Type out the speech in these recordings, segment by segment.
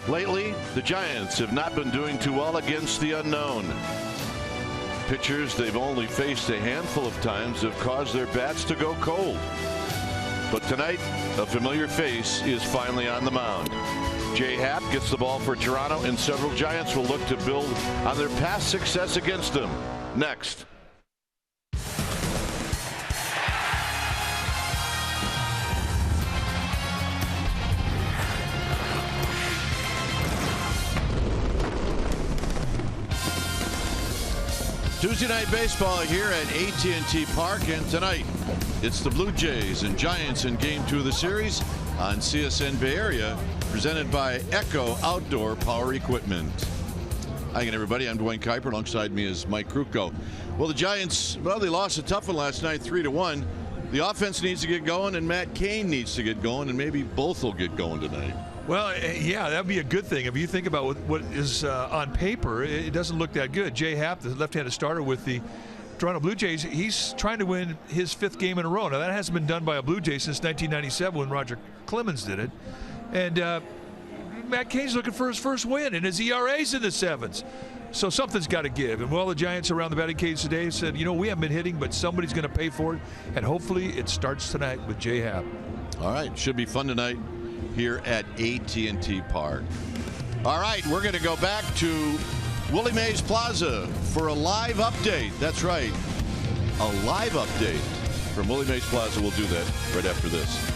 Lately, the Giants have not been doing too well against the unknown. Pitchers they've only faced a handful of times have caused their bats to go cold. But tonight, a familiar face is finally on the mound. Jay Happ gets the ball for Toronto, and several Giants will look to build on their past success against them. Next. Tuesday night baseball here at AT&T Park, and tonight it's the Blue Jays and Giants in Game 2 of the series on CSN Bay Area, presented by Echo Outdoor Power Equipment. Hi again, everybody. I'm Dwayne Kuiper. Alongside me is Mike Krukow. Well, the Giants, they lost a tough one last night, 3-1. The offense needs to get going, and Matt Cain needs to get going, and maybe both will get going tonight. Well, yeah, that would be a good thing. If you think about what is on paper, it doesn't look that good. Jay Happ, the left-handed starter with the Toronto Blue Jays, he's trying to win his 5th game in a row. Now, that hasn't been done by a Blue Jay since 1997 when Roger Clemens did it. And Matt Cain's looking for his first win, and his ERA's in the 7s. So something's got to give. And while the Giants around the batting cage today said, we haven't been hitting, but somebody's going to pay for it. And hopefully it starts tonight with Jay Happ. All right. Should be fun tonight here at AT&T Park. All right, we're going to go back to Willie Mays Plaza for a live update. That's right, a live update from Willie Mays Plaza. We'll do that right after this.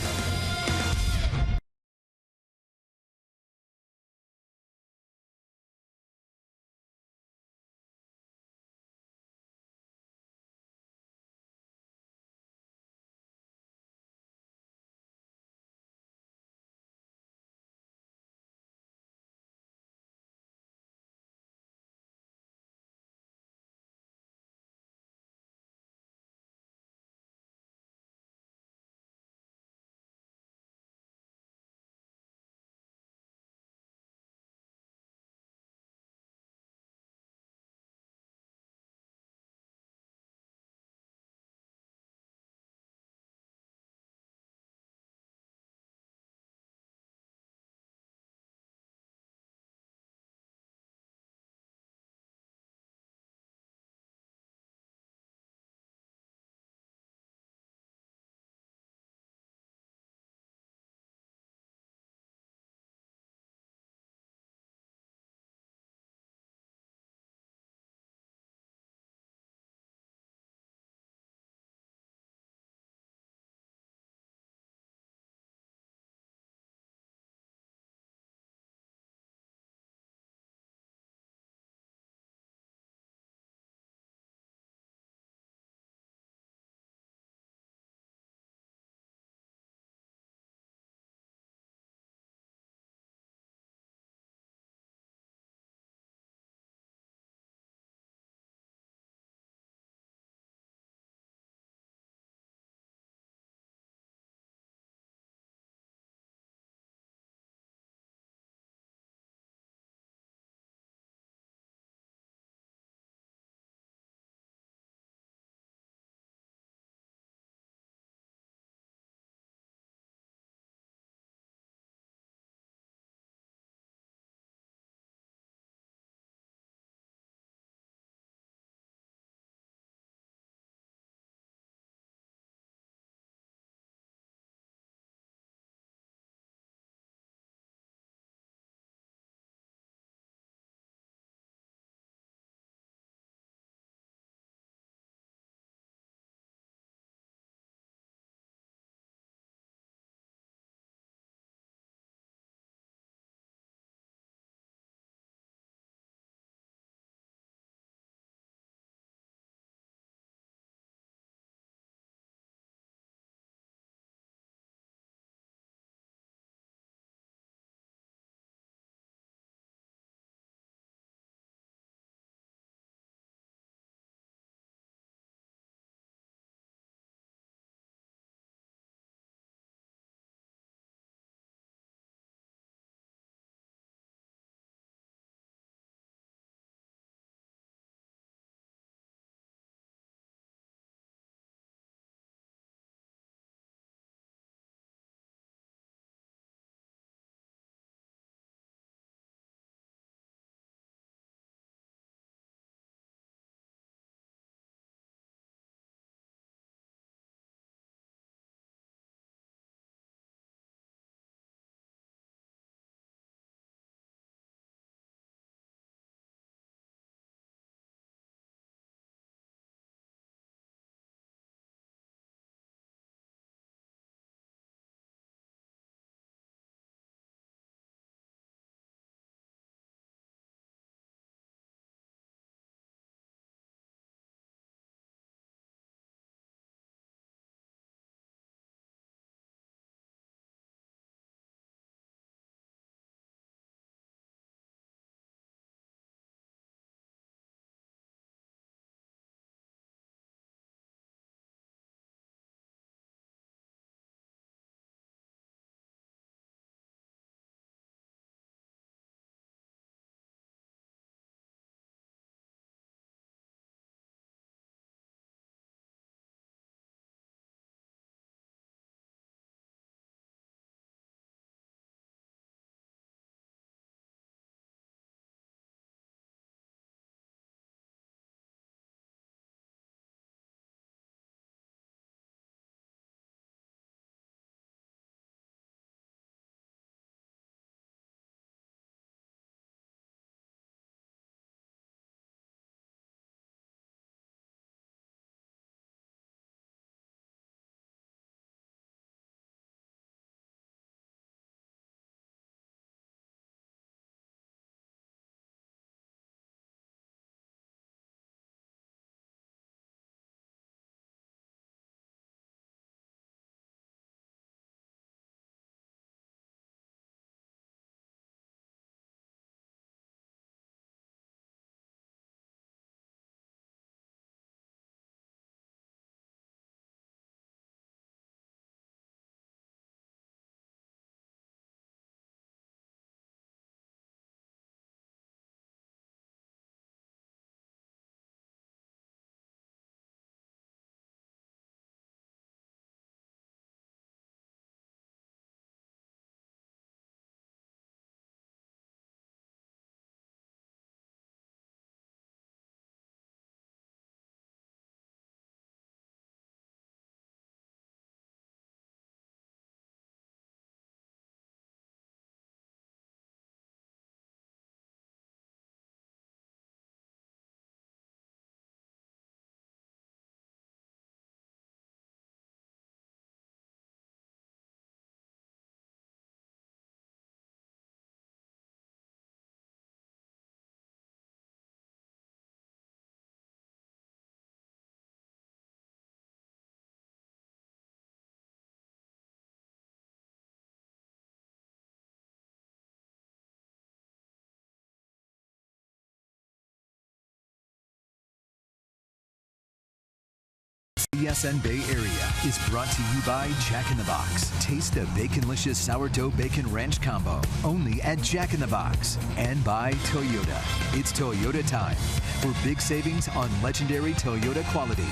CSN Bay Area is brought to you by Jack in the Box. Taste the Baconlicious Sourdough Bacon Ranch Combo, only at Jack in the Box. And by Toyota. It's Toyota time for big savings on legendary Toyota quality.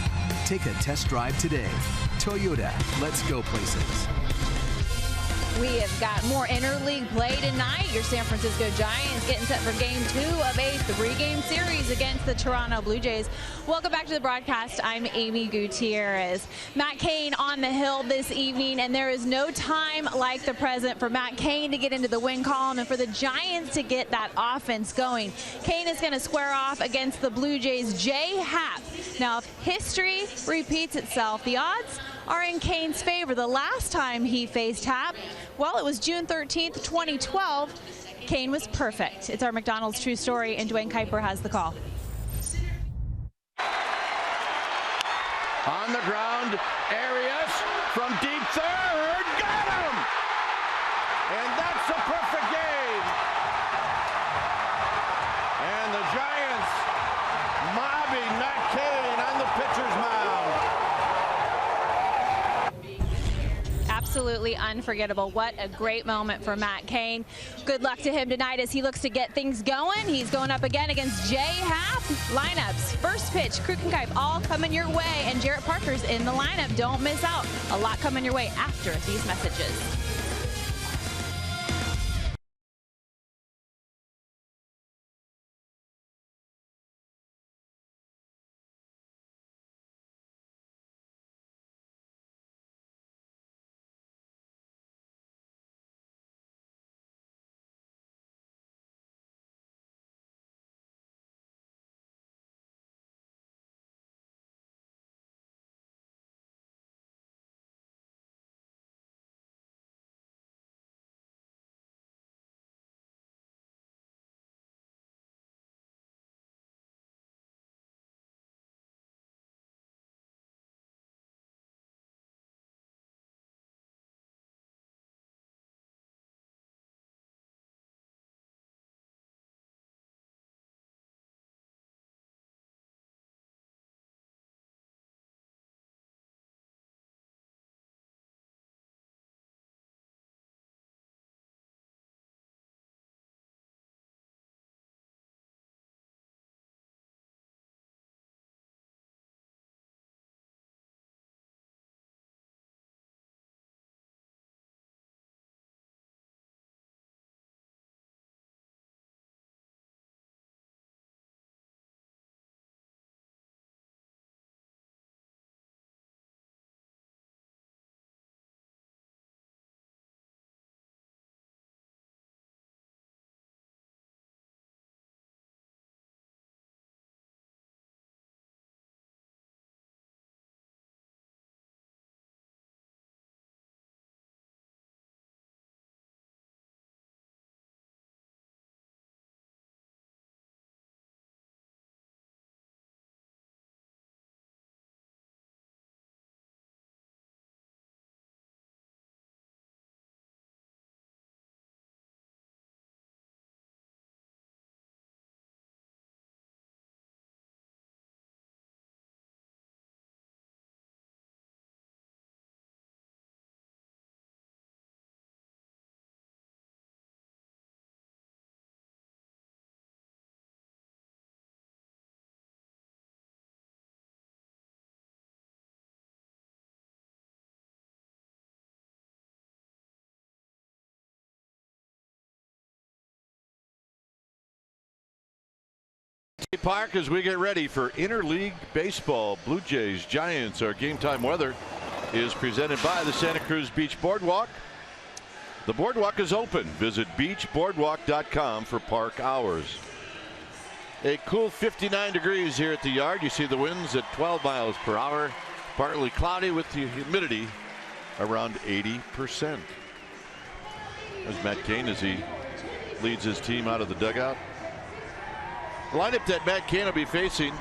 Take a test drive today. Toyota, let's go places. We have got more interleague play tonight. Your San Francisco Giants getting set for game 2 of a 3-game series against the Toronto Blue Jays. Welcome back to the broadcast. I'm Amy Gutierrez. Matt Cain on the hill this evening, and there is no time like the present for Matt Cain to get into the win column and for the Giants to get that offense going. Cain is going to square off against the Blue Jays' Jay Happ. Now, if history repeats itself, the odds are in Cain's favor. The last time he faced Happ, well, it was June 13th, 2012. Cain was perfect. It's our McDonald's True Story, and Dwayne Kuiper has the call. On the ground, Arias from deep third, got him! And that's a perfect game. And the Giants mobbing Matt Cain on the pitcher's mound. Absolutely unforgettable. What a great moment for Matt Cain. Good luck to him tonight as he looks to get things going. He's going up again against Jay Happ. Lineups, first pitch, Krug and Kuip, all coming your way, and Jarrett Parker's in the lineup. Don't miss out. A lot coming your way after these messages. Park as we get ready for interleague baseball. Blue Jays Giants. Our game time weather is presented by the Santa Cruz Beach Boardwalk. The boardwalk is open. Visit beachboardwalk.com for park hours. A cool 59 degrees here at the yard. You see the winds at 12 miles per hour. Partly cloudy with the humidity around 80%. There's Matt Cain as he leads his team out of the dugout. The lineup that Matt Cain will be facing,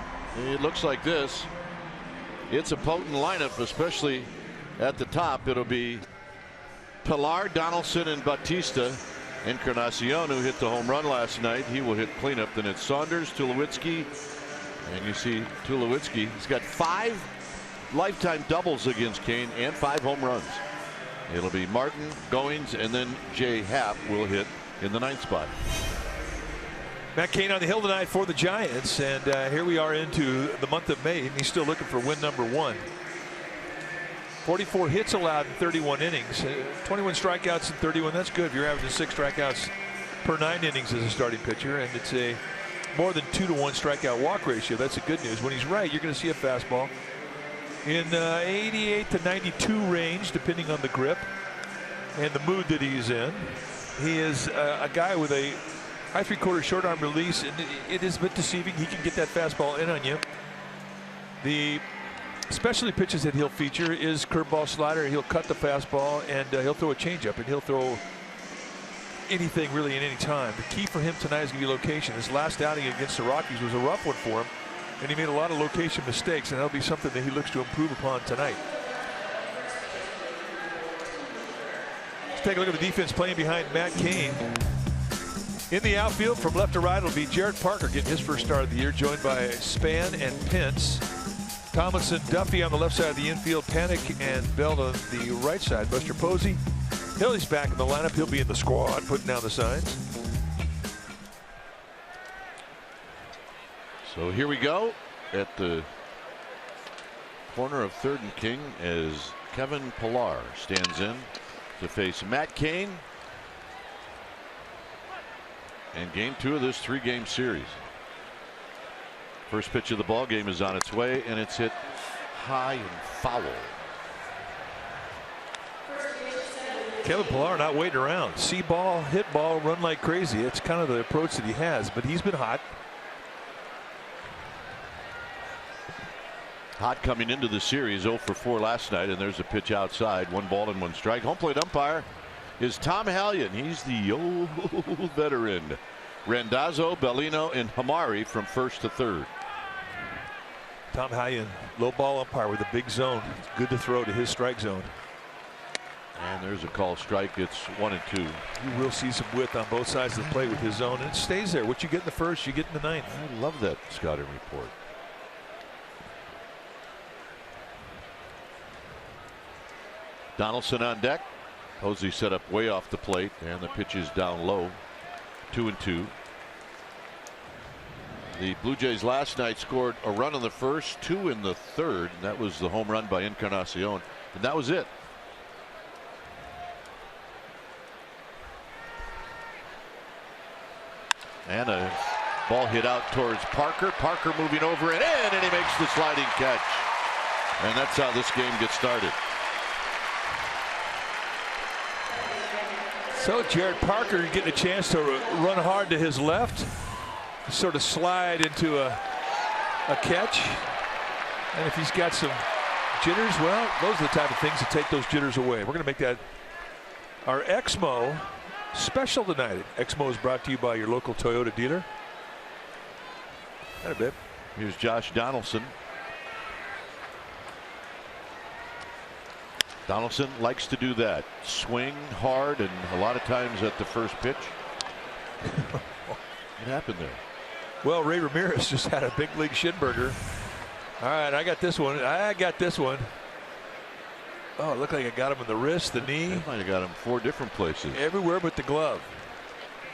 it looks like this. It's a potent lineup, especially at the top. It'll be Pilar, Donaldson, and Bautista. Encarnacion, who hit the home run last night, he will hit cleanup. Then it's Saunders, Tulowitzki, and you see Tulowitzki. He's got 5 lifetime doubles against Kane and 5 home runs. It'll be Martin, Goins, and then Jay Happ will hit in the 9th spot. Matt Cain on the hill tonight for the Giants, and here we are into the month of May, and he's still looking for win number 1. 44 hits allowed in 31 innings, 21 strikeouts in 31. That's good if you're averaging 6 strikeouts per 9 innings as a starting pitcher, and it's a more than 2-to-1 strikeout walk ratio. That's the good news. When he's right, you're going to see a fastball in 88 to 92 range, depending on the grip and the mood that he's in. He is a guy with a high 3/4 short arm release, and it is a bit deceiving. He can get that fastball in on you. The specialty pitches that he'll feature is curveball, slider. He'll cut the fastball, and he'll throw a changeup, and he'll throw anything really at any time. The key for him tonight is going to be location. His last outing against the Rockies was a rough one for him, and he made a lot of location mistakes, and that'll be something that he looks to improve upon tonight. Let's take a look at the defense playing behind Matt Cain. In the outfield from left to right will be Jared Parker getting his first start of the year, joined by Span and Pence. Tomlinson, Duffy on the left side of the infield, Panic and Bell on the right side. Buster Posey, Hilly's back in the lineup. He'll be in the squad, putting down the signs. So here we go at the corner of 3rd and King as Kevin Pillar stands in to face Matt Cain. And game 2 of this 3-game series. First pitch of the ball game is on its way, and it's hit high and foul. Kevin Pillar not waiting around. See ball, hit ball, run like crazy. It's kind of the approach that he has, but he's been hot. Hot coming into the series, 0 for 4 last night, and there's a pitch outside. 1 ball and 1 strike. Home plate umpire is Tom Hallion. He's the old veteran. Randazzo, Bellino, and Hamari from 1st to 3rd. Tom Hallion, low ball umpire with a big zone. It's good to throw to his strike zone. And there's a call strike. It's 1 and 2. You will see some width on both sides of the plate with his zone, and it stays there. What you get in the 1st, you get in the 9th. I love that scouting report. Donaldson on deck. Posey set up way off the plate, and the pitch is down low. 2 and 2. The Blue Jays last night scored a run in the 1st, 2 in the 3rd, and that was the home run by Encarnacion, and that was it. And a ball hit out towards Parker. Parker moving over and in, and he makes the sliding catch. And that's how this game gets started. So Jared Parker getting a chance to run hard to his left, sort of slide into a catch, and if he's got some jitters, well, those are the type of things that take those jitters away. We're going to make that our Exmo special tonight. Exmo is brought to you by your local Toyota dealer. That a bit. Here's Josh Donaldson. Donaldson likes to do that. Swing hard, and a lot of times at the first pitch. What happened there? Well, Ray Ramirez just had a big league shinburger. All right, I got this one. I got this one. Oh, it looked like I got him in the wrist, the knee. I might have got him 4 different places. Everywhere but the glove.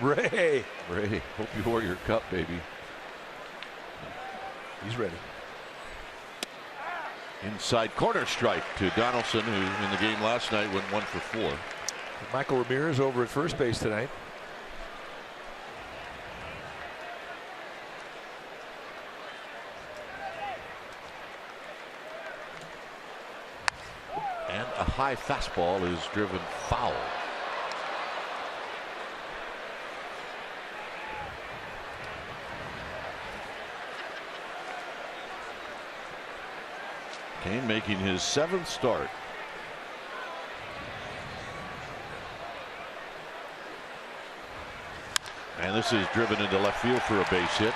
Ray. Ray, hope you wore your cup, baby. He's ready. Inside corner strike to Donaldson, who in the game last night went 1 for 4. Michael Ramirez over at first base tonight. And a high fastball is driven foul. Cain making his 7th start. And this is driven into left field for a base hit.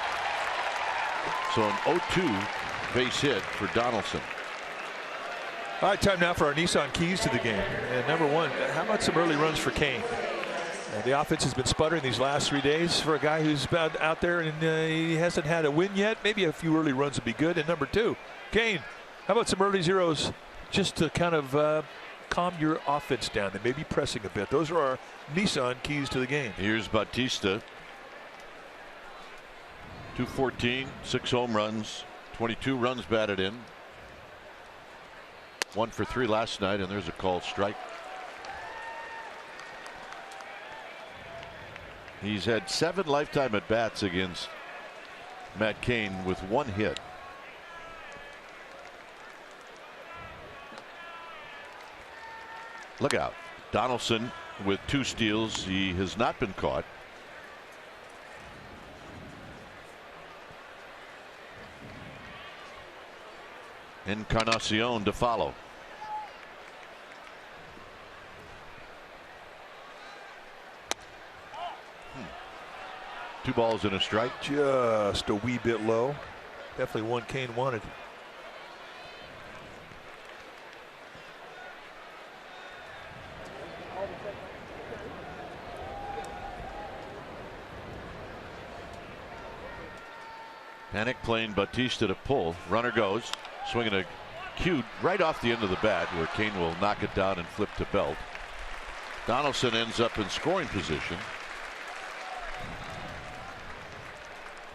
So an 0-2 base hit for Donaldson. All right, time now for our Nissan keys to the game. And number 1, how about some early runs for Cain? The offense has been sputtering these last 3 days for a guy who's about out there, and he hasn't had a win yet. Maybe a few early runs would be good. And number 2, Cain, How about some early zeros just to kind of calm your offense down? They may be pressing a bit. Those are our Nissan keys to the game. Here's Bautista. 214, 6 home runs, 22 runs batted in. 1 for 3 last night, and there's a called strike. He's had 7 lifetime at bats against Matt Cain with 1 hit. Look out. Donaldson with 2 steals. He has not been caught. Encarnacion to follow. 2 balls and a strike. Just a wee bit low. Definitely one Cain wanted. Panic playing Bautista to pull. Runner goes. Swinging a cue right off the end of the bat where Cain will knock it down and flip to Belt. Donaldson ends up in scoring position.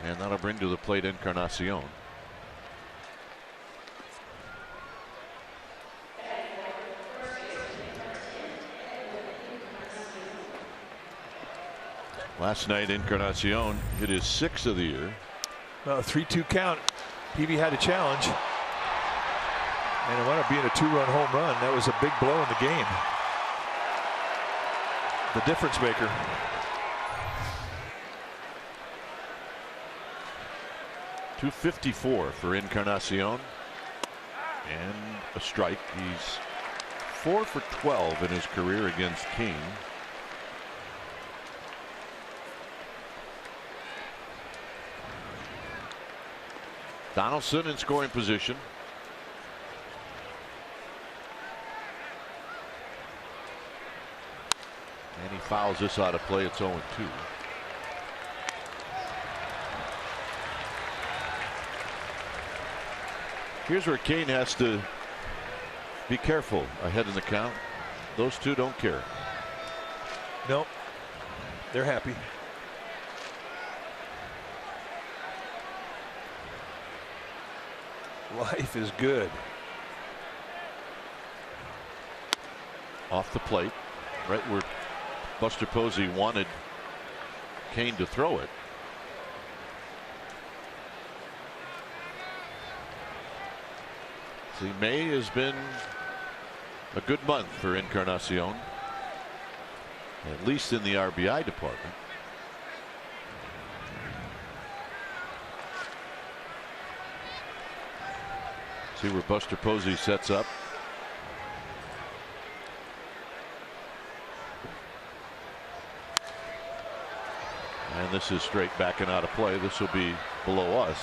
And that'll bring to the plate Encarnacion. Last night Encarnacion hit his 6th of the year. 3-2 count. Peavy had a challenge. And it wound up being a 2-run home run. That was a big blow in the game. The difference maker. .254 for Encarnacion. And a strike. He's 4 for 12 in his career against Cain. Donaldson in scoring position. And he fouls this out of play. It's 0-2. Here's where Cain has to be careful ahead in the count. Those two don't care. Nope. They're happy. Life is good. Off the plate, right where Buster Posey wanted Cain to throw it. See, May has been a good month for Encarnacion, at least in the RBI department. See where Buster Posey sets up. And this is straight back and out of play. This will be below us.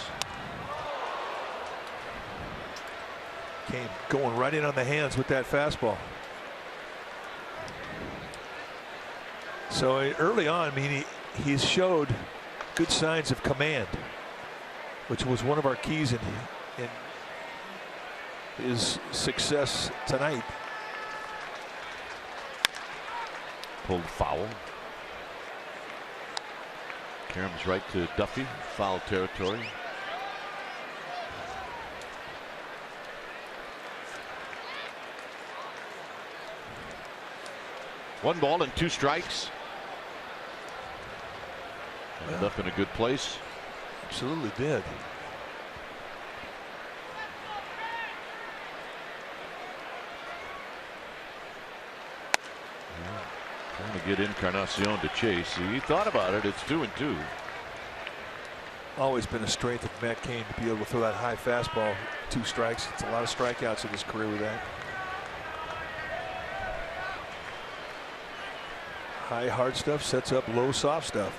Cain going right in on the hands with that fastball. So early on, I mean, he showed good signs of command, which was one of our keys in his success tonight. Pulled foul. Karam's right to Duffy, foul territory. One ball and 2 strikes. Ended up in a good place. Absolutely did. Trying to get Encarnacion to chase. He thought about it. It's 2-2. Always been a strength of Matt Cain to be able to throw that high fastball. 2 strikes. It's a lot of strikeouts in his career with that. High hard stuff sets up low soft stuff.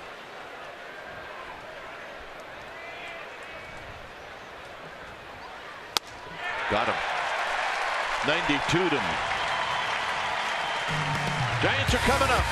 Got him. 92 to me. Giants are coming up.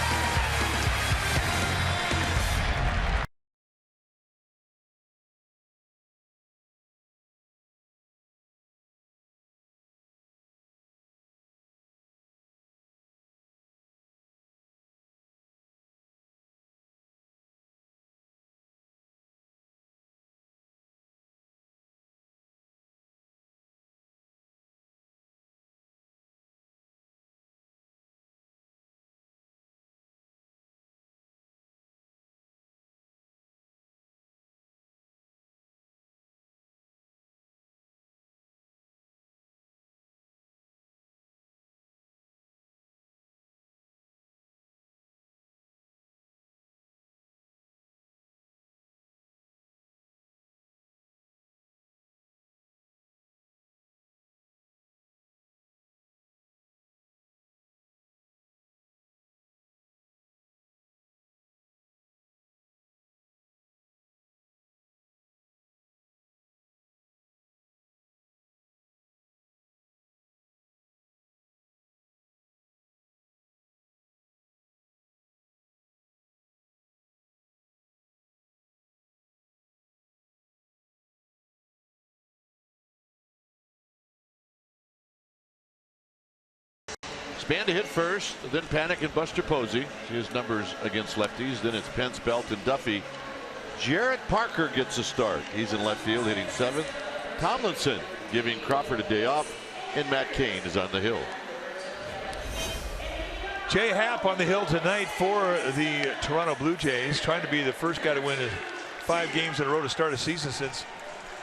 Span to hit first, then Panic and Buster Posey. His numbers against lefties. Then it's Pence, Belt, and Duffy. Jarrett Parker gets a start. He's in left field hitting 7th. Tomlinson giving Crawford a day off, and Matt Cain is on the hill. Jay Happ on the hill tonight for the Toronto Blue Jays, trying to be the first guy to win 5 games in a row to start a season since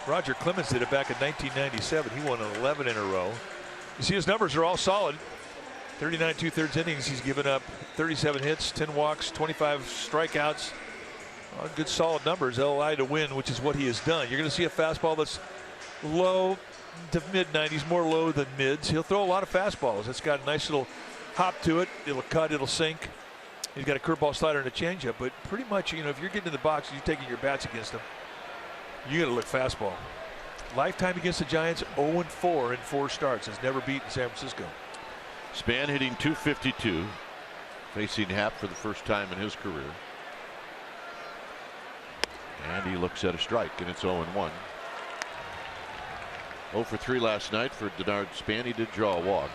Roger Clemens did it back in 1997. He won 11 in a row. You see his numbers are all solid. 39 2/3 innings. He's given up 37 hits, 10 walks, 25 strikeouts. Good solid numbers. LI to win, which is what he has done. You're going to see a fastball that's low to mid 90s, more low than mids. He'll throw a lot of fastballs. It's got a nice little hop to it. It'll cut, it'll sink. He's got a curveball, slider, and a changeup. But pretty much, you know, if you're getting in the box and you're taking your bats against him, you got to look fastball. Lifetime against the Giants, 0-4 in 4 starts. Has never beaten San Francisco. Span hitting .252, facing Happ for the first time in his career. And he looks at a strike, and it's 0-1. 0 for 3 last night for Denard Span. He did draw a walk.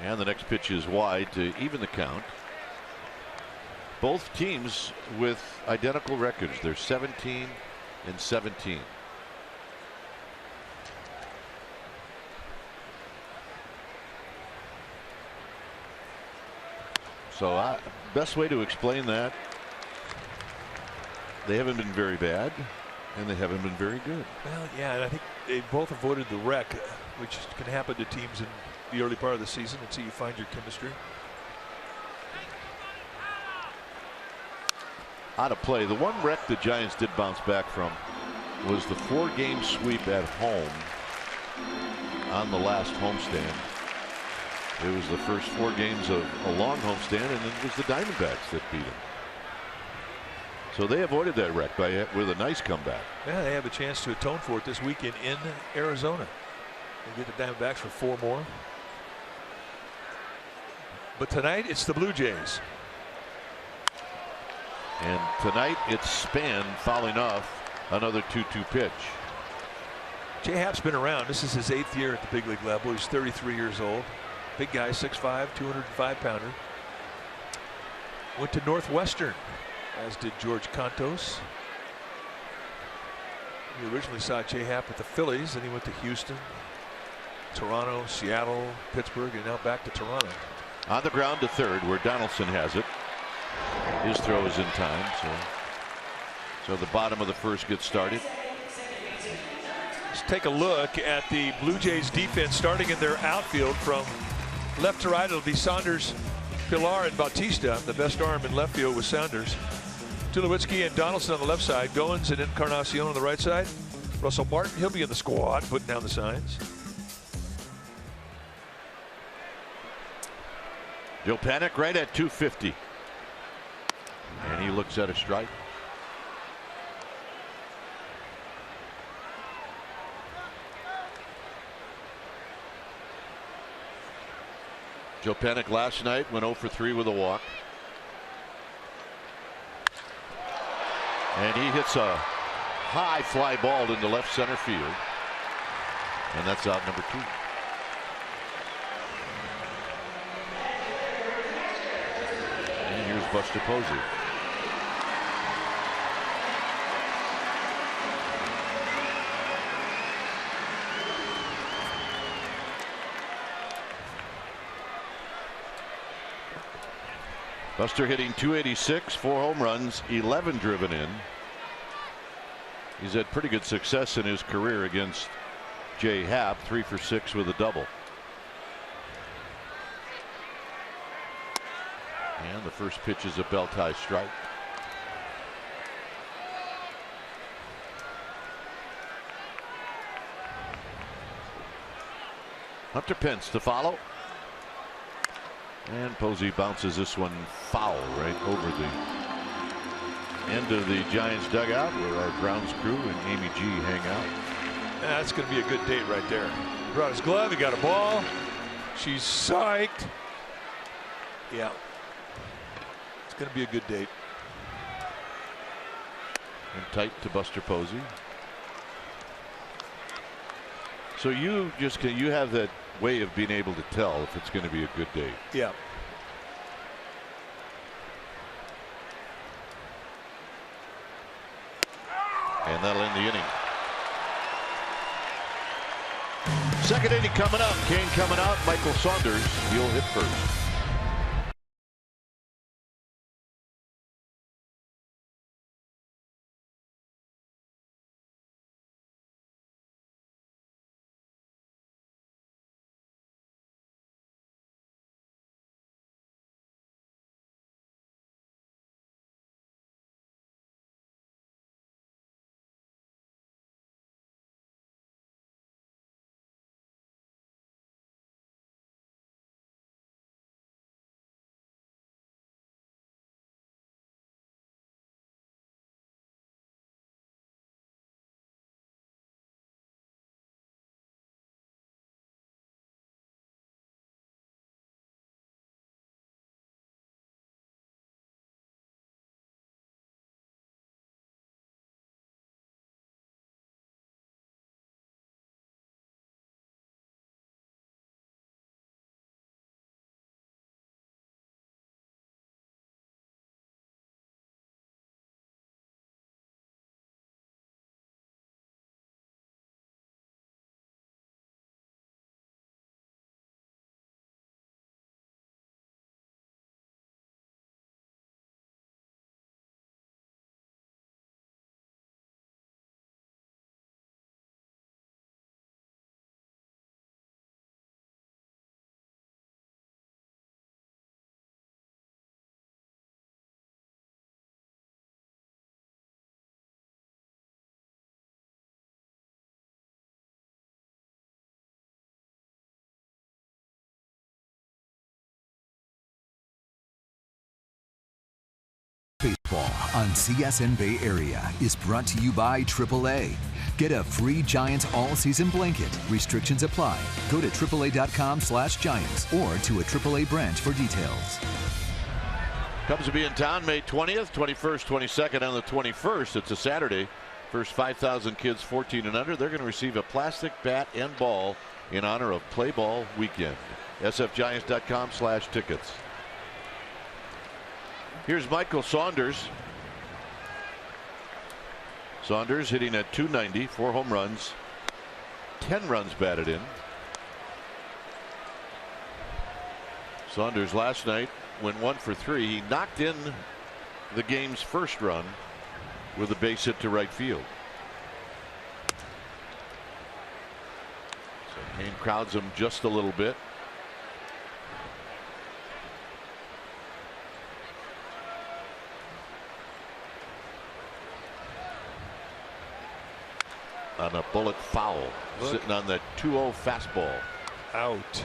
And the next pitch is wide to even the count. Both teams with identical records. They're 17 and 17. So best way to explain that, they haven't been very bad and they haven't been very good. Well, yeah, and I think they both avoided the wreck, which can happen to teams in the early part of the season until you find your chemistry. Out of play. The one wreck the Giants did bounce back from was the 4-game sweep at home on the last homestand. It was the first 4 games of a long homestand, and then it was the Diamondbacks that beat them. So they avoided that wreck with a nice comeback. Yeah, they have a chance to atone for it this weekend in Arizona. They get the Diamondbacks for 4 more. But tonight it's the Blue Jays. And tonight it's Span fouling off another 2-2 pitch. Jay Happ's been around. This is his 8th year at the big league level. He's 33 years old. Big guy, 6'5", 205-pounder. Went to Northwestern, as did George Cantos. We originally saw Jay Happ at the Phillies, then he went to Houston, Toronto, Seattle, Pittsburgh, and now back to Toronto. On the ground to third, where Donaldson has it. His throw is in time, so the bottom of the first gets started. Let's take a look at the Blue Jays defense starting in their outfield from left to right. It'll be Saunders, Pilar, and Bautista. The best arm in left field with Saunders. Tulowitzki and Donaldson on the left side. Goins and Encarnacion on the right side. Russell Martin, he'll be in the squad putting down the signs. Joe Panic right at 250. And he looks at a strike. Joe Panic last night went 0 for 3 with a walk. And he hits a high fly ball into left center field. And that's out number 2. And here's Buster Posey. Buster hitting .286, 4 home runs, 11 driven in. He's had pretty good success in his career against Jay Happ, 3 for 6 with a double. And the first pitch is a belt high strike. Hunter Pence to follow. And Posey bounces this one foul right over the end of the Giants dugout where our grounds crew and Amy G hang out. Yeah, that's going to be a good date right there. He brought his glove, he got a ball. She's psyched. Yeah. It's going to be a good date. And tight to Buster Posey. So you have that way of being able to tell if it's going to be a good day. Yeah. And that'll end the inning. Second inning coming up. Kane coming out. Michael Saunders. He'll hit first. Baseball on CSN Bay Area is brought to you by AAA. Get a free Giants all-season blanket. Restrictions apply. Go to AAA.com/Giants or to a AAA branch for details. Cubs will be in town May 20th, 21st, 22nd, and the 21st. It's a Saturday. First 5,000 kids 14 and under. They're going to receive a plastic bat and ball in honor of Play Ball Weekend. sfgiants.com/tickets. Here's Michael Saunders. Saunders hitting at .290, 4 home runs, 10 runs batted in. Saunders last night went 1 for 3. He knocked in the game's first run with a base hit to right field. So Kane crowds him just a little bit. On a bullet foul. Look. Sitting on that 2-0 fastball. Out.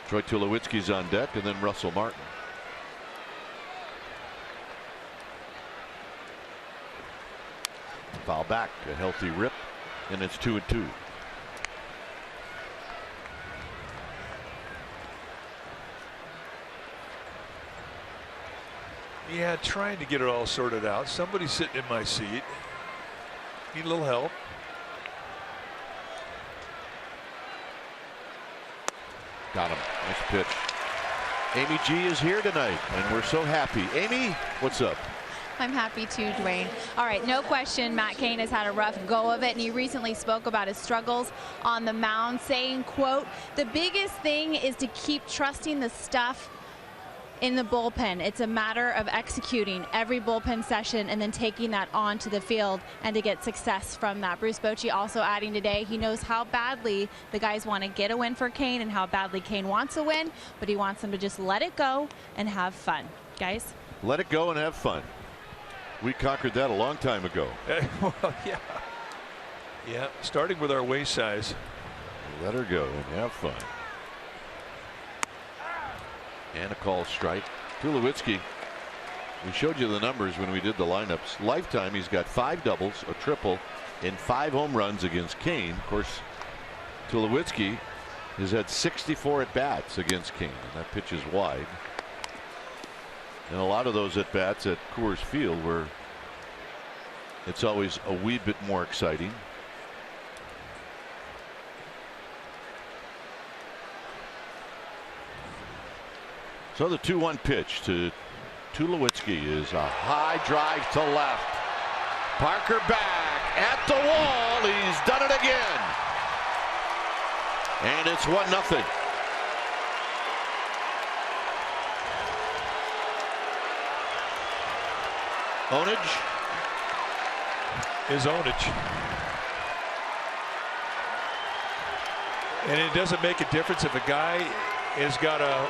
Troy Tulowitzki's on deck, and then Russell Martin. Foul back, a healthy rip, and it's 2-2. Yeah, trying to get it all sorted out. Somebody's sitting in my seat. Need a little help. Got him. Nice pitch. Amy G is here tonight, and we're so happy. Amy, what's up? I'm happy too, Dwayne. All right, no question, Matt Cain has had a rough go of it, and he recently spoke about his struggles on the mound, saying, quote, "The biggest thing is to keep trusting the stuff in the bullpen. It's a matter of executing every bullpen session and then taking that onto the field and to get success from that." Bruce Bochy also adding today he knows how badly the guys want to get a win for Kane and how badly Kane wants a win, but he wants them to just let it go and have fun. Guys, let it go and have fun. We conquered that a long time ago. Well, yeah, starting with our waist size. Let her go and have fun. And a call strike. Tulowitzki, we showed you the numbers when we did the lineups. Lifetime, he's got 5 doubles, a triple, and 5 home runs against Kane. Of course, Tulowitzki has had 64 at bats against Kane. That pitch is wide. And a lot of those at bats at Coors Field where it's always a wee bit more exciting. So the 2-1 pitch to Tulowitzki is a high drive to left. Parker back at the wall. He's done it again. And it's 1-0. Onage is Onage. And it doesn't make a difference if a guy has got a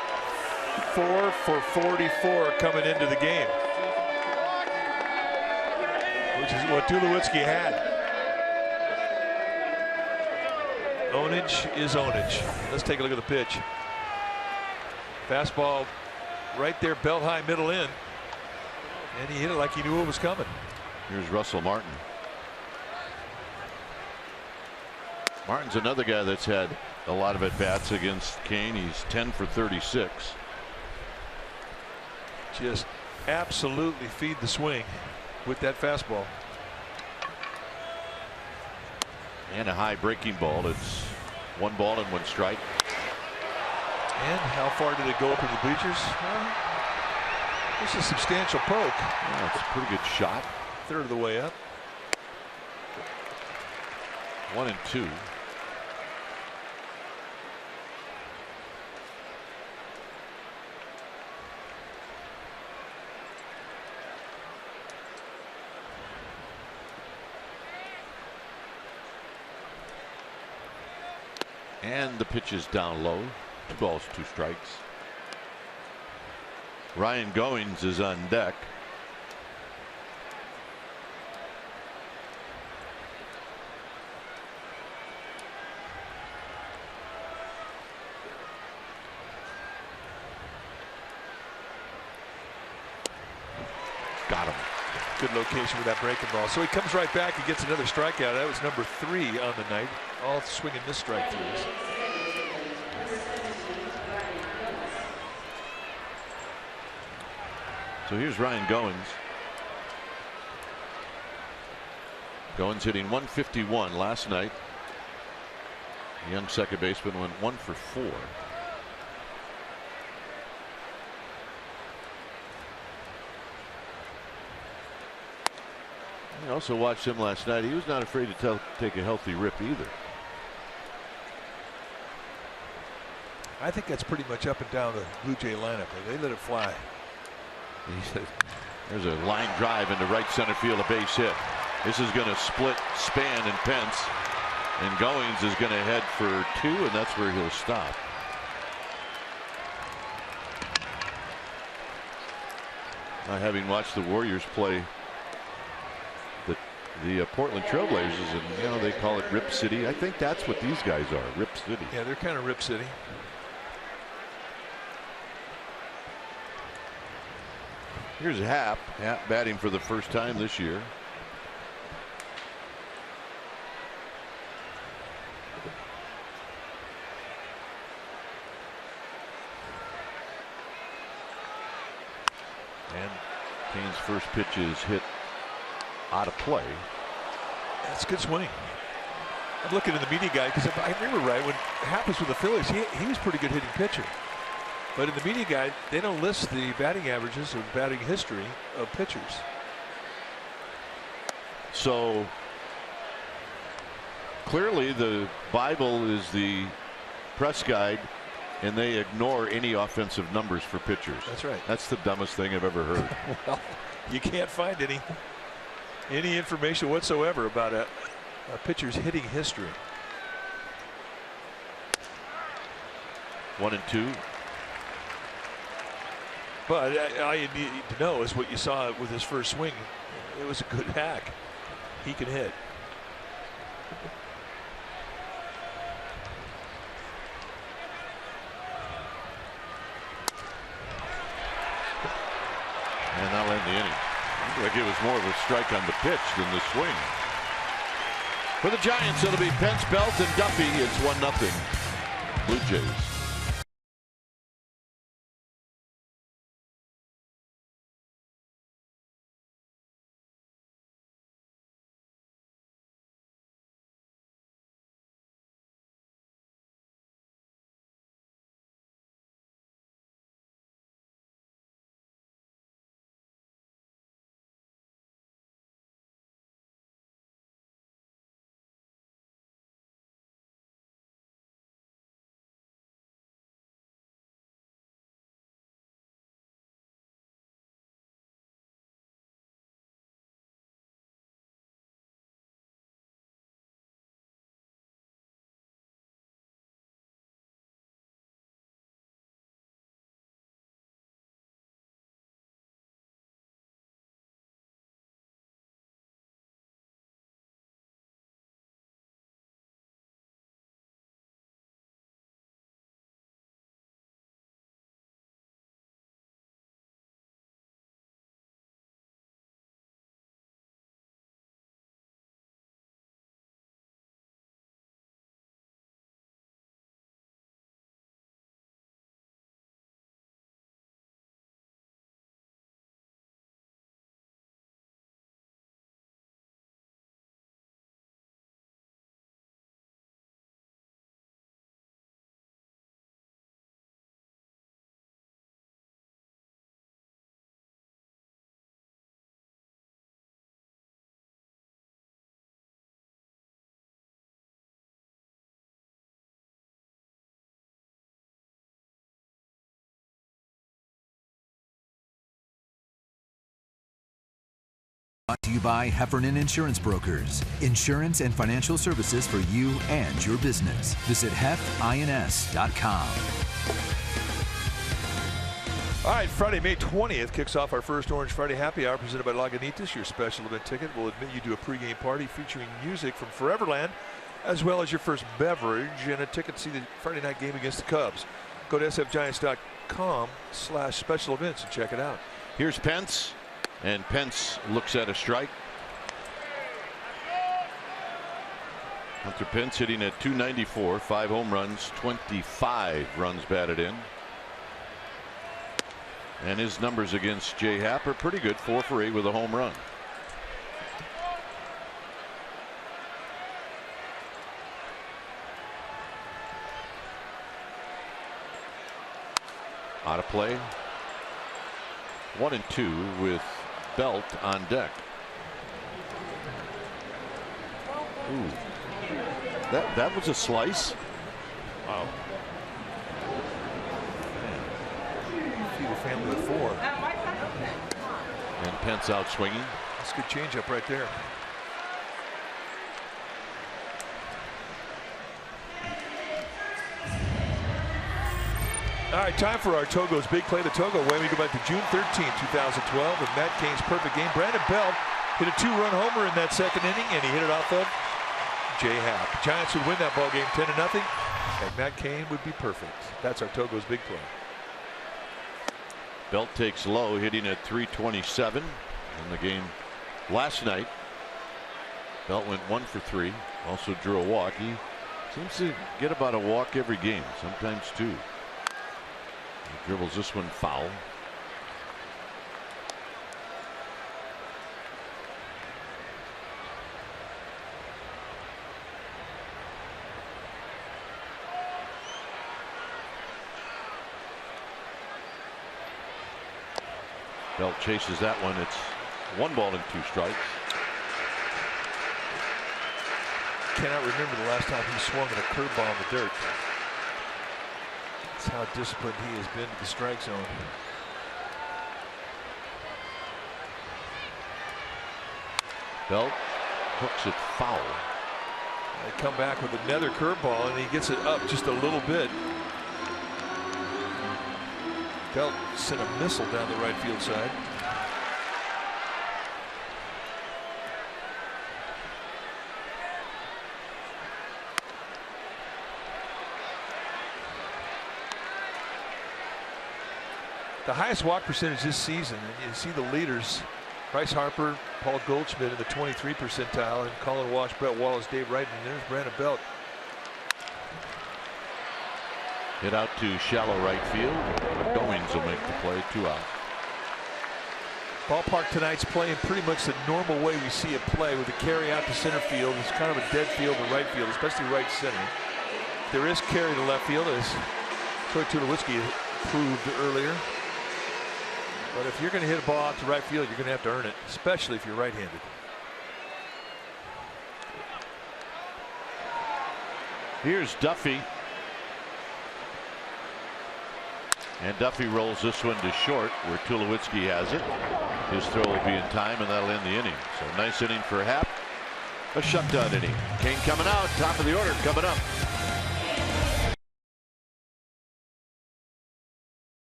4 for 44 coming into the game, which is what Tulowitzki had. Onage is Onage. Let's take a look at the pitch. Fastball right there, belt high, middle in. And he hit it like he knew it was coming. Here's Russell Martin. Martin's another guy that's had a lot of at-bats against Kane. He's 10 for 36. Just absolutely feed the swing with that fastball. And a high breaking ball. It's 1 ball and 1 strike. And how far did it go up in the bleachers? It's a substantial poke. Yeah, it's a pretty good shot. Third of the way up. 1-2. And the pitch is down low. 2 balls, 2 strikes. Ryan Goings is on deck. Got him. Good location with that breaking ball. So he comes right back and gets another strikeout. That was number 3 on the night. All swinging this strike throughs. So here's Ryan Goings. Goings hitting 151 last night. The young second baseman went 1 for 4. I also watched him last night. He was not afraid to take a healthy rip either. I think that's pretty much up and down the Blue Jay lineup. They let it fly. There's a line drive into right center field, a base hit. This is going to split Span and Pence, and Goings is going to head for 2, and that's where he'll stop. Having watched the Warriors play the Portland Trailblazers, and you know they call it Rip City. I think that's what these guys are, Rip City. Yeah, they're kind of Rip City. Here's Happ batting for the first time this year. And Kane's first pitch is hit out of play. That's a good swing. I'm looking at the media guy because if I remember right, when Happ was with the Phillies, he was a pretty good hitting pitcher. But in the media guide, they don't list the batting averages or batting history of pitchers. So clearly the Bible is the press guide, and they ignore any offensive numbers for pitchers. That's right. That's the dumbest thing I've ever heard. Well, you can't find any information whatsoever about a pitcher's hitting history. 1-2. But all you need to know is what you saw with his first swing. It was a good hack. He can hit. And that'll end the inning. Like it was more of a strike on the pitch than the swing. For the Giants, it'll be Pence, Belt, and Duffy. It's 1-0. Blue Jays. Brought to you by Heffernan Insurance Brokers. Insurance and financial services for you and your business. Visit hefins.com. All right, Friday, May 20th kicks off our first Orange Friday Happy Hour presented by Lagunitas. Your special event ticket will admit you to a pregame party featuring music from Foreverland, as well as your first beverage and a ticket to see the Friday night game against the Cubs. Go to sfgiants.com/special events and check it out. Here's Pence, and Pence looks at a strike. Hunter Pence hitting at .294, 5 home runs, 25 runs batted in. And his numbers against Jay Happ are pretty good, 4 for 8 with a home run. Out of play. 1 and 2 with Belt on deck. Ooh. That was a slice. Wow. Feed a family of 4. And Pence out swinging. That's a good changeup right there. All right, time for our Togo's Big Play. The Togo way. We go back to June 13, 2012 with Matt Cain's perfect game. Brandon Belt hit a 2-run homer in that second inning, and he hit it off of Jay Happ. The Giants would win that ball game 10-0, and Matt Cain would be perfect. That's our Togo's Big Play. Belt takes low, hitting at .327 in the game last night. Belt went 1 for 3, also drew a walk. He seems to get about a walk every game, sometimes 2. He dribbles this one foul. Belt chases that one. It's 1 ball and 2 strikes. Cannot remember the last time he swung at a curveball in the dirt. That's how disciplined he has been to the strike zone. Belt hooks it foul. They come back with another curveball, and he gets it up just a little bit. Belt sent a missile down the right field side. The highest walk percentage this season, and you see the leaders: Bryce Harper, Paul Goldschmidt in the 23 percentile, and Colin Walsh, Brett Wallace, Dave Wright, and there's Brandon Belt. Hit out to shallow right field. Goings will make the play. 2 out. Ballpark tonight's playing pretty much the normal way we see it play, with a carry out to center field. It's kind of a dead field to right field, especially right center. There is carry to left field, as Troy Tulowitzki proved earlier. But if you're going to hit a ball out to right field, you're going to have to earn it, especially if you're right-handed. Here's Duffy. And Duffy rolls this one to short, where Tulowitzki has it. His throw will be in time, and that'll end the inning. So nice inning for Happ. A shutdown inning. Kane coming out, top of the order coming up.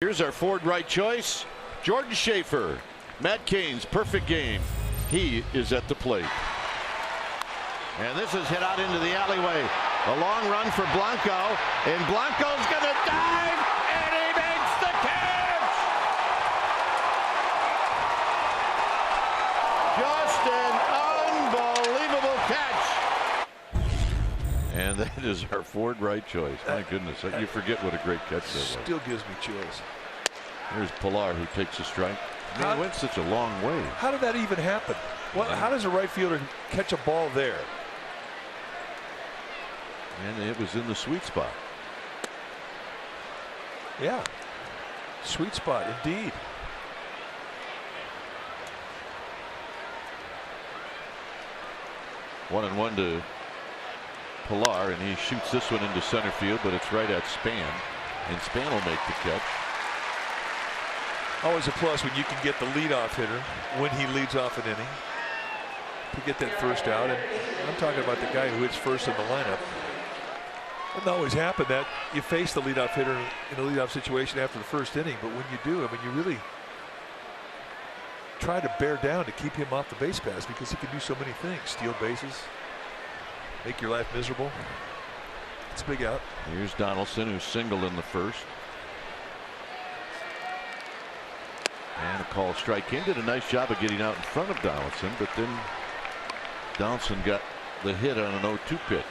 Here's our Ford right choice, Jordan Schaefer. Matt Cain's perfect game. He is at the plate. And this is hit out into the alleyway. A long run for Blanco, and Blanco's going to dive, and he makes the catch! Just an unbelievable catch. And that is our Ford right choice. My goodness, you forget what a great catch that was. Still gives me chills. Here's Pilar, who takes a strike. He went such a long way. How did that even happen? How does a right fielder catch a ball there? And it was in the sweet spot. Yeah. Sweet spot, indeed. One and one to Pilar, and he shoots this one into center field, but it's right at Span. And Span will make the catch. Always a plus when you can get the leadoff hitter when he leads off an inning to get that first out. And I'm talking about the guy who hits first in the lineup. It doesn't always happen that you face the leadoff hitter in a leadoff situation after the first inning, but when you do, I mean, you really try to bear down to keep him off the base paths, because he can do so many things: steal bases, make your life miserable. It's a big out. Here's Donaldson, who singled in the first. And a call strike. King did a nice job of getting out in front of Donaldson, but then Donaldson got the hit on an 0-2 pitch.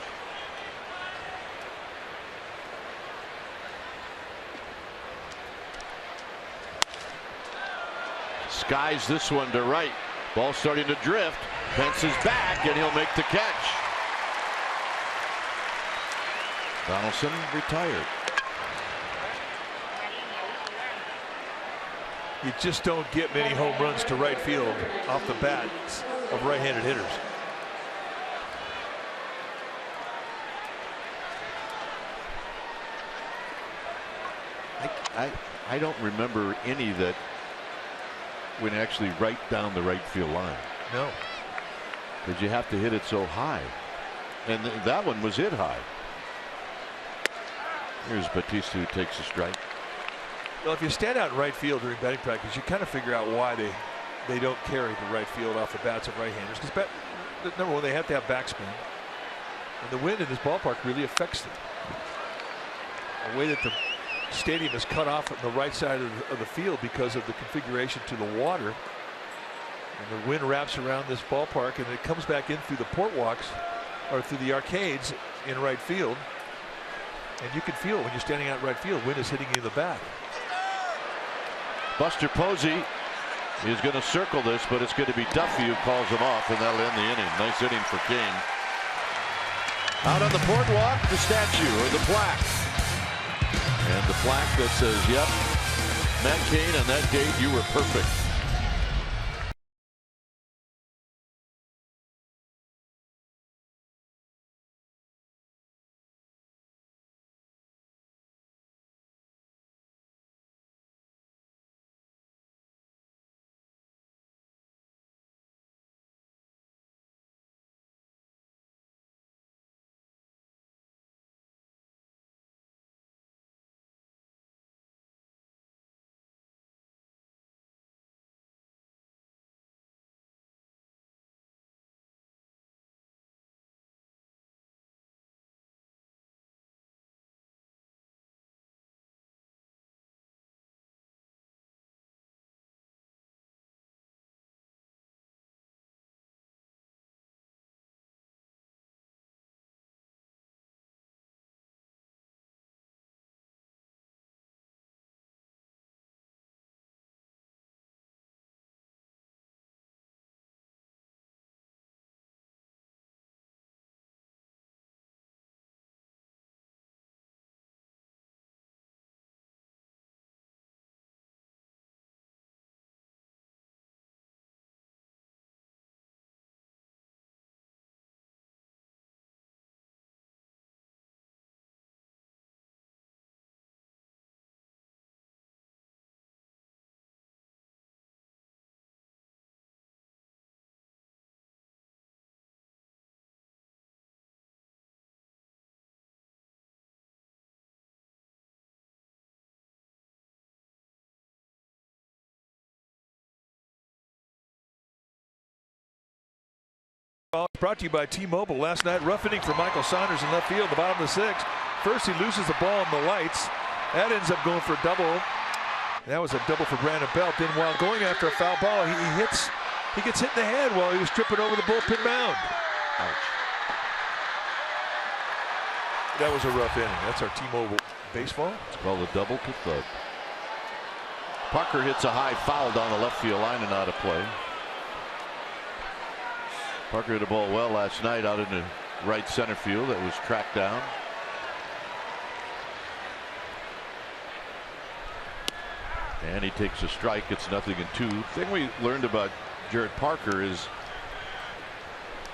Skies this one to right. Ball starting to drift. Pence is back, and he'll make the catch. Donaldson retired. You just don't get many home runs to right field off the bats of right-handed hitters. I don't remember any that went actually right down the right field line. No. Because you have to hit it so high. And that one was hit high. Here's Batista who takes a strike. Well, if you stand out in right field during batting practice, you kind of figure out why they don't carry the right field off the bats of right-handers. Because number one, they have to have backspin, and the wind in this ballpark really affects them. The way that the stadium is cut off on the right side of the field because of the configuration to the water, and the wind wraps around this ballpark, and it comes back in through the port walks or through the arcades in right field, and you can feel it when you're standing out in right field. Wind is hitting you in the back. Buster Posey is going to circle this, but it's going to be Duffy who calls him off, and that'll end the inning. Nice inning for King. Out on the boardwalk, the statue or the plaque. And the plaque that says, yep, Matt Cain, on that date you were perfect. Brought to you by T-Mobile. Last night, rough inning for Michael Saunders in left field, the bottom of the sixth. First, he loses the ball in the lights. That ends up going for a double. That was a double for Brandon Belt. Then, while going after a foul ball, he gets hit in the head while he was tripping over the bullpen mound. Ouch. That was a rough inning. That's our T-Mobile baseball. It's called a double to thud. Parker hits a high foul down the left field line and out of play. Parker hit the ball well last night out in the right center field. That was tracked down. And he takes a strike. It's 0-2. The thing we learned about Jared Parker is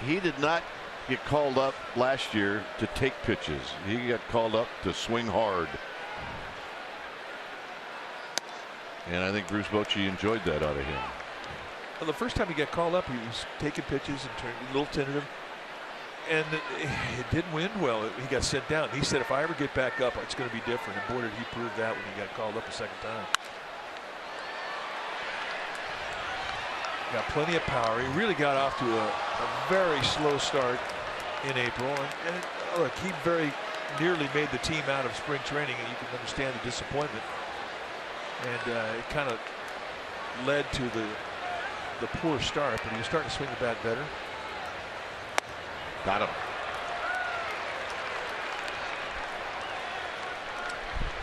he did not get called up last year to take pitches. He got called up to swing hard. And I think Bruce Bochy enjoyed that out of him. Well, the first time he got called up, he was taking pitches and turned a little tentative, and it didn't win well. He got sent down. He said, if I ever get back up, it's going to be different. And boy, did he prove that when he got called up a second time. Got plenty of power. He really got off to a very slow start in April. And look, he very nearly made the team out of spring training, and you can understand the disappointment. And it kind of led to the poor start, but he was starting to swing the bat better. Got him.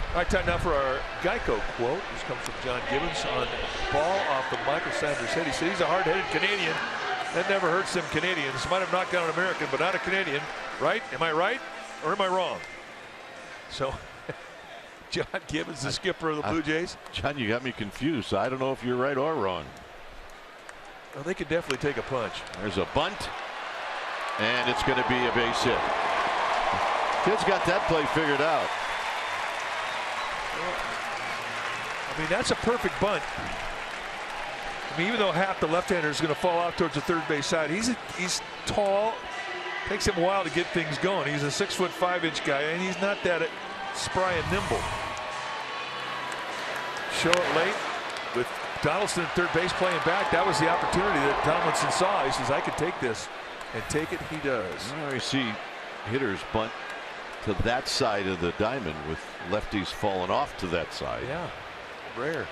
All right, time now for our Geico quote. This comes from John Gibbons on ball off the Michael Sanders head. He said he's a hard-headed Canadian. That never hurts them Canadians. Might have knocked down an American, but not a Canadian. Right? Am I right or am I wrong? So John Gibbons, the skipper of the Blue Jays. John, you got me confused. I don't know if you're right or wrong. Well, they could definitely take a punch. There's a bunt, and it's going to be a base hit. Kid's got that play figured out. I mean, that's a perfect bunt. I mean, even though half the left-hander is going to fall out towards the third base side, he's tall. Takes him a while to get things going. He's a 6'5" guy, and he's not that spry and nimble. Show it late with Donaldson at third base playing back. That was the opportunity that Tomlinson saw. He says, I can take this, and take it he does. I see hitters bunt to that side of the diamond with lefties falling off to that side. Yeah, rare.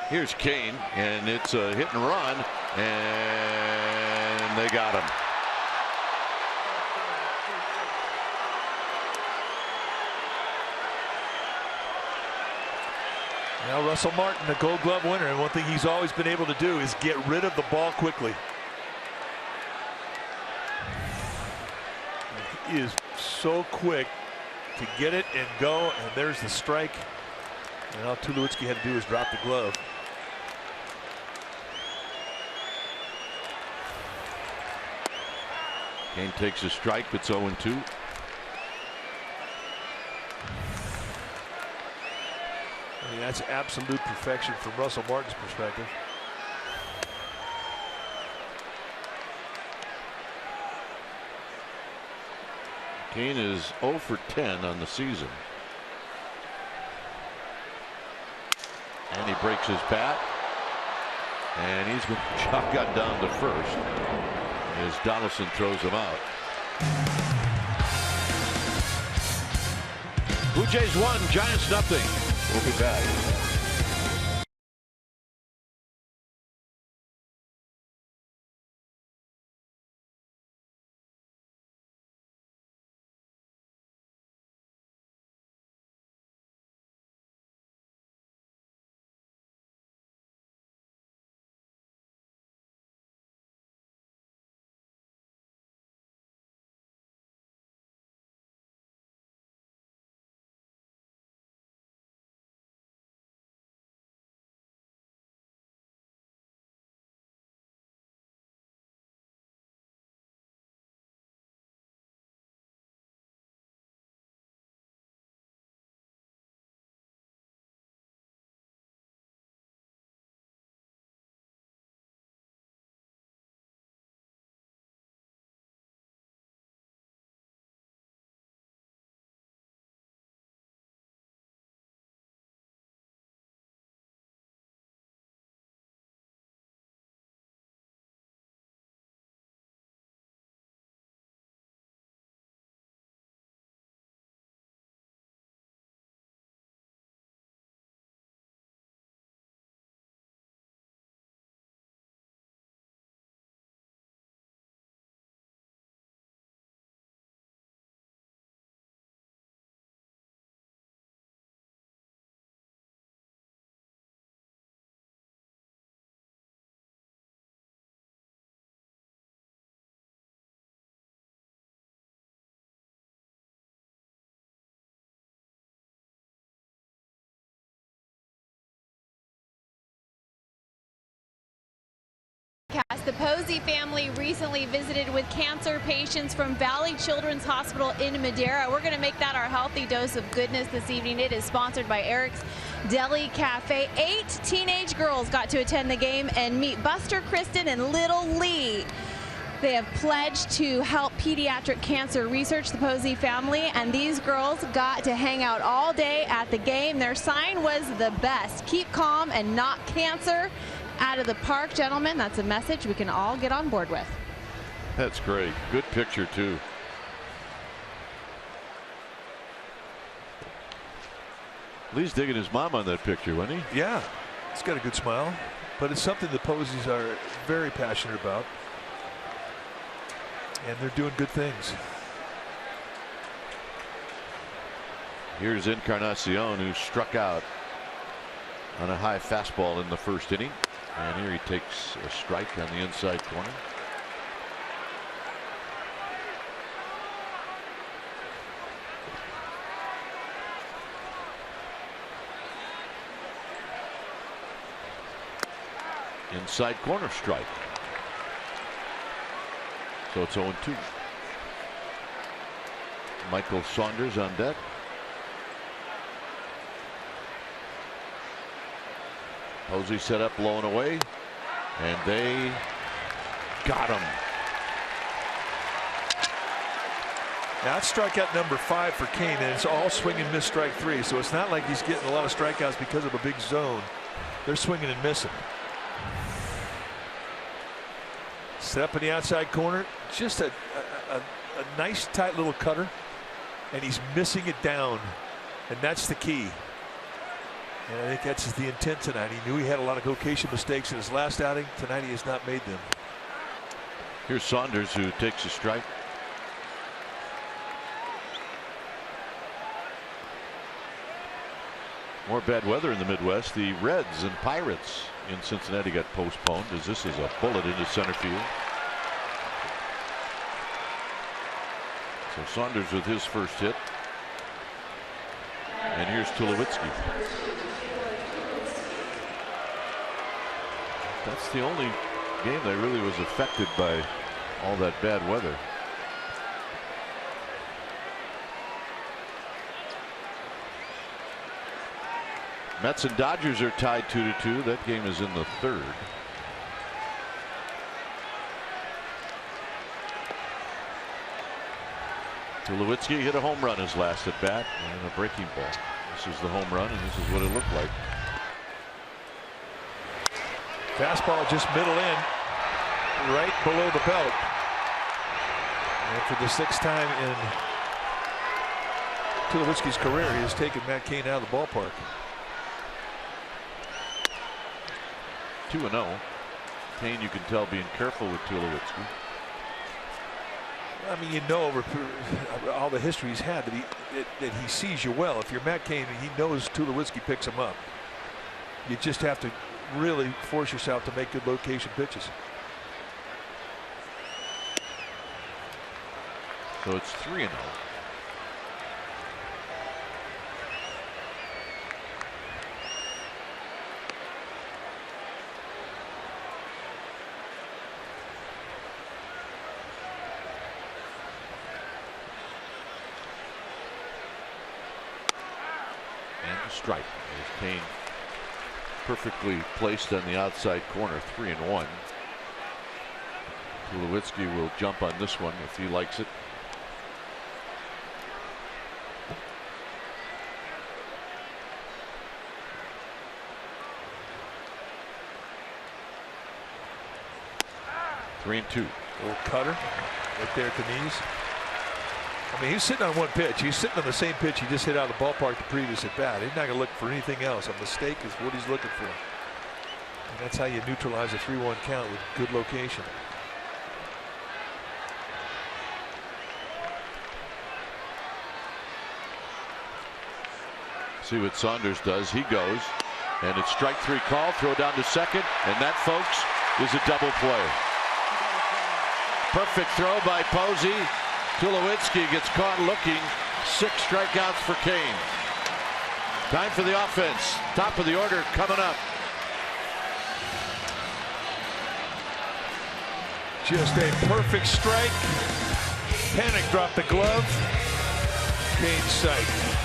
Here's Kane, and it's a hit and run, and they got him. Now Russell Martin, the Gold Glove winner, and one thing he's always been able to do is get rid of the ball quickly. He is so quick to get it and go, and there's the strike. And all Tulowitzki had to do is drop the glove. Kane takes a strike, but it's 0-2. I mean, that's absolute perfection from Russell Martin's perspective. Kane is 0 for 10 on the season. And he breaks his bat. And he's been shotgun down to first as Donaldson throws him out. Blue Jays 1, Giants nothing. We'll be back. The Posey family recently visited with cancer patients from Valley Children's Hospital in Madera. We're going to make that our healthy dose of goodness this evening. It is sponsored by Eric's Deli Cafe. 8 teenage girls got to attend the game and meet Buster, Kristen, and Little Lee. They have pledged to help pediatric cancer research, the Posey family, and these girls got to hang out all day at the game. Their sign was the best: keep calm and knock cancer out of the park. Gentlemen, that's a message we can all get on board with. That's great. Good picture too. Lee's digging his mom on that picture, wasn't he? Yeah, he's got a good smile, but it's something the Poseys are very passionate about, and they're doing good things. Here's Encarnacion, who struck out on a high fastball in the first inning. And here he takes a strike on the inside corner. Inside corner strike. So it's 0-2. Michael Saunders on deck. Posey set up, low and away, and they got him. Now that's strikeout number 5 for Kane, and it's all swing and miss strike 3. So it's not like he's getting a lot of strikeouts because of a big zone. They're swinging and missing. Set up in the outside corner. Just a nice tight little cutter, and he's missing it down, and that's the key. And I think that's the intent tonight. He knew he had a lot of location mistakes in his last outing. Tonight he has not made them. Here's Saunders, who takes a strike. More bad weather in the Midwest. The Reds and Pirates in Cincinnati got postponed, as this is a bullet into center field. So Saunders with his first hit. And here's Tulowitzki. That's the only game that really was affected by all that bad weather. Mets and Dodgers are tied 2-2. That game is in the 3rd. Tulowitzki hit a home run his last at bat and a breaking ball. This is the home run, and this is what it looked like. Fastball just middle in, right below the belt. And for the 6th time in Tulowitzki's career, he has taken Matt Cain out of the ballpark. 2-0. Cain, you can tell, being careful with Tulowitzki. I mean, you know, over all the history he's had, that he sees you well. If you're Matt Cain, he knows Tulowitzki picks him up. You just have to really force yourself to make good location pitches. So it's 3-0. Strike. There's Cain perfectly placed on the outside corner. 3-1. Tulowitzki will jump on this one if he likes it. Three and 2. Little cutter right there at the knees. I mean, he's sitting on one pitch. He's sitting on the same pitch he just hit out of the ballpark the previous at bat. He's not going to look for anything else. A mistake is what he's looking for. And that's how you neutralize a 3-1 count with good location. See what Saunders does. He goes, and it's strike 3 call. Throw down to second, and that, folks, is a double play. Perfect throw by Posey. Tulowitzki gets caught looking. 6 strikeouts for Cain. Time for the offense. Top of the order coming up. Just a perfect strike. Panic dropped the glove. Cain's sight.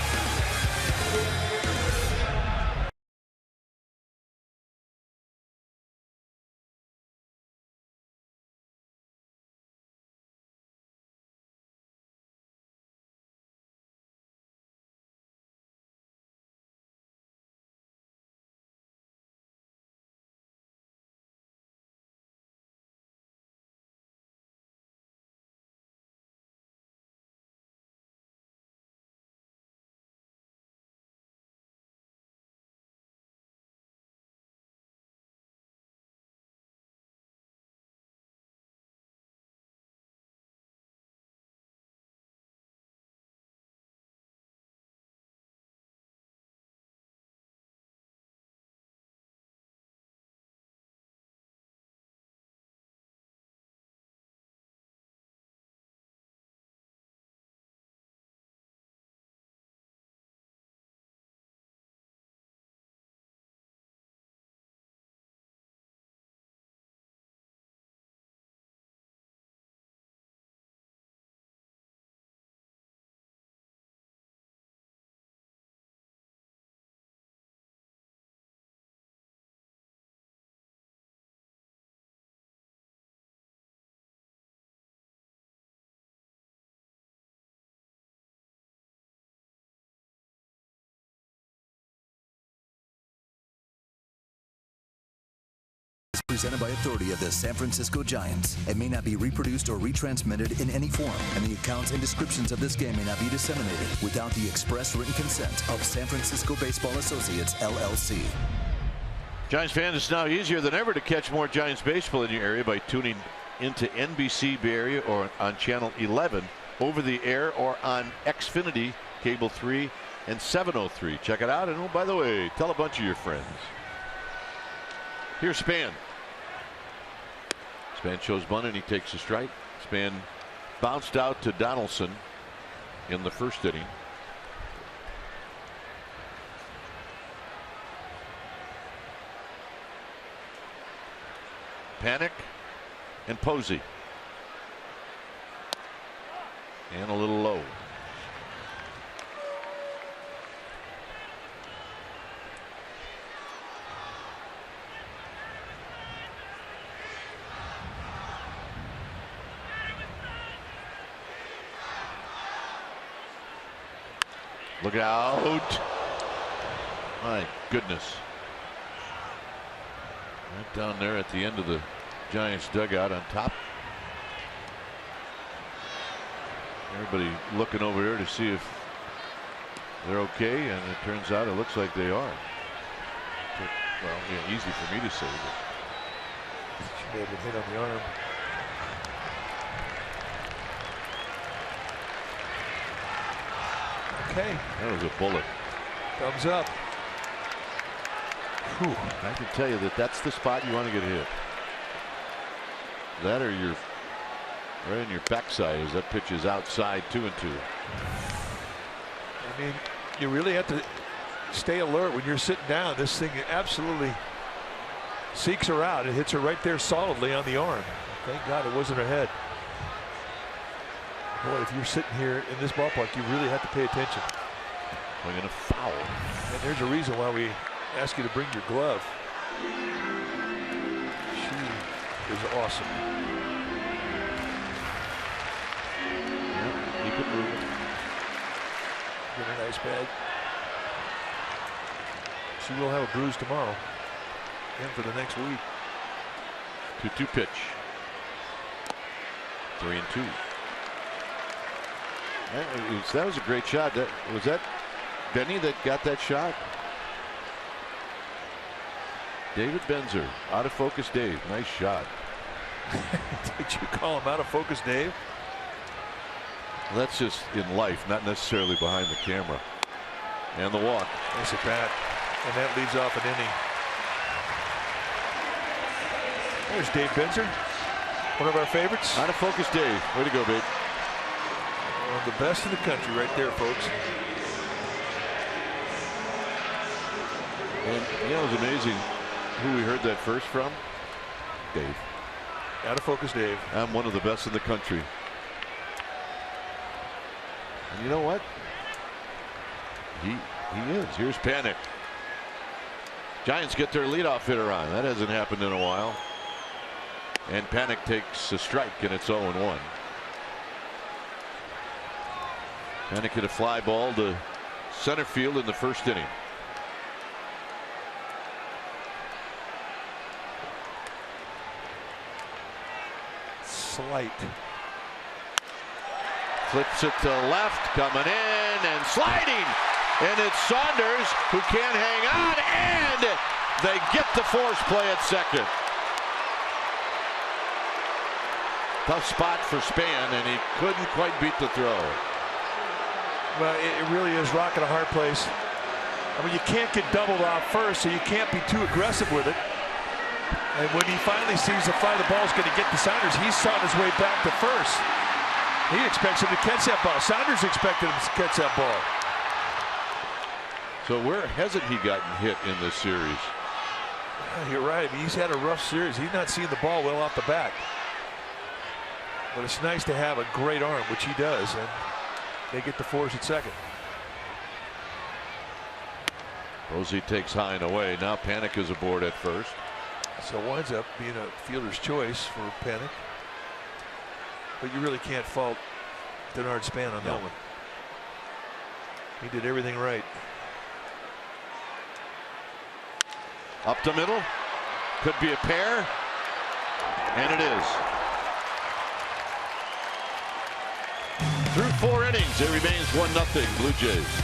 presented by authority of the San Francisco Giants and may not be reproduced or retransmitted in any form, and the accounts and descriptions of this game may not be disseminated without the express written consent of San Francisco Baseball Associates, LLC. Giants fans, it's now easier than ever to catch more Giants baseball in your area by tuning into NBC Bay Area or on Channel 11 over the air or on Xfinity Cable 3 and 703. Check it out, and oh, by the way, tell a bunch of your friends. Here's Span. Span shows bunt and he takes a strike. Span bounced out to Donaldson in the first inning. Panic and Posey. And a little low. Look out. My goodness. Right down there at the end of the Giants dugout on top. Everybody looking over there to see if they're okay, and it turns out it looks like they are. Well, yeah, easy for me to say, but she may have been hit on the arm. Okay. That was a bullet. Thumbs up. Whew. I can tell you that that's the spot you want to get hit. That or your right in your backside as that pitch is outside 2-2. I mean, you really have to stay alert when you're sitting down. This thing absolutely seeks her out. It hits her right there solidly on the arm. Thank God it wasn't her head. Boy, if you're sitting here in this ballpark, you really have to pay attention. We're going to foul. And there's a reason why we ask you to bring your glove. She is awesome. Yeah, keep it moving. Get a nice bag. She will have a bruise tomorrow and for the next week. 2-2 pitch. 3-2. That was a great shot. Was that Benny that got that shot? David Benzer, out of focus Dave. Nice shot. Did you call him out of focus Dave? Well, that's just in life, not necessarily behind the camera. And the walk. Nice at bat. And that leads off an inning. There's Dave Benzer, one of our favorites. Out of focus Dave. Way to go, babe. One of the best in the country right there, folks. And you know, it was amazing who we heard that first from. Dave. Out of focus Dave. I'm one of the best in the country. And you know what? He is. Here's Panic. Giants get their leadoff hitter on. That hasn't happened in a while. And Panic takes a strike, and it's 0-1. Panic hit a fly ball to center field in the first inning. Slight. Flips it to left, coming in and sliding. And it's Saunders who can't hang on, and they get the force play at second. Tough spot for Span, and he couldn't quite beat the throw. Well, it really is rock in a hard place. I mean, you can't get doubled off first, so you can't be too aggressive with it. And when he finally sees the ball's going to get to Saunders, he's on his way back to first. He expects him to catch that ball. Saunders expected him to catch that ball. So where hasn't he gotten hit in this series? You're right. I mean, he's had a rough series. He's not seeing the ball well off the bat. But it's nice to have a great arm, which he does. And they get the force at second. Posey takes high and away. Now Panic is aboard at first. So it winds up being a fielder's choice for Panic. But you really can't fault Denard Span on that one. He did everything right. Up the middle. Could be a pair. And it is. Through 4 innings, it remains 1-0 Blue Jays.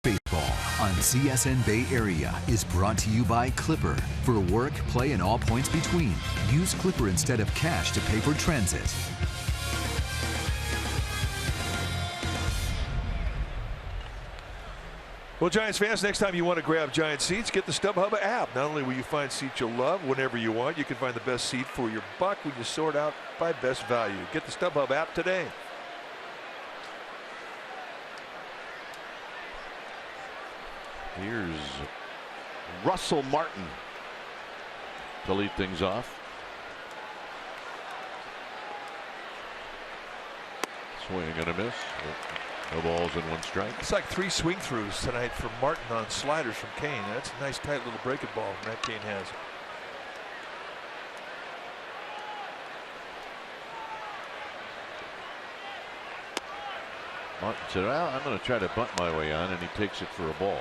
Baseball on CSN Bay Area is brought to you by Clipper. For work, play, and all points between, use Clipper instead of cash to pay for transit. Well, Giants fans, next time you want to grab Giant seats, get the StubHub app. Not only will you find seats you'll love whenever you want, you can find the best seat for your buck when you sort out by best value. Get the StubHub app today. Here's Russell Martin to lead things off. Swing and a miss. No balls and 1 strike. It's like 3 swing throughs tonight from Martin on sliders from Kane. That's a nice tight little breaking ball Matt Kane has. Martin said, well, I'm going to try to bunt my way on, and he takes it for a ball.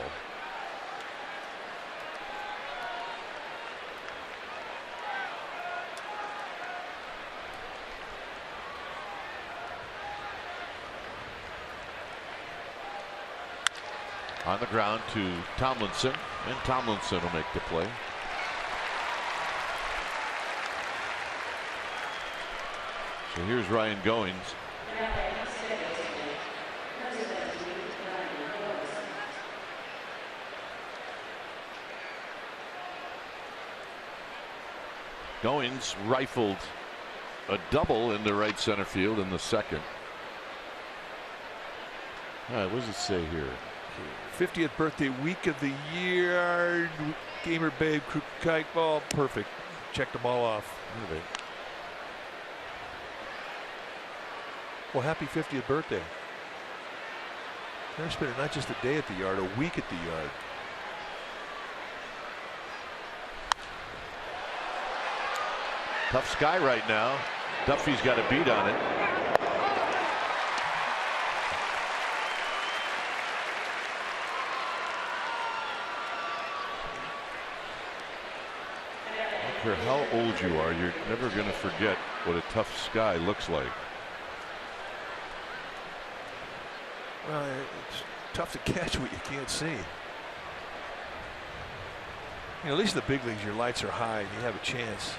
On the ground to Tomlinson, and Tomlinson will make the play. So here's Ryan Goings. Goings rifled a double into right center field in the second. All right, what does it say here? 50th birthday week of the year. Gamer babe, kite ball, perfect. Checked them all off. Well, happy 50th birthday. Never spent it not just a day at the yard, a week at the yard. Tough sky right now. Duffy's got a beat on it. I don't care how old you are, you're never going to forget what a tough sky looks like. Well, it's tough to catch what you can't see. You know, at least in the big leagues, your lights are high and you have a chance.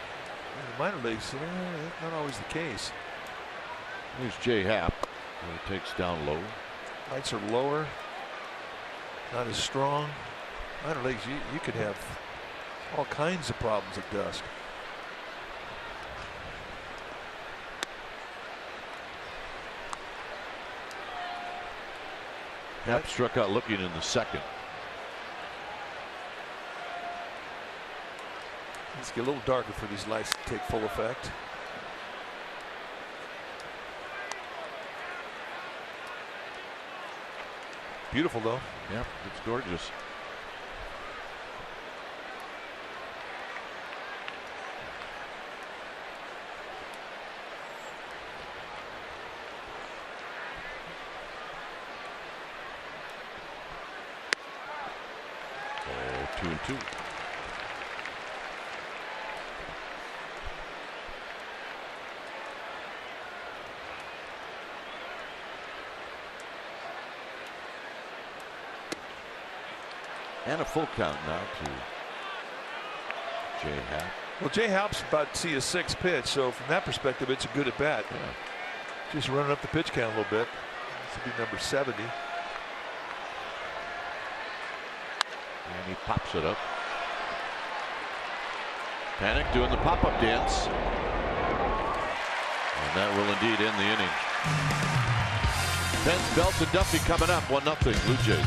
In the minor leagues, that's not always the case. Here's Jay Happ. He takes down low. Lights are lower, not as strong. Minor leagues, you could have all kinds of problems at dusk. Happ struck out looking in the second. Let's get a little darker for these lights to take full effect. Beautiful though. Yeah, it's gorgeous. Oh, 2-2. And a full count now to Jay Happ. Well, Jay Happ's about to see his 6th pitch, so from that perspective, it's a good at bat. Yeah. Just running up the pitch count a little bit. This will be number 70. And he pops it up. Panic doing the pop-up dance. And that will indeed end the inning. Pence, Belt, and Duffy coming up. 1-0 Blue Jays.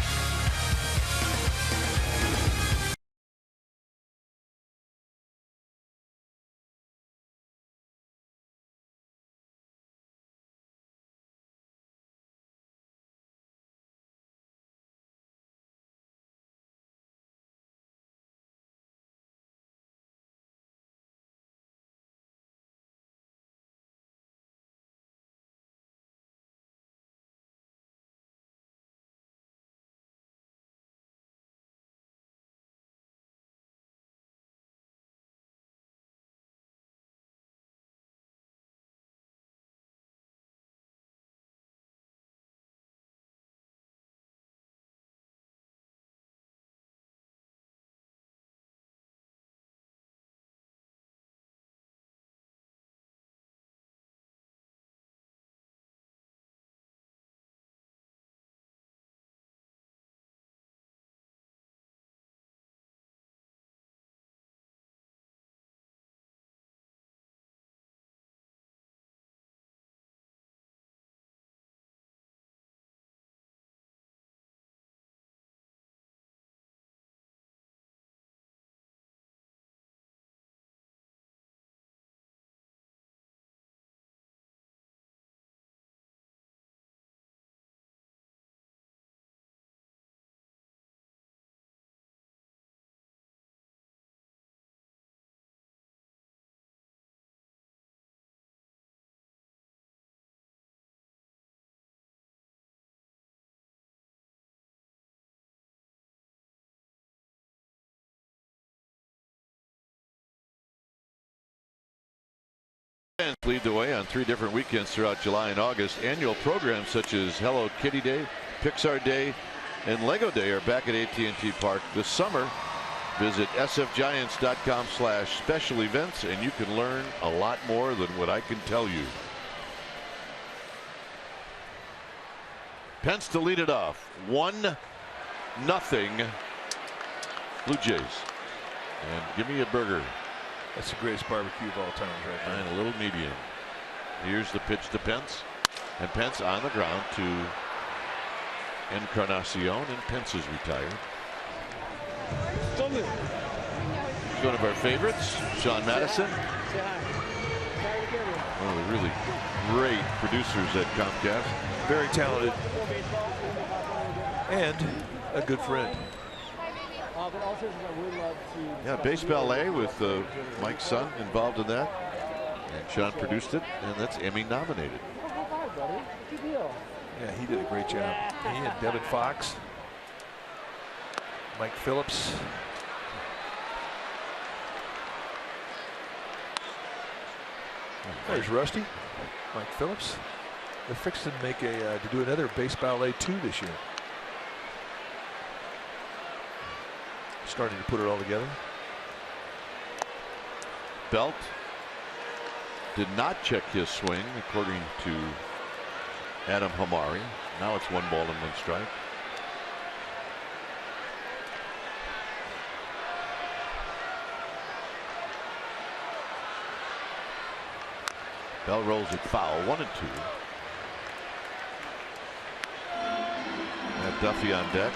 Lead the way on 3 different weekends throughout July and August. Annual programs such as Hello Kitty Day, Pixar Day, and Lego Day are back at AT&T Park this summer. Visit sfgiants.com/special events and you can learn a lot more than what I can tell you. Pence to lead it off. 1-0 Blue Jays. And give me a burger. That's the greatest barbecue of all time right there. And a little medium. Here's the pitch to Pence. And Pence on the ground to Encarnacion. And Pence is retired. He's one of our favorites, Sean Madison. One of the really great producers at Comcast. Very talented. And a good friend. Yeah, Bass Ballet with Mike's son involved in that. And Sean produced it, and that's Emmy nominated. Yeah, he did a great job. He and Devin Fox, Mike Phillips. There's Rusty, Mike Phillips. They're fixing to make to do another Bass Ballet 2 this year. Starting to put it all together. Belt did not check his swing, according to Adam Hamari. Now it's 1 ball and 1 strike. Bell rolls it foul. 1-2. And Duffy on deck.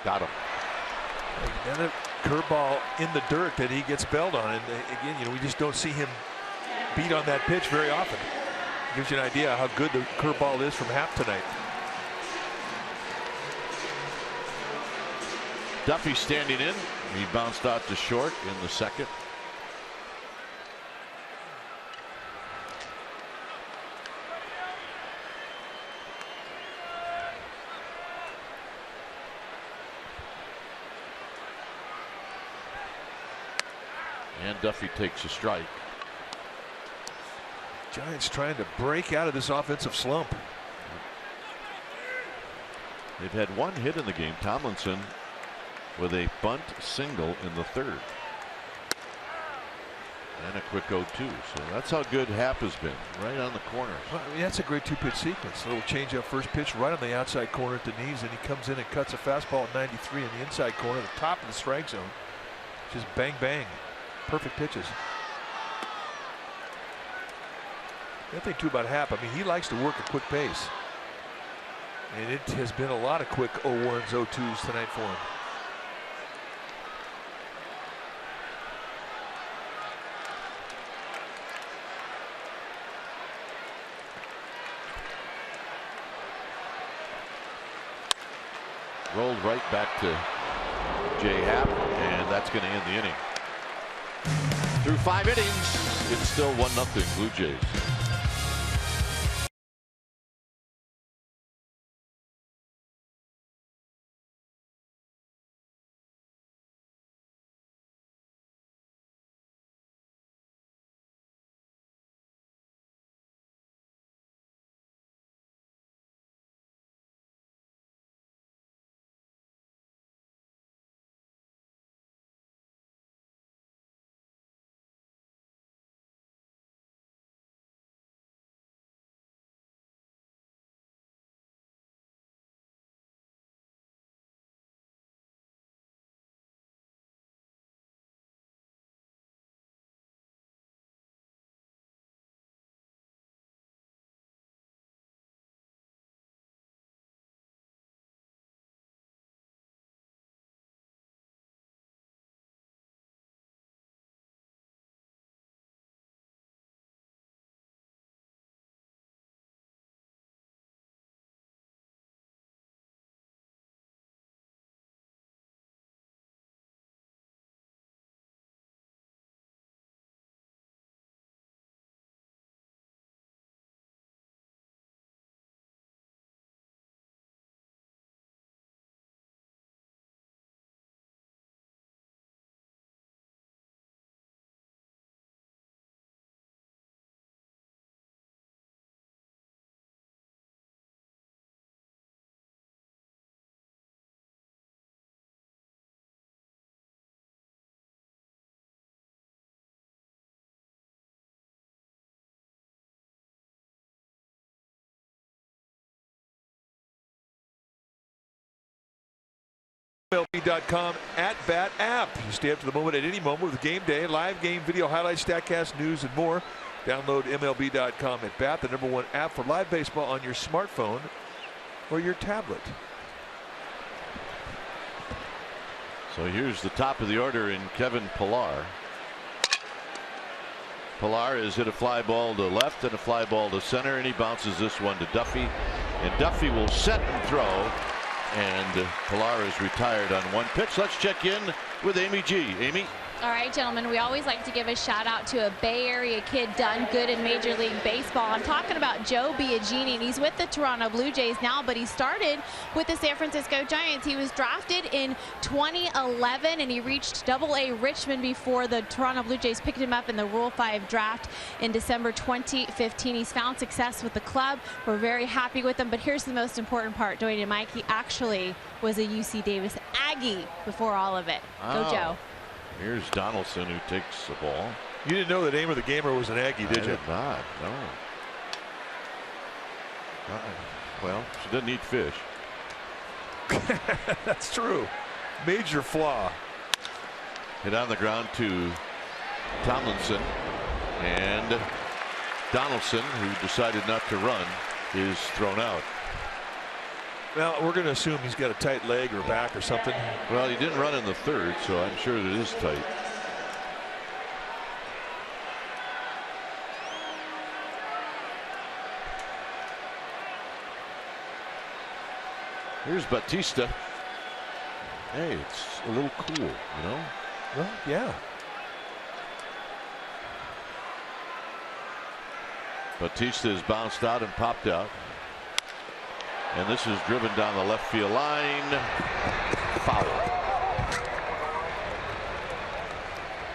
Got him. Another curveball in the dirt that he gets bailed on, and again, we just don't see him beat on that pitch very often. Gives you an idea how good the curveball is from Happ tonight. Duffy standing in. He bounced out to short in the second. And Duffy takes a strike. Giants trying to break out of this offensive slump. They've had one hit in the game. Tomlinson with a bunt single in the third. And a quick 0-2. So that's how good Happ has been. Right on the corner. Well, I mean, that's a great two-pitch sequence. A little change up first pitch right on the outside corner at the knees, and he comes in and cuts a fastball at 93 in the inside corner, the top of the strike zone. Just bang, bang. Perfect pitches. The other thing too about Happ, I mean, he likes to work a quick pace, and it has been a lot of quick 0-1s, 0-2s tonight for him. Rolled right back to Jay Happ, and that's going to end the inning. Through 5 innings, it's still 1-0 Blue Jays. MLB.com @bat app. You stay up to the moment at any moment with game day, live game, video highlights, StatCast, news, and more. Download MLB.com @bat, the #1 app for live baseball on your smartphone or your tablet. So here's the top of the order in Kevin Pillar. Pillar has hit a fly ball to left and a fly ball to center, and he bounces this one to Duffy. And Duffy will set and throw. And Pillar is retired on one pitch. Let's check in with Amy G. Amy? All right, gentlemen, we always like to give a shout out to a Bay Area kid done good in Major League Baseball. I'm talking about Joe Biagini, and he's with the Toronto Blue Jays now, but he started with the San Francisco Giants. He was drafted in 2011, and he reached Double-A Richmond before the Toronto Blue Jays picked him up in the Rule 5 draft in December 2015. He's found success with the club. We're very happy with him, but here's the most important part, Dwayne and Mike. He actually was a UC Davis Aggie before all of it. Go, Joe. Here's Donaldson, who takes the ball. You didn't know that Amer the Gamer was an Aggie, did you? I did not, no. Well, she doesn't eat fish. That's true. Major flaw. Hit on the ground to Tomlinson. And Donaldson, who decided not to run, is thrown out. Well, we're going to assume he's got a tight leg or back or something. Well, he didn't run in the third, so I'm sure it is tight. Here's Bautista. Hey, it's a little cool, you know? Well, yeah. Bautista is bounced out and popped out. And this is driven down the left field line. Foul.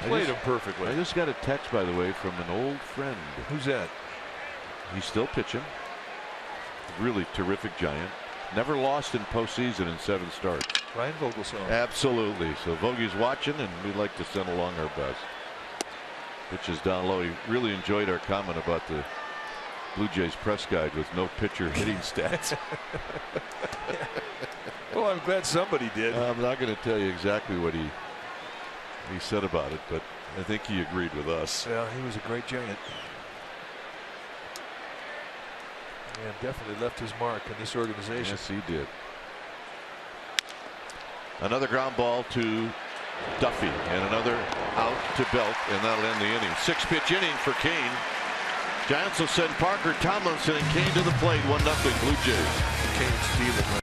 Played him perfectly. I just got a text, by the way, from an old friend. Who's that? He's still pitching. Really terrific Giant. Never lost in postseason in 7 starts. Ryan Vogelsong. Absolutely. So Vogie's watching, and we'd like to send along our best. Pitch is down low. He really enjoyed our comment about the Blue Jays press guide with no pitcher hitting stats. Well, I'm glad somebody did. I'm not going to tell you exactly what he said about it, but I think he agreed with us. Yeah, he was a great Giant. And definitely left his mark in this organization. Yes, he did. Another ground ball to Duffy and another out to Belt, and that'll end the inning. 6-pitch inning for Kane. Giants will send Parker, Tomlinson, and Kane to the plate. 1-0 Blue Jays. Kane's stealing right.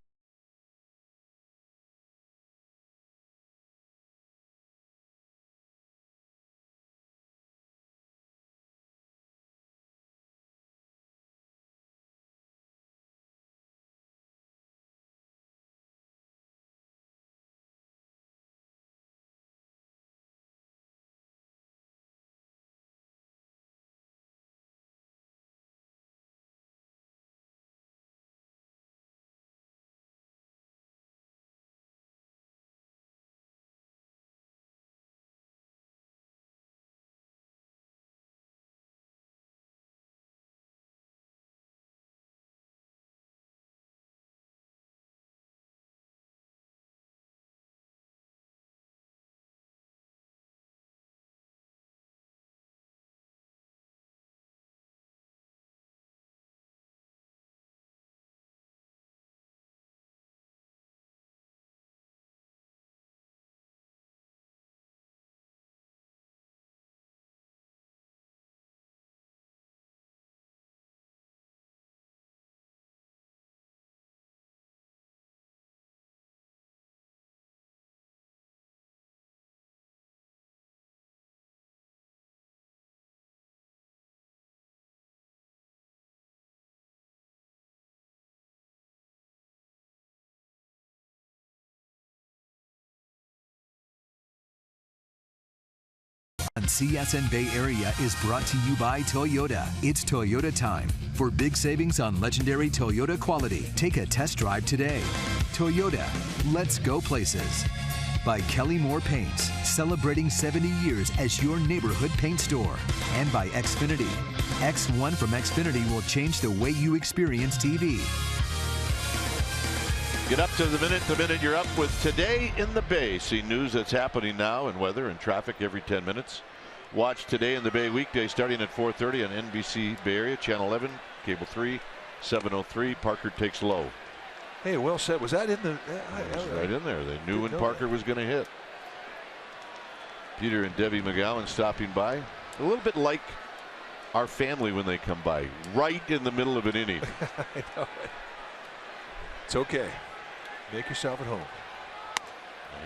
On CSN Bay Area is brought to you by Toyota. It's Toyota time. For big savings on legendary Toyota quality, take a test drive today. Toyota, let's go places. By Kelly Moore Paints, celebrating 70 years as your neighborhood paint store. And by Xfinity. X1 from Xfinity will change the way you experience TV. Get up to the minute you're up with Today in the Bay. See news that's happening now and weather and traffic every 10 minutes. Watch Today in the Bay weekday starting at 4:30 on NBC Bay Area, Channel 11, Cable 3, 703. Parker takes low. Hey, well said. Was that in the? Right in there. They knew when Parker was going to hit. Peter and Debbie McGowan stopping by. A little bit like our family when they come by, right in the middle of an inning. I know it. It's okay. Make yourself at home.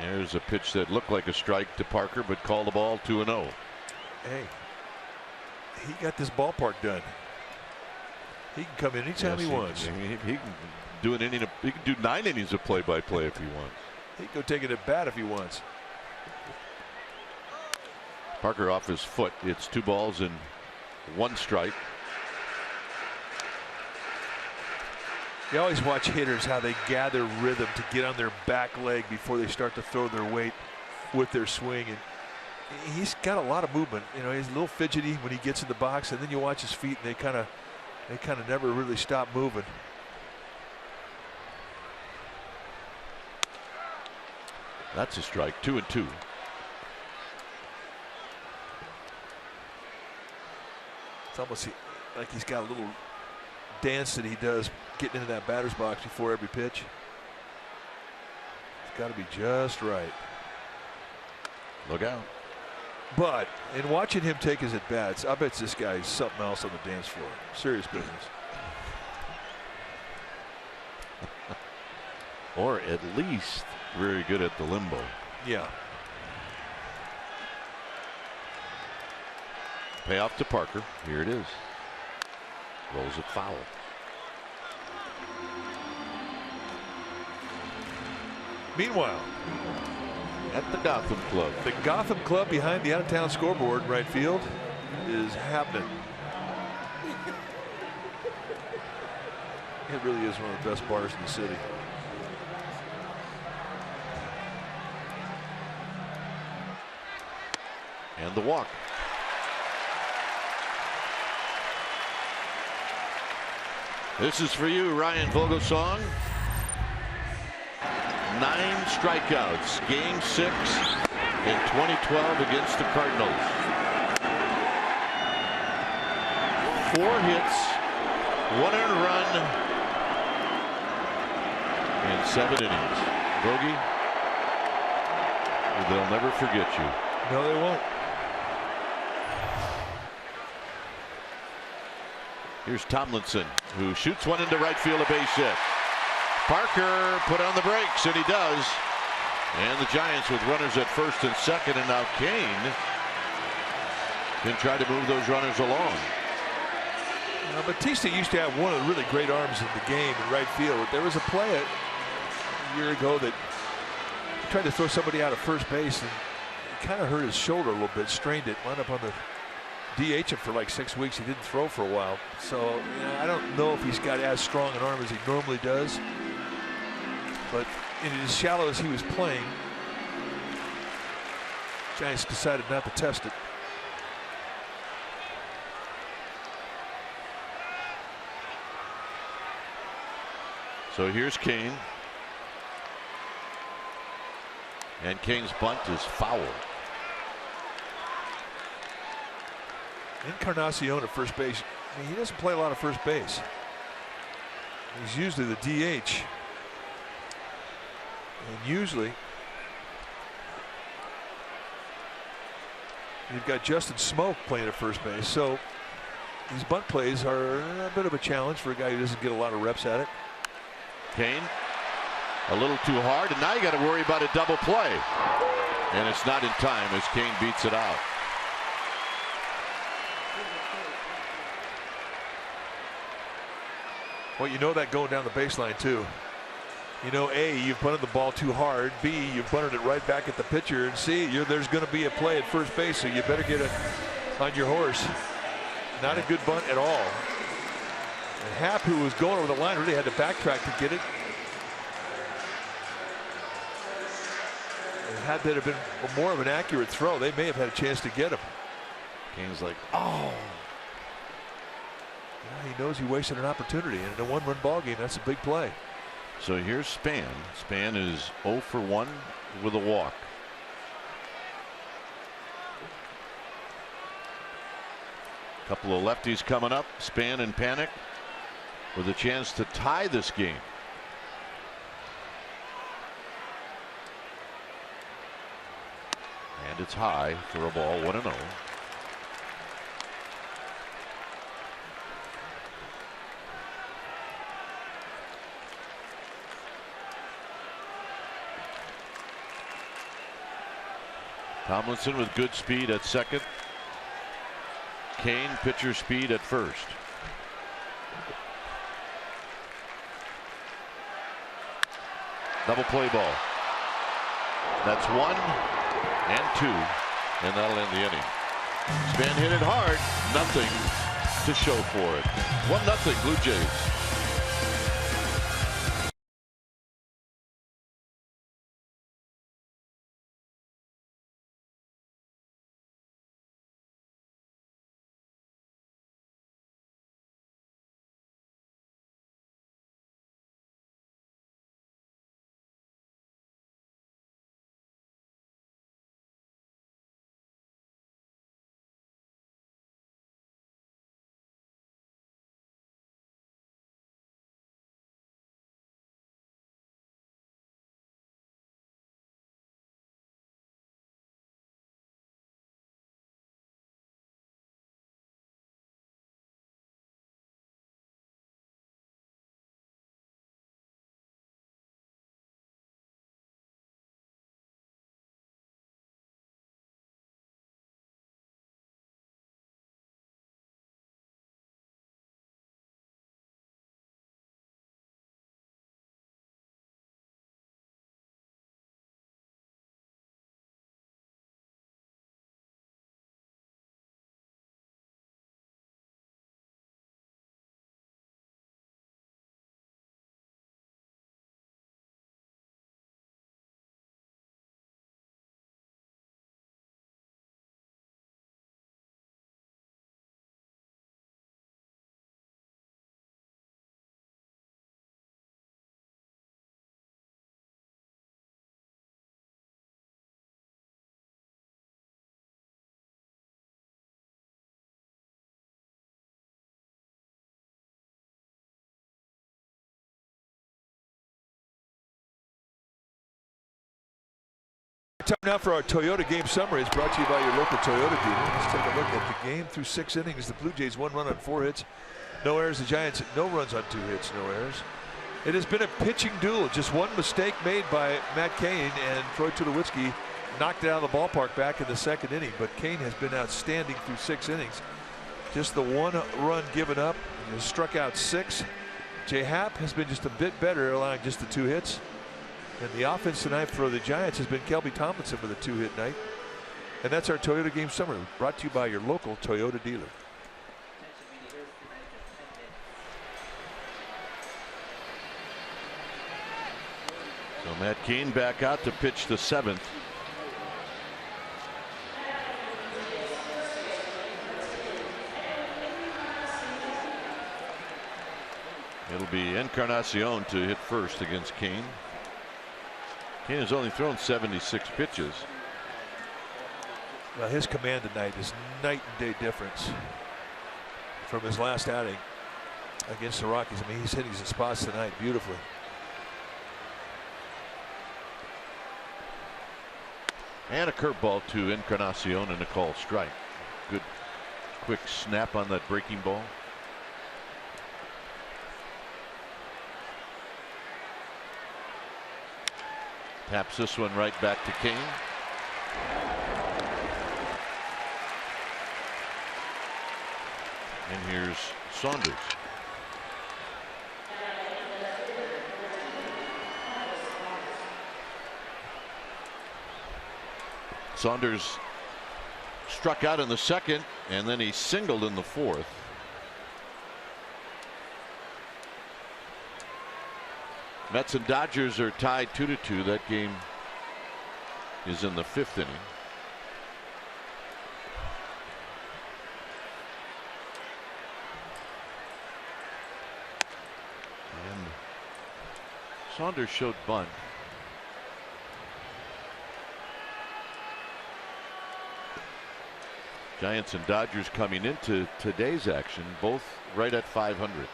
Here's a pitch that looked like a strike to Parker, but called the ball 2-0. Hey, he got this ballpark done. He can come in anytime he wants. He can do an inning. He can do 9 innings of play-by-play if he wants. He can go take it at bat if he wants. Parker off his foot. It's 2 balls and 1 strike. You always watch hitters how they gather rhythm to get on their back leg before they start to throw their weight with their swing, and he's got a lot of movement. You know, he's a little fidgety when he gets in the box, and then you watch his feet, and they kind of never really stop moving. That's a strike. 2-2. It's almost like he's got a little dance that he does getting into that batter's box before every pitch. It's got to be just right. Look out. But in watching him take his at-bats, I bet this guy is something else on the dance floor. Serious business. Or at least very good at the limbo. Yeah. Payoff to Parker. Here it is. Rolls it foul. Meanwhile, at the Gotham Club. The Gotham Club behind the out-of-town scoreboard in right field is happening. It really is one of the best bars in the city. And the walk. This is for you, Ryan Vogelsong. 9 strikeouts, game 6 in 2012 against the Cardinals. 4 hits, 1 earned run in 7 innings. Bogey, they'll never forget you. No, they won't. Here's Tomlinson, who shoots one into right field, a base hit. Parker put on the brakes, and he does. And the Giants with runners at first and second, and now Kane can try to move those runners along. Batista used to have one of the really great arms in the game in right field. There was a play a year ago that he tried to throw somebody out of first base, and he kind of hurt his shoulder a little bit, strained it, wound up on the DH him for like 6 weeks. He didn't throw for a while. So I don't know if he's got as strong an arm as he normally does. But in as shallow as he was playing, Giants decided not to test it. So here's Kane. And Kane's bunt is foul. Encarnacion at first base. I mean, he doesn't play a lot of first base. He's usually the DH. And usually you've got Justin Smoke playing at first base. So these bunt plays are a bit of a challenge for a guy who doesn't get a lot of reps at it. Kane a little too hard, and now you got to worry about a double play. And it's not in time as Kane beats it out. Well, you know that going down the baseline too. You know, A, you've bunted the ball too hard. B, you've bunted it right back at the pitcher. And C, there's going to be a play at first base, so you better get it on your horse. Not a good bunt at all. And Happ, who was going over the line, really had to backtrack to get it. And had that have been more of an accurate throw, they may have had a chance to get him. Kane's like, oh. Yeah, he knows he wasted an opportunity, and in a one-run ball game, that's a big play. So here's Span. Span is 0 for 1 with a walk. Couple of lefties coming up. Span in panic with a chance to tie this game. And it's high for a ball, 1-0. Tomlinson with good speed at second. Kane pitcher speed at first. Double play ball. That's 1 and 2, and that'll end the inning. Span hit it hard. Nothing to show for it. 1-0 Blue Jays. Time now for our Toyota game summary. It's brought to you by your local Toyota dealer. Let's take a look at the game through 6 innings. The Blue Jays 1 run on 4 hits, no errors. The Giants no runs on 2 hits, no errors. It has been a pitching duel. Just one mistake made by Matt Cain, and Troy Tulowitzki knocked it out of the ballpark back in the 2nd inning. But Cain has been outstanding through 6 innings. Just the 1 run given up. He has struck out 6. Jay Happ has been just a bit better, allowing just the 2 hits. And the offense tonight for the Giants has been Kelby Tomlinson with a 2-hit night. And that's our Toyota game summary, brought to you by your local Toyota dealer. So Matt Cain back out to pitch the 7th. It'll be Encarnacion to hit first against Cain. Cain has only thrown 76 pitches. Well, his command tonight is night and day difference from his last outing against the Rockies. I mean, he's hitting his spots tonight beautifully. And a curveball to Encarnacion and a call strike. Good quick snap on that breaking ball. Taps this one right back to Cain. And here's Saunders. Saunders struck out in the 2nd, and then he singled in the 4th. Mets and Dodgers are tied 2-2. That game is in the 5th inning. And Saunders showed bunt. Giants and Dodgers coming into today's action, both right at 500.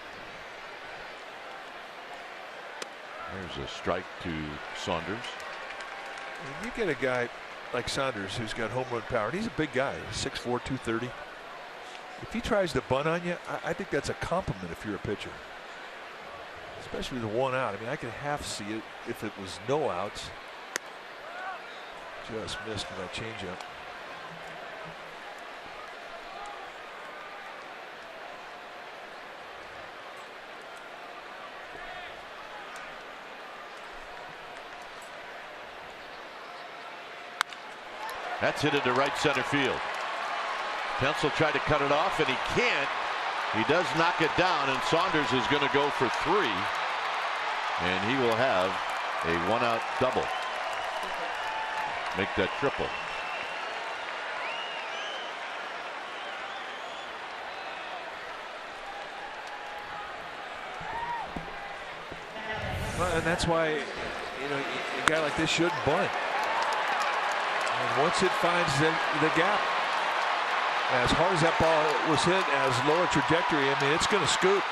There's a strike to Saunders. When you get a guy like Saunders who's got home run power, and he's a big guy, 6'4", 230. If he tries to bunt on you, I think that's a compliment if you're a pitcher. Especially the 1 out. I mean, I could half see it if it was no outs. Just missed with that changeup. That's hit into right center field. Pencil tried to cut it off, and he can't. He does knock it down, and Saunders is going to go for 3. And he will have a 1-out double. Make that triple. Well, and that's why, you know, a guy like this shouldn't bunt. And once it finds the gap, as hard as that ball was hit, as lower trajectory, I mean, it's going to scoot.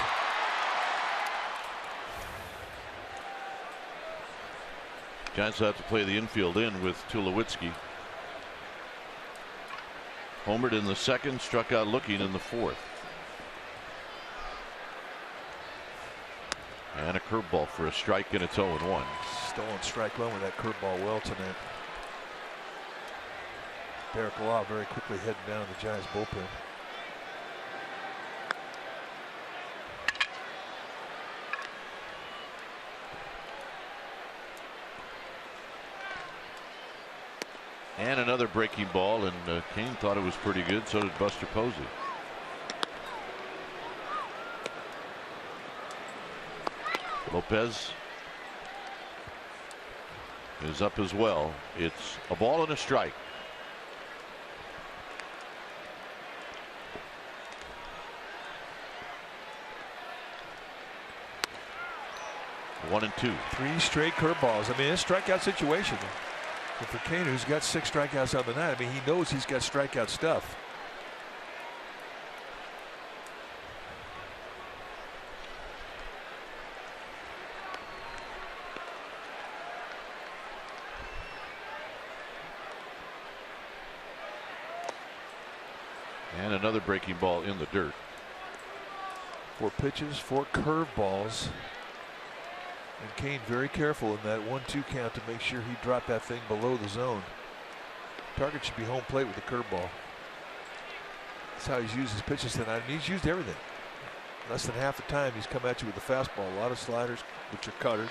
Giants will have to play the infield in with Tulowitzki. Homered in the 2nd, struck out looking in the 4th. And a curveball for a strike, and it's 0-1. Stolen strike one with that curveball well tonight. Derek Law very quickly heading down the Giants bullpen. And another breaking ball, and Cain thought it was pretty good. So did Buster Posey. Lopez is up as well. It's a ball and a strike. One and two. 3 straight curveballs. I mean, it's a strikeout situation. But for Cain, who's got 6 strikeouts on the night, I mean, he knows he's got strikeout stuff. another breaking ball in the dirt. 4 pitches, 4 curveballs. And Kane very careful in that 1-2 count to make sure he dropped that thing below the zone. Target should be home plate with the curveball. That's how he's used his pitches tonight. And he's used everything. Less than half the time he's come at you with the fastball. A lot of sliders, which are cutters.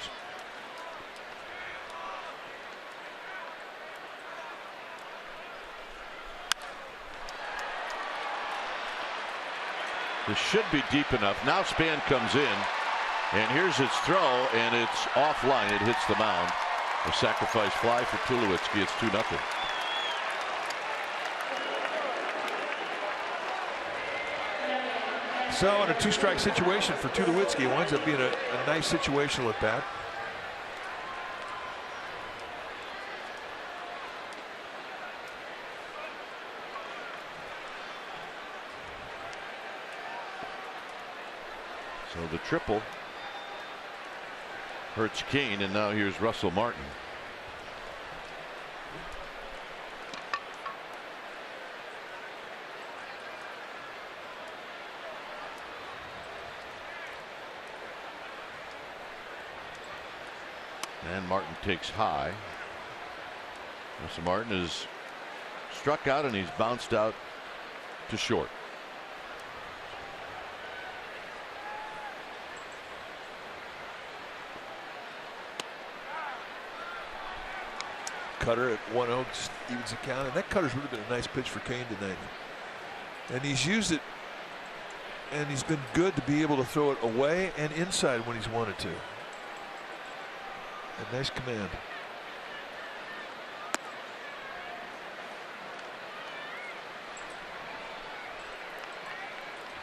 This should be deep enough. Now Span comes in, and here's his throw, and it's offline. It hits the mound. A sacrifice fly for Tulowitzki. It's 2-0. So in a 2-strike situation for Tulowitzki, it winds up being a nice situational at bat. So the triple hurts Kane, and now here's Russell Martin. And Martin takes high. Russell Martin is struck out, and he's bounced out to short. Cutter at 1-0 just evens the count, and that cutter's really been a nice pitch for Kane tonight. And he's used it, and he's been good to be able to throw it away and inside when he's wanted to. A nice command.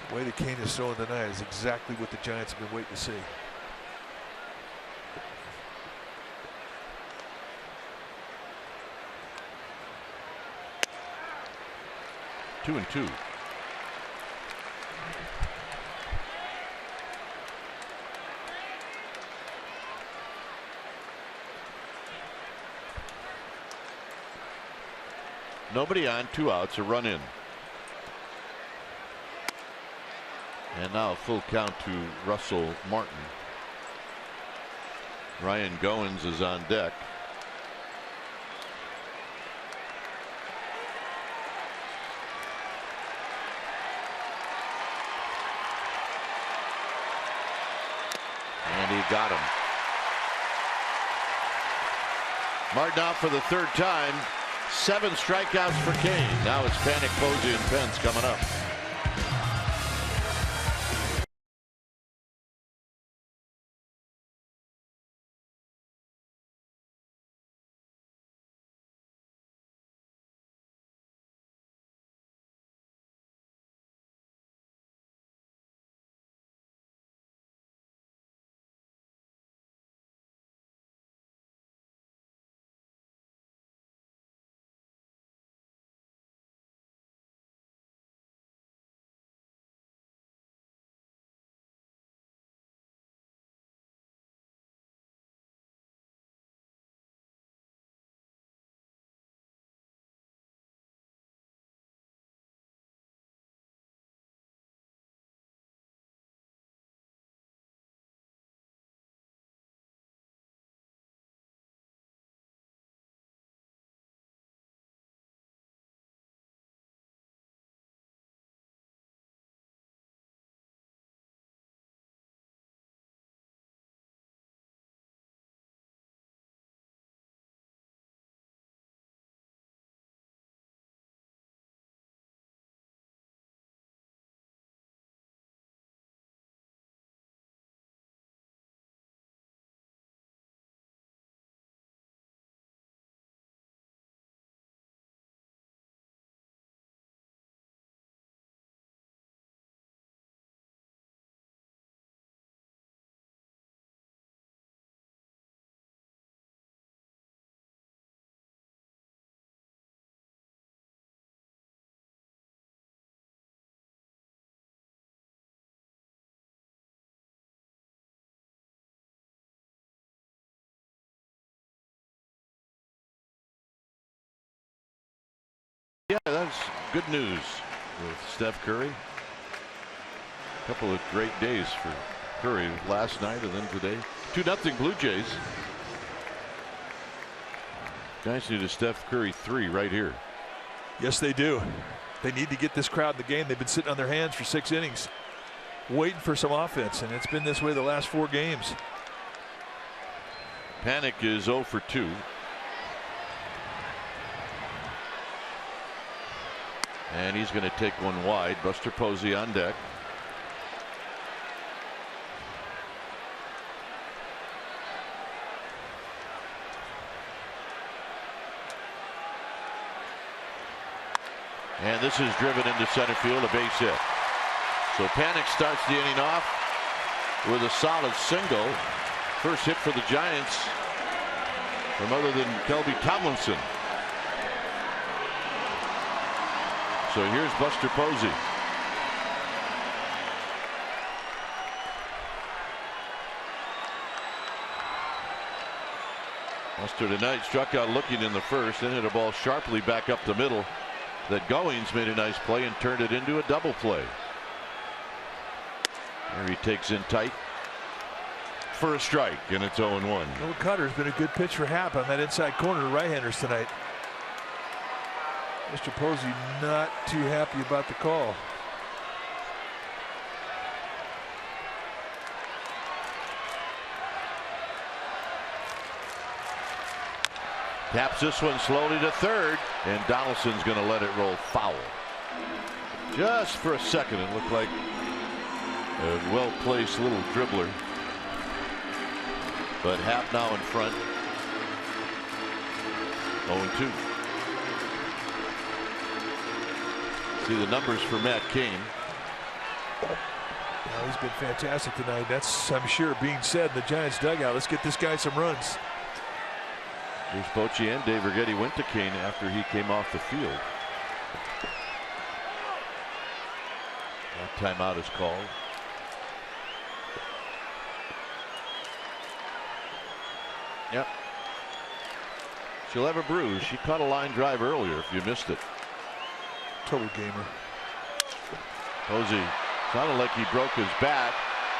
The way that Kane is throwing tonight is exactly what the Giants have been waiting to see. Two and two. Nobody on, 2 outs, a run in. And now a full count to Russell Martin. Ryan Goins is on deck. And he got him. Martin out for the 3rd time. 7 strikeouts for Kane. Now it's Panic, Posey, and Pence coming up. Yeah, that's good news. with Steph Curry. A couple of great days for Curry last night and then today. 2-0 Blue Jays. Giants need a Steph Curry 3 right here. Yes, they do. They need to get this crowd in the game. They've been sitting on their hands for 6 innings, waiting for some offense, and it's been this way the last 4 games. Panic is 0 for 2. And he's going to take one wide. Buster Posey on deck. And this is driven into center field, a base hit. So Panic starts the inning off with a solid single. First hit for the Giants from other than Kelby Tomlinson. So here's Buster Posey. Buster tonight struck out looking in the first, then hit a ball sharply back up the middle that Goings made a nice play and turned it into a double play. Here he takes in tight for a strike, and it's 0-1. Little cutter's been a good pitch for Happ on that inside corner to right-handers tonight. Mr. Posey not too happy about the call. Taps this one slowly to third, and Donaldson's going to let it roll foul. Just for a second, it looked like a well-placed little dribbler. But Happ now in front. 0-2. See the numbers for Matt Cain. Well, he's been fantastic tonight. That's, I'm sure, being said in the Giants dugout. Let's get this guy some runs. Here's Bochy and Dave Righetti went to Cain after he came off the field. That timeout is called. Yep. She'll have a bruise. She caught a line drive earlier if you missed it. Total gamer. Posey sounded like he broke his bat,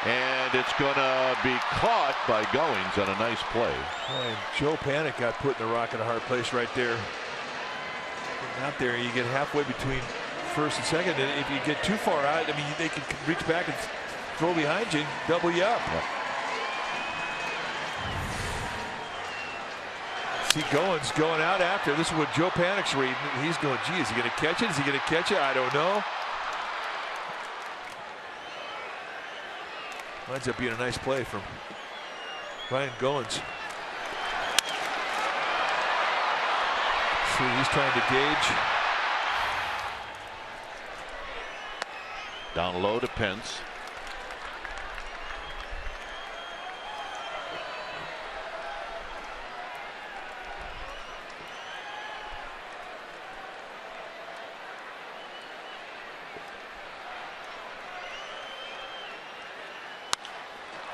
and it's going to be caught by Goings on a nice play. And Joe Panic got put in a rock in a hard place right there. Getting out there, you get halfway between first and second, and if you get too far out, I mean, they can reach back and throw behind you and double you up. Yep. See Goins going out after. This is what Joe Panic's reading. He's going, gee, is he going to catch it? Is he going to catch it? I don't know. Winds up being a nice play from Ryan Goins. See, he's trying to gauge. Down low to Pence.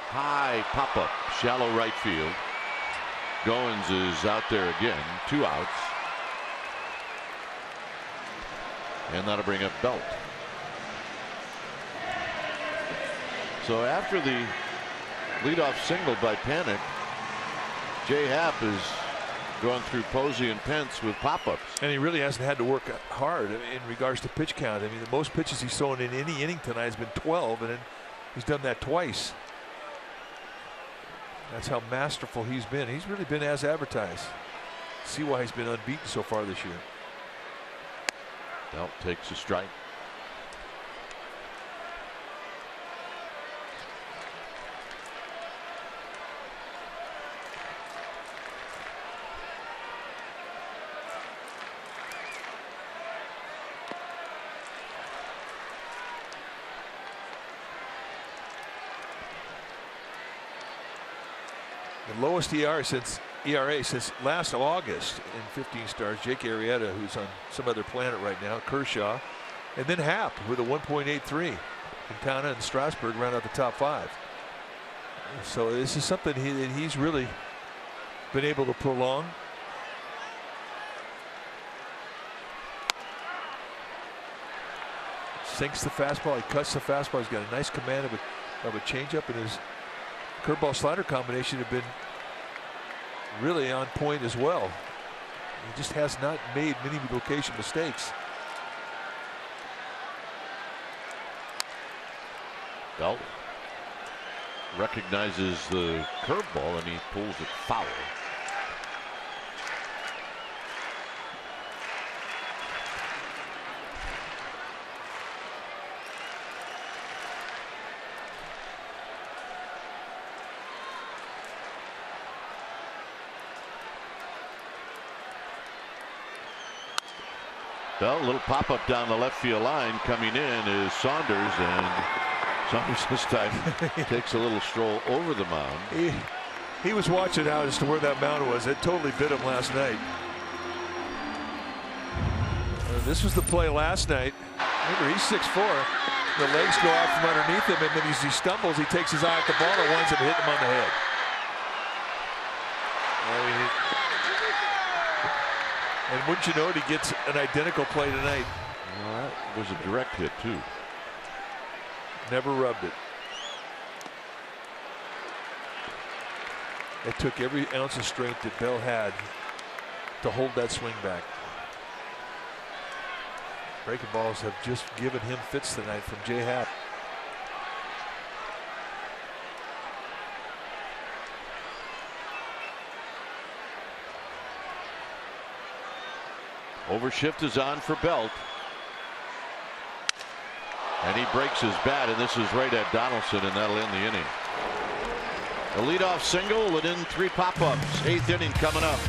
High pop-up, shallow right field. Goins is out there again. 2 outs. And that'll bring up Belt. So after the leadoff single by Panic, Jay Happ is going through Posey and Pence with pop-ups. And he really hasn't had to work hard in regards to pitch count. I mean, the most pitches he's thrown in any inning tonight has been 12, and then he's done that twice. That's how masterful he's been. He's really been as advertised. See why he's been unbeaten so far this year. Belt takes a strike. The lowest ERA since last August in 15 starts. Jake Arrieta, who's on some other planet right now, Kershaw, and then Happ with a 1.83. Quintana and Strasburg round out the top 5. So this is something he's really been able to prolong. sinks the fastball. He cuts the fastball. He's got a nice command of a changeup, and his curveball slider combination have been really on point as well. He just has not made many location mistakes. Belt recognizes the curveball and he pulls it foul. Well, a little pop-up down the left field line. Coming in is Saunders, and Saunders this time takes a little stroll over the mound. He was watching out as to where that mound was. It totally bit him last night. This was the play last night. Remember, he's 6'4". The legs go out from underneath him, and then as he stumbles, he takes his eye off the ball and winds up hitting him on the head. And wouldn't you know it, he gets an identical play tonight. Well, that was a direct hit, too. Never rubbed it. It took every ounce of strength that Bell had to hold that swing back. Breaking balls have just given him fits tonight from J. Happ. Overshift is on for Belt. And he breaks his bat, and this is right at Donaldson, and that'll end the inning. A leadoff single and in 3 pop-ups. 8th inning coming up.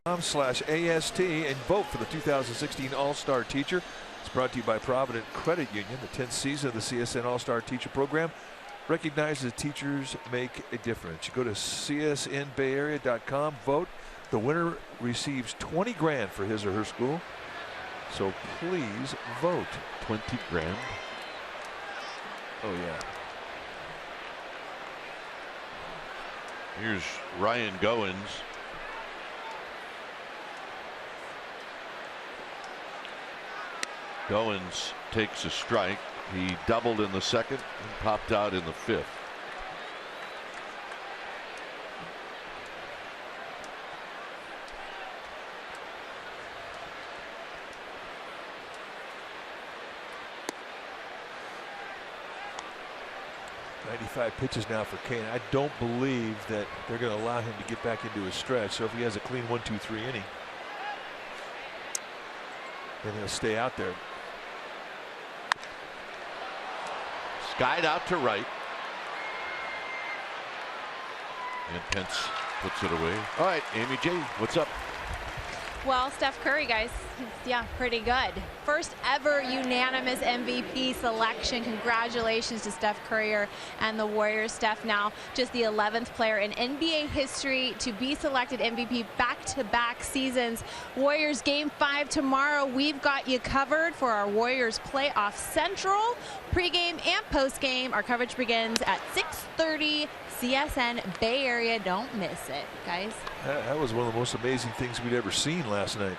.com/AST and vote for the 2016 All-Star Teacher. It's brought to you by Provident Credit Union. The 10th season of the CSN All-Star Teacher Program recognizes teachers make a difference. You go to csnbayarea.com, vote. The winner receives 20 grand for his or her school. So please vote. 20 grand. Oh yeah. Here's Ryan Goins. Goins takes a strike. He doubled in the 2nd and popped out in the 5th. .95 pitches now for Kane. I don't believe that they're going to allow him to get back into his stretch. So if he has a clean 1-2-3 inning, then he'll stay out there. Skied out to right. And Pence puts it away. All right, Amy J, what's up? Well, Steph Curry, guys, yeah, pretty good. First ever unanimous MVP selection. Congratulations to Steph Curry and the Warriors. Steph now just the 11th player in NBA history to be selected MVP back-to-back seasons. Warriors Game 5 tomorrow. We've got you covered for our Warriors Playoff Central. Pre-game and post-game. Our coverage begins at 6:30. CSN Bay Area. Don't miss it, guys. That was one of the most amazing things we'd ever seen last night.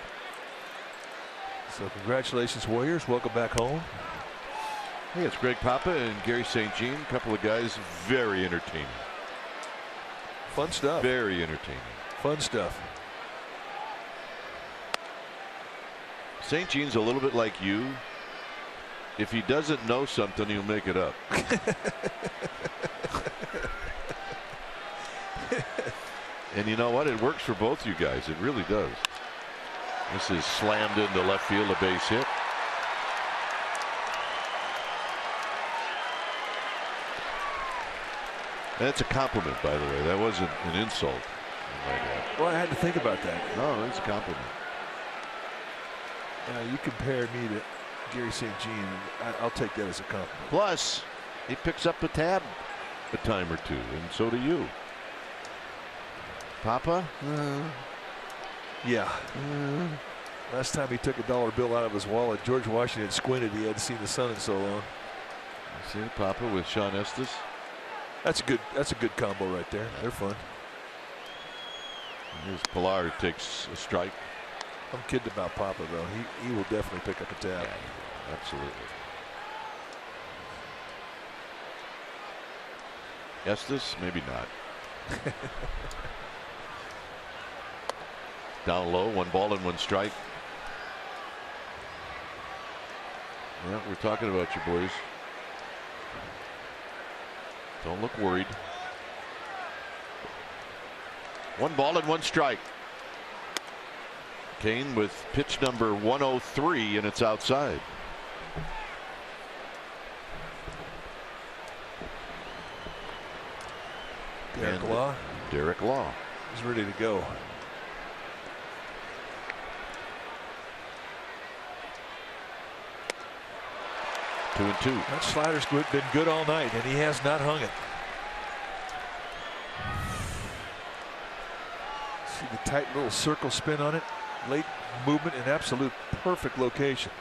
So congratulations, Warriors. Welcome back home. Hey, it's Greg Papa and Gary St. Jean. A couple of guys very entertaining. Fun stuff. Very entertaining. Fun stuff. St. Jean's a little bit like you. If he doesn't know something, he'll make it up. And you know what? It works for both you guys. It really does. This is slammed into left field, a base hit. That's a compliment, by the way. That wasn't an insult. Well, I had to think about that. No, it's a compliment. You compared me to Gary St. Jean. I'll take that as a compliment. Plus, he picks up the tab a time or two, and so do you. Papa? Yeah. Last time he took a dollar bill out of his wallet, George Washington squinted. He hadn't seen the sun in so long. See Papa with Sean Estes. That's a good combo right there. They're fun. Here's Pilar takes a strike. I'm kidding about Papa though. He will definitely pick up a tab. Yeah, absolutely. Estes, maybe not. Down low, 1 ball and 1 strike. Yeah, we're talking about you, boys. Don't look worried. 1 ball and 1 strike. Kane with pitch number 103, and it's outside. Derek Law. Derek Law. He's ready to go. Two and two. That slider's been good all night, and he has not hung it. See the tight little circle spin on it. Late movement in absolute perfect location.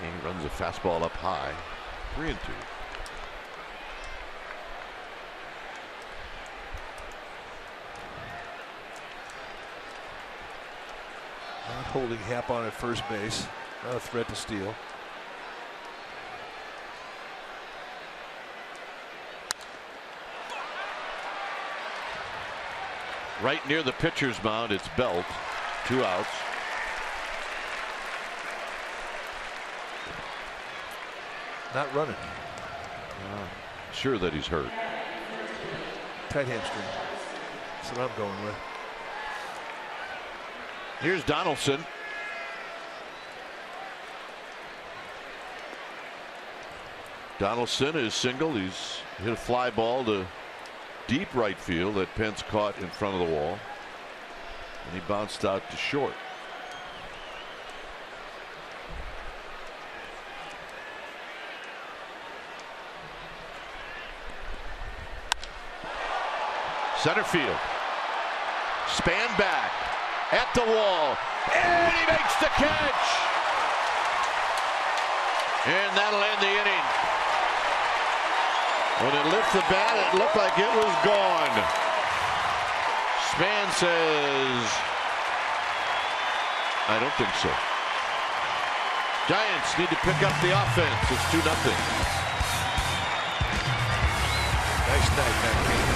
And he runs a fastball up high. 3 and 2. Not holding Happ on at first base. Not a threat to steal. Right near the pitcher's mound, it's Belt. 2 outs. Not running. Sure that he's hurt. Tight hamstring. That's what I'm going with. Here's Donaldson. Donaldson is single. He's hit a fly ball to deep right field that Pence caught in front of the wall. And he bounced out to short. Center field. Span back at the wall. And he makes the catch. And that'll end the inning. When it lifted the bat, it looked like it was gone. Span says, I don't think so. Giants need to pick up the offense. It's 2-0. Nice night, Matt.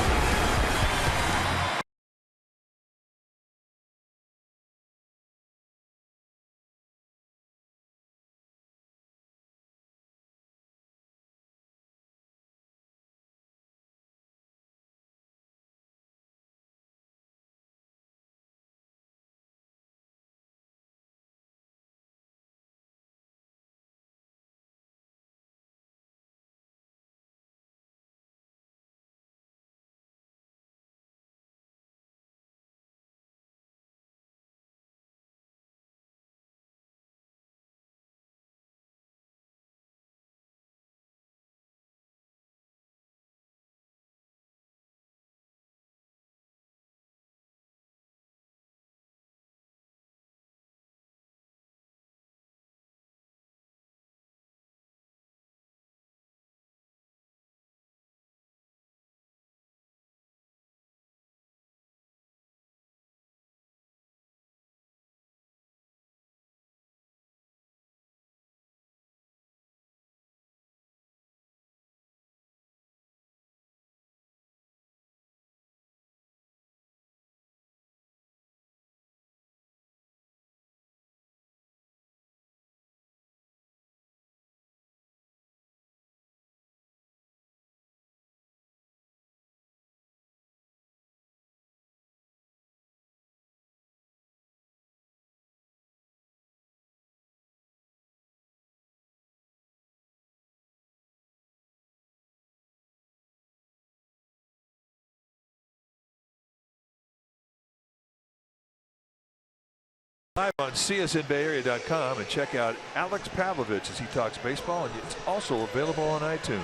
Live on CSNBayArea.com and check out Alex Pavlovich as he talks baseball, and it's also available on iTunes.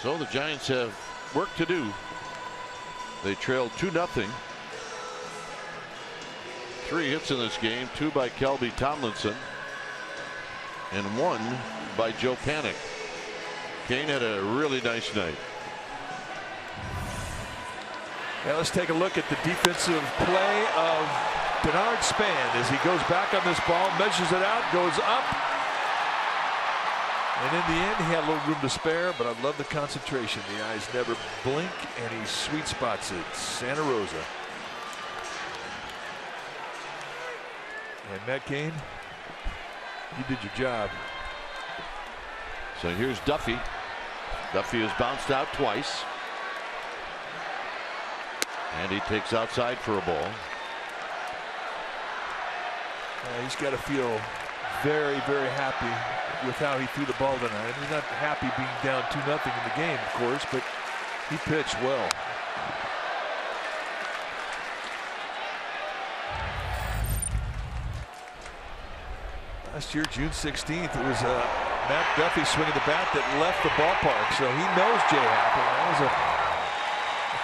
So the Giants have work to do. They trailed 2-0. 3 hits in this game, 2 by Kelby Tomlinson and 1 by Joe Panik. Kane had a really nice night. Now let's take a look at the defensive play of Denard Span as he goes back on this ball, measures it out, goes up. And in the end, he had a little room to spare, but I love the concentration. The eyes never blink, and he sweet spots it. Santa Rosa. And Matt Cain, you did your job. So here's Duffy. Duffy has bounced out twice. And he takes outside for a ball. He's got to feel very, very happy with how he threw the ball tonight. He's not happy being down 2-0 in the game, of course, but he pitched well. Last year, June 16th, it was Matt Duffy swinging the bat that left the ballpark, so he knows Jay Happ. That was a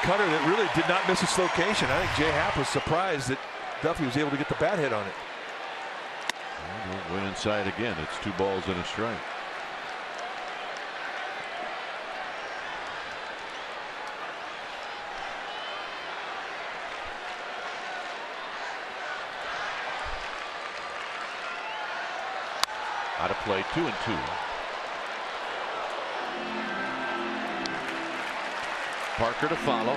cutter that really did not miss its location. I think Jay Happ was surprised that Duffy was able to get the bat hit on it. We'll win inside again. It's 2 balls and a strike. Out of play, 2-2. Parker to follow.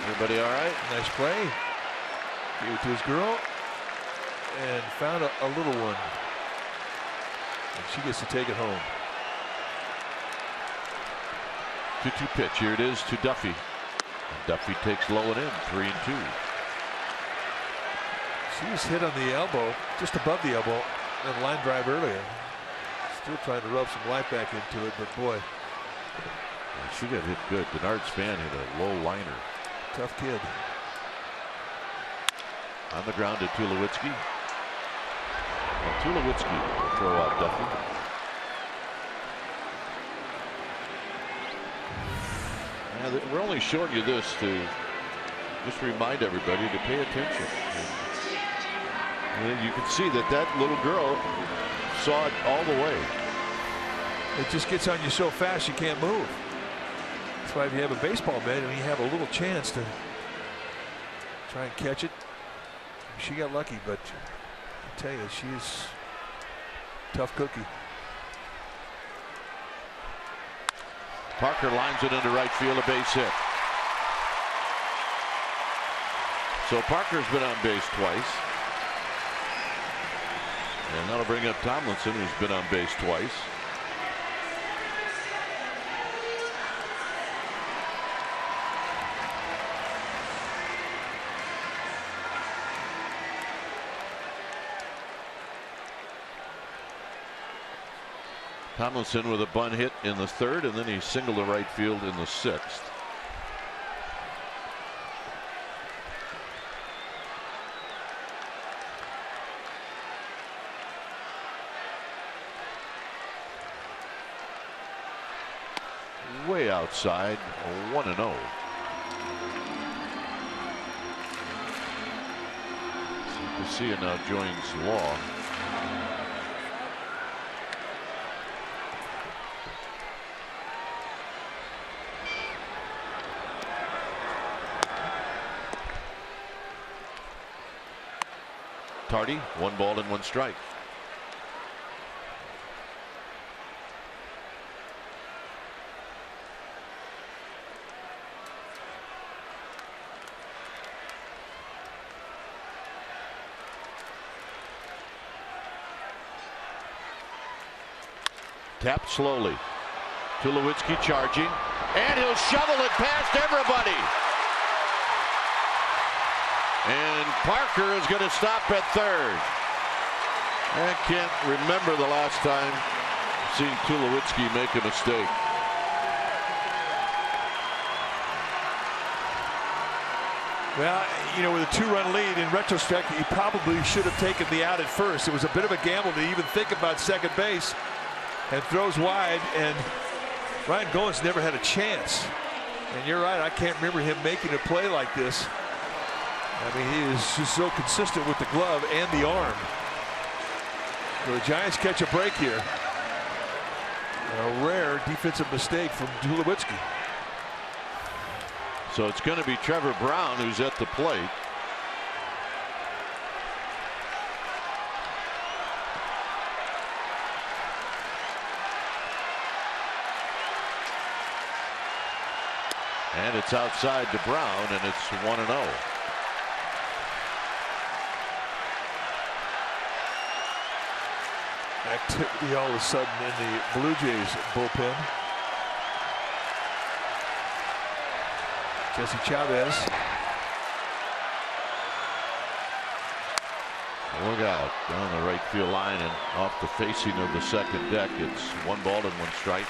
Everybody all right? Nice play. Gave it to his girl and found a little one. And she gets to take it home. 2-2 pitch. Here it is to Duffy. And Duffy takes low and in. 3-2. She was hit on the elbow, just above the elbow, and line drive earlier. Still trying to rub some life back into it, but boy. She got hit good. Denard Span hit a low liner. Tough kid. On the ground to Tulowitzki. Well, Tulowitzki will throw out Duffy. We're only showing you this to just remind everybody to pay attention. And you can see that little girl saw it all the way. It just gets on you so fast you can't move. That's why if you have a baseball bat and you have a little chance to try and catch it. She got lucky, but I tell you, she's a tough cookie. Parker lines it into right field, a base hit. So Parker's been on base twice. And that'll bring up Tomlinson, who's been on base twice. Tomlinson with a bunt hit in the 3rd, and then he singled to right field in the 6th. Way outside, 1-0. Garcia now joins Law. Tardy, 1 ball and 1 strike. Tapped slowly. Tulowitzki charging, and he'll shovel it past everybody. And Parker is going to stop at 3rd. I can't remember the last time seeing Tulowitzki make a mistake. Well, you know, with a 2-run lead, in retrospect, he probably should have taken the out at first. It was a bit of a gamble to even think about second base, and throws wide, and Ryan Goins never had a chance. And you're right, I can't remember him making a play like this. I mean, he is just so consistent with the glove and the arm. So the Giants catch a break here. A rare defensive mistake from Tulowitzki. So it's going to be Trevor Brown who's at the plate. And it's outside to Brown, and it's 1-0. Activity all of a sudden in the Blue Jays bullpen. Jesse Chavez. Look out down the right field line and off the facing of the second deck. It's 1 ball and 1 strike.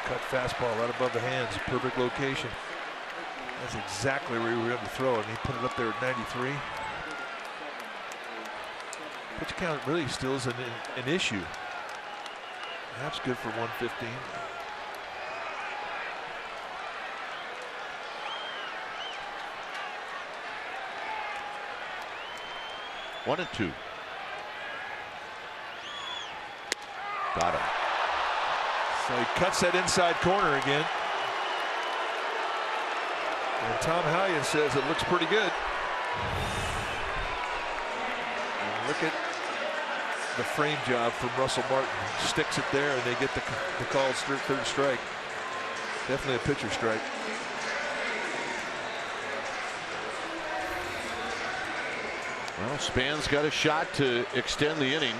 Cut fastball right above the hands, perfect location. That's exactly where he was going to throw it, and he put it up there at 93. Pitch count really still is an issue. Perhaps good for 115. One and two. Got him. So he cuts that inside corner again. And Tom Hallion says it looks pretty good. And look at the frame job from Russell Martin. Sticks it there, and they get the called third strike. Definitely a pitcher strike. Well, Span's got a shot to extend the inning.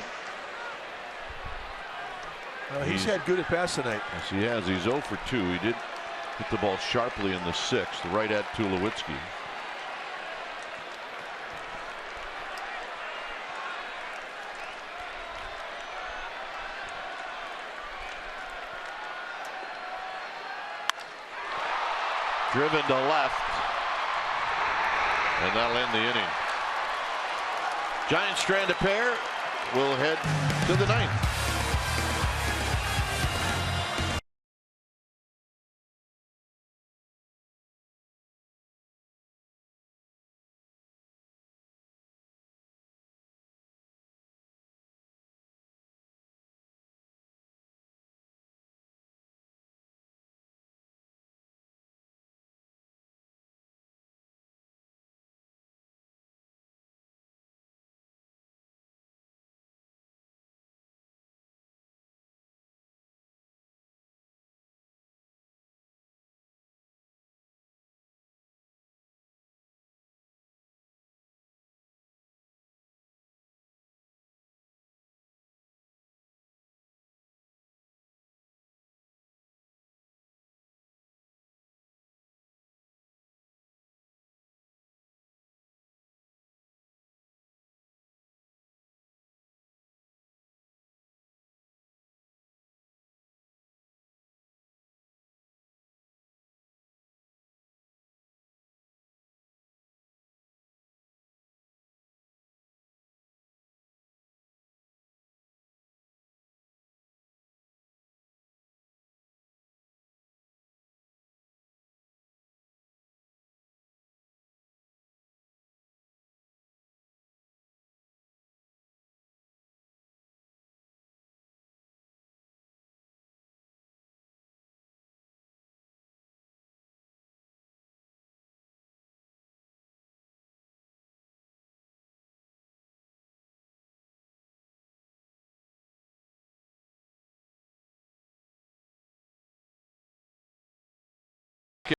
Well, he's had good at bats tonight. Yes, he has. He's 0 for 2. He did hit the ball sharply in the 6th, right at Tulowitzki. Driven to left, and that'll end the inning. Giants strand a pair. Will head to the 9th.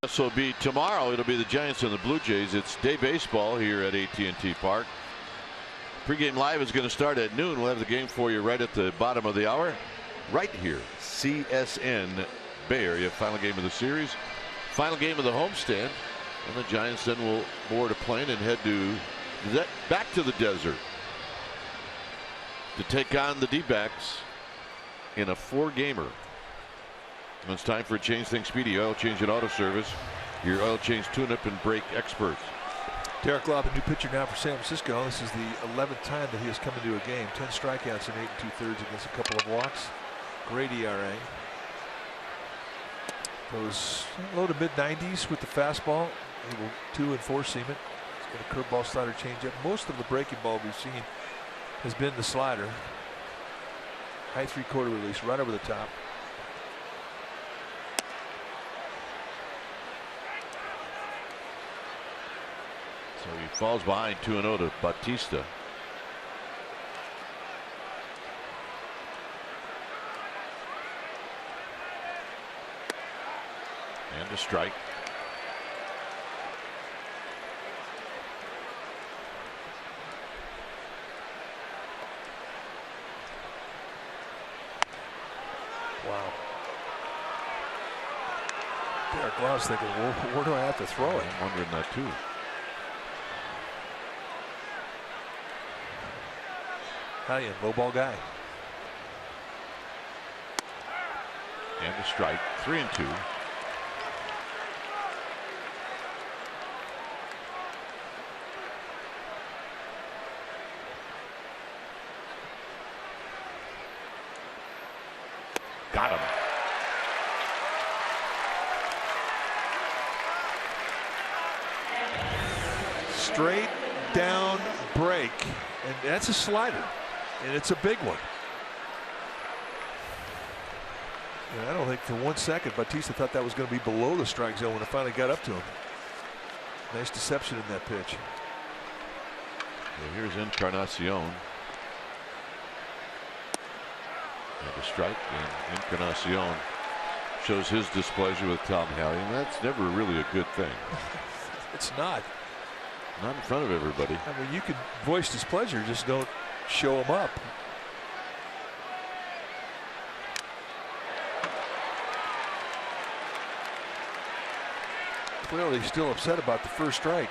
Guess will be tomorrow. It'll be the Giants and the Blue Jays. It's day baseball here at AT&T Park. Pre-game live is going to start at noon. We'll have the game for you right at the bottom of the hour. right here, CSN Bay Area. Final game of the series, final game of the homestand, and the Giants then will board a plane and head back to the desert to take on the D-backs in a 4-gamer. When it's time for a Change Things Speedy Oil Change and Auto Service, your oil change tune-up and brake experts. Derek Lobb, a new pitcher now for San Francisco. This is the 11th time that he has come into a game. 10 strikeouts in 8 2/3 against a couple of walks. Great ERA. Goes low to mid-90s with the fastball. Able 2 and 4 seam it. He's got a curveball, slider, changeup. Most of the breaking ball we've seen has been the slider. High 3/4 release right over the top. So he falls behind 2-0 to Bautista. And a strike. Wow. Derek Love's thinking, well, where do I have to throw it? I'm wondering that too. Italian low ball guy. And a strike. 3-2. Got him. Straight down break, and that's a slider, and it's a big one. And I don't think for 1 second Bautista thought that was going to be below the strike zone when it finally got up to him. Nice deception in that pitch. Well, here's Encarnacion. And a strike, and Encarnacion shows his displeasure with Tom Halley, and that's never really a good thing. It's not. Not in front of everybody. I mean, you can voice displeasure, just don't show him up. Clearly still upset about the first strike.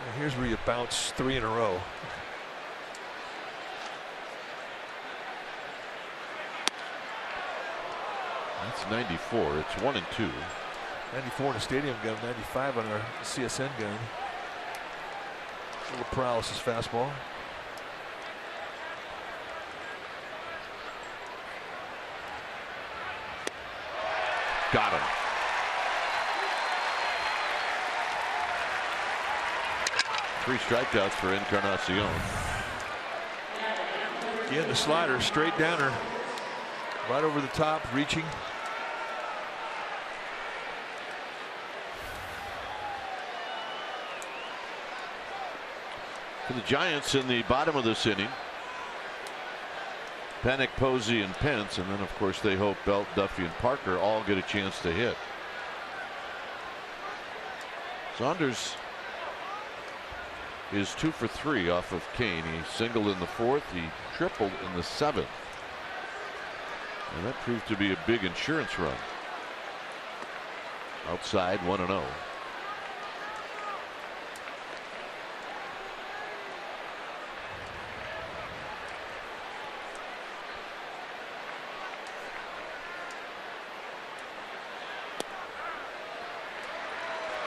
And here's where you bounce 3 in a row. That's 94. It's 1-2. 94 in the stadium gun, 95 on our CSN gun. A little paralysis fastball. Got him. Three strikeouts for Encarnacion. Again, the slider, straight downer, right over the top, reaching. For the Giants in the bottom of this inning, Panik, Posey, and Pence, and then of course they hope Belt, Duffy, and Parker all get a chance to hit. Saunders is 2 for 3 off of Kane. He singled in the 4th. He tripled in the 7th. And that proved to be a big insurance run. Outside 1-0.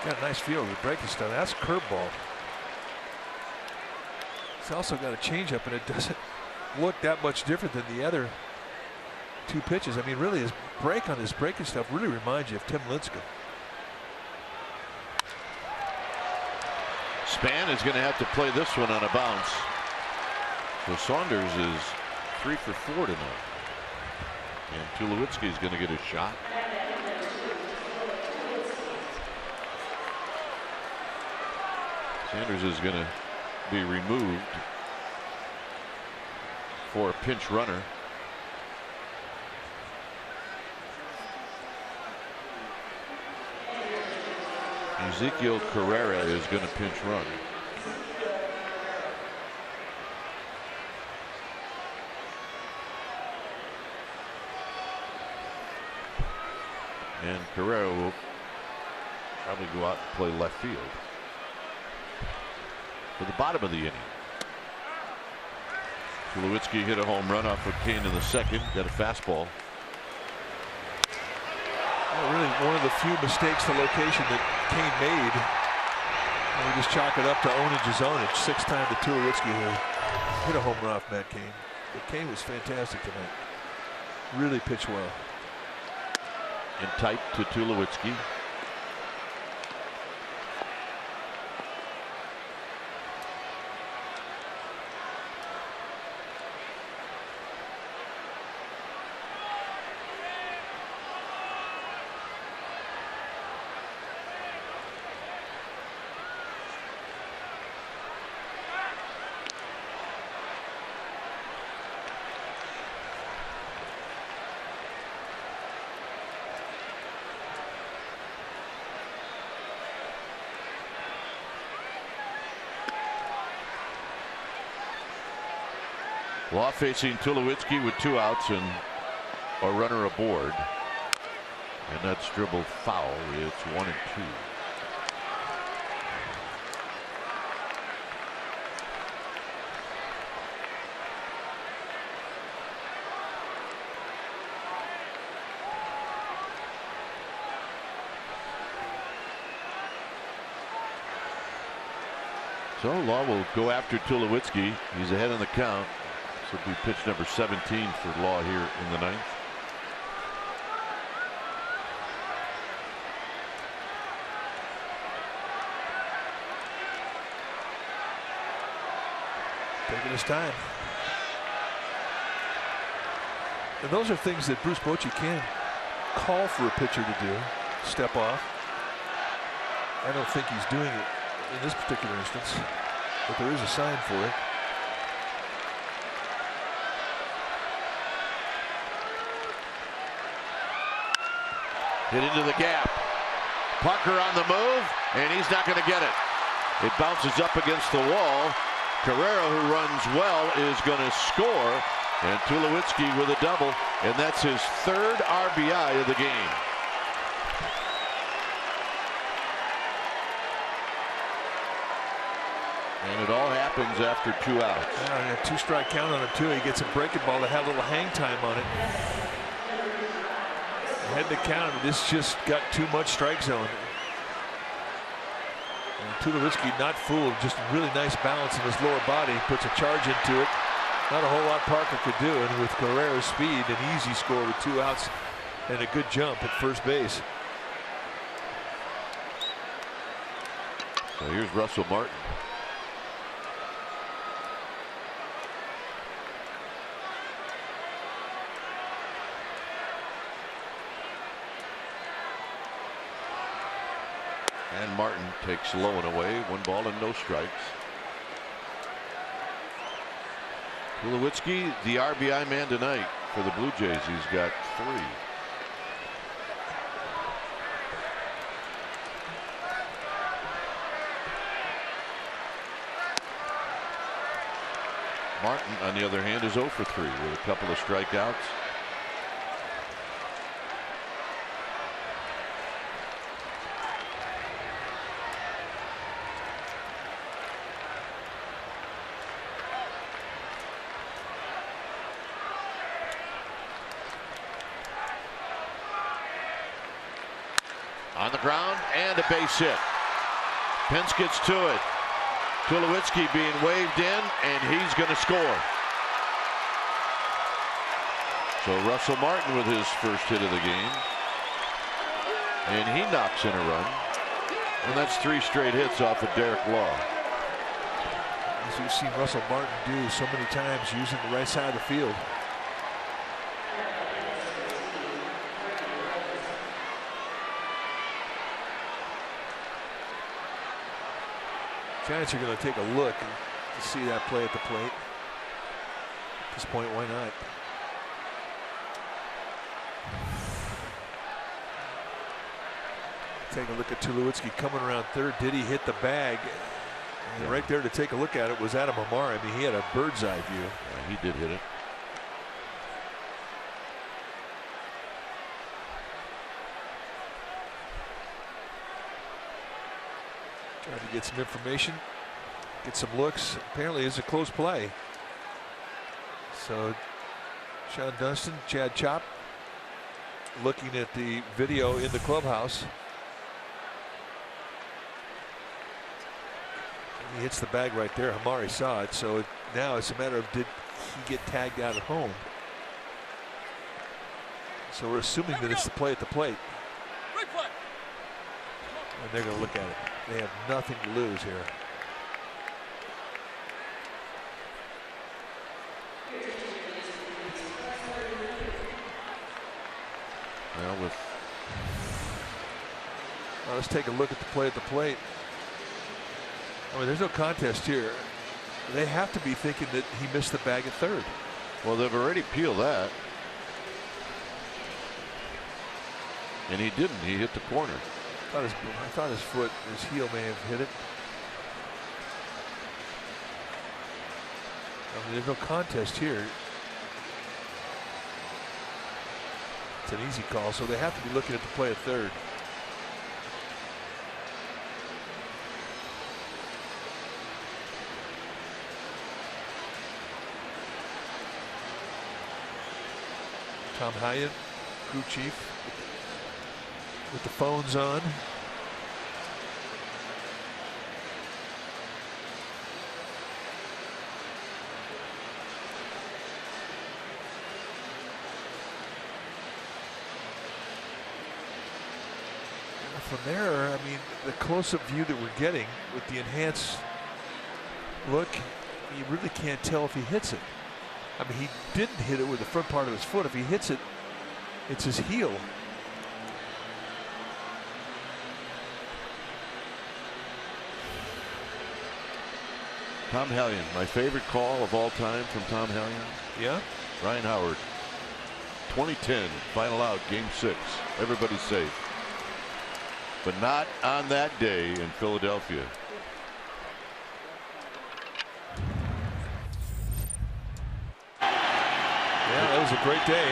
Got a nice feel of the breaking stuff. That's a curveball. He's also got a changeup, and it doesn't look that much different than the other 2 pitches. I mean, really, his break on his breaking stuff really reminds you of Tim Lincecum. Span is going to have to play this one on a bounce. So Saunders is 3 for 4 tonight. And Tulowitzki is going to get a shot. Sanders is going to be removed for a pinch runner. Ezekiel Carrera is going to pinch run. And Carrera will probably go out and play left field for the bottom of the inning. Tulowitzki hit a home run off of Kane in the second. Got a fastball. Well, really one of the few mistakes the location that Kane made. And we just chalk it up to ownage is ownage. 6th time to Tulowitzki who hit a home run off Matt Kane. But Kane was fantastic tonight. Really pitched well. And tight to Tulowitzki. Law facing Tulowitzki with 2 outs and a runner aboard. And that's dribbled foul. It's 1-2. So Law will go after Tulowitzki. He's ahead on the count. This will be pitch number 17 for Law here in the 9th. Taking his time. And those are things that Bruce Bochy can call for a pitcher to do. Step off. I don't think he's doing it in this particular instance, but there is a sign for it. Hit into the gap. Parker on the move, and he's not going to get it. It bounces up against the wall. Carrera, who runs well, is going to score. And Tulowitzki with a double, and that's his 3rd RBI of the game. And it all happens after 2 outs. Yeah, 2-strike count on it too. He gets a breaking ball that had a little hang time on it. Had to count. This just got too much strike zone. And Tulowitzki not fooled. Just really nice balance in his lower body. Puts a charge into it. Not a whole lot Parker could do. And with Carrera's speed, an easy score with 2 outs and a good jump at first base. So here's Russell Martin. And Martin takes low and away. 1 ball and no strikes. Tulowitzki, the RBI man tonight for the Blue Jays. He's got 3. Martin, on the other hand, is 0 for 3 with a couple of strikeouts. On the ground and a base hit. Pence gets to it. Tulowitzki being waved in, and he's going to score. So Russell Martin with his first hit of the game. And he knocks in a run. And that's 3 straight hits off of Derek Law. As we've seen Russell Martin do so many times, using the right side of the field. Giants are going to take a look to see that play at the plate. At this point, why not? Take a look at Tulowitzki coming around 3rd. Did he hit the bag? And right there to take a look at it was Adam Amar. I mean, he had a bird's eye view. Yeah, he did hit it. Trying to get some information, get some looks. Apparently it's a close play. So Sean Dunston, Chad Chop looking at the video in the clubhouse. He hits the bag right there. Hamari saw it. So now it's a matter of, did he get tagged out at home? So we're assuming that it's the play at the plate. And they're going to look at it. They have nothing to lose here. Well, let's take a look at the play at the plate. I mean, there's no contest here. They have to be thinking that he missed the bag at third. well, they've already peeled that. And he didn't. He hit the corner. I thought his foot, his heel may have hit it. I mean, there's no contest here. It's an easy call, so they have to be looking at the play at third. Tom Hyatt, crew chief, with the phones on. From there, I mean, the close-up view that we're getting with the enhanced look, you really can't tell if he hits it. I mean, he didn't hit it with the front part of his foot. If he hits it, it's his heel. Tom Hellion, my favorite call of all time from Tom Hellion. Yeah. Ryan Howard. 2010, final out, game 6. Everybody's safe. But not on that day in Philadelphia. Yeah, that was a great day.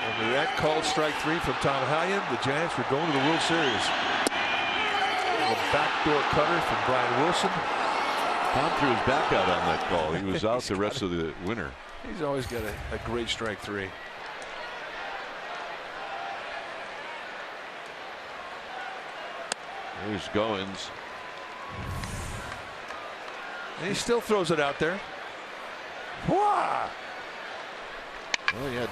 And with that called strike 3 from Tom Hellion, the Giants were going to the World Series. A backdoor cutter from Brian Wilson. Tom threw his back out on that call. He was out the rest of the winter. He's always got a great strike 3. Here's Goins. And he still throws it out there. Wah! Well, he had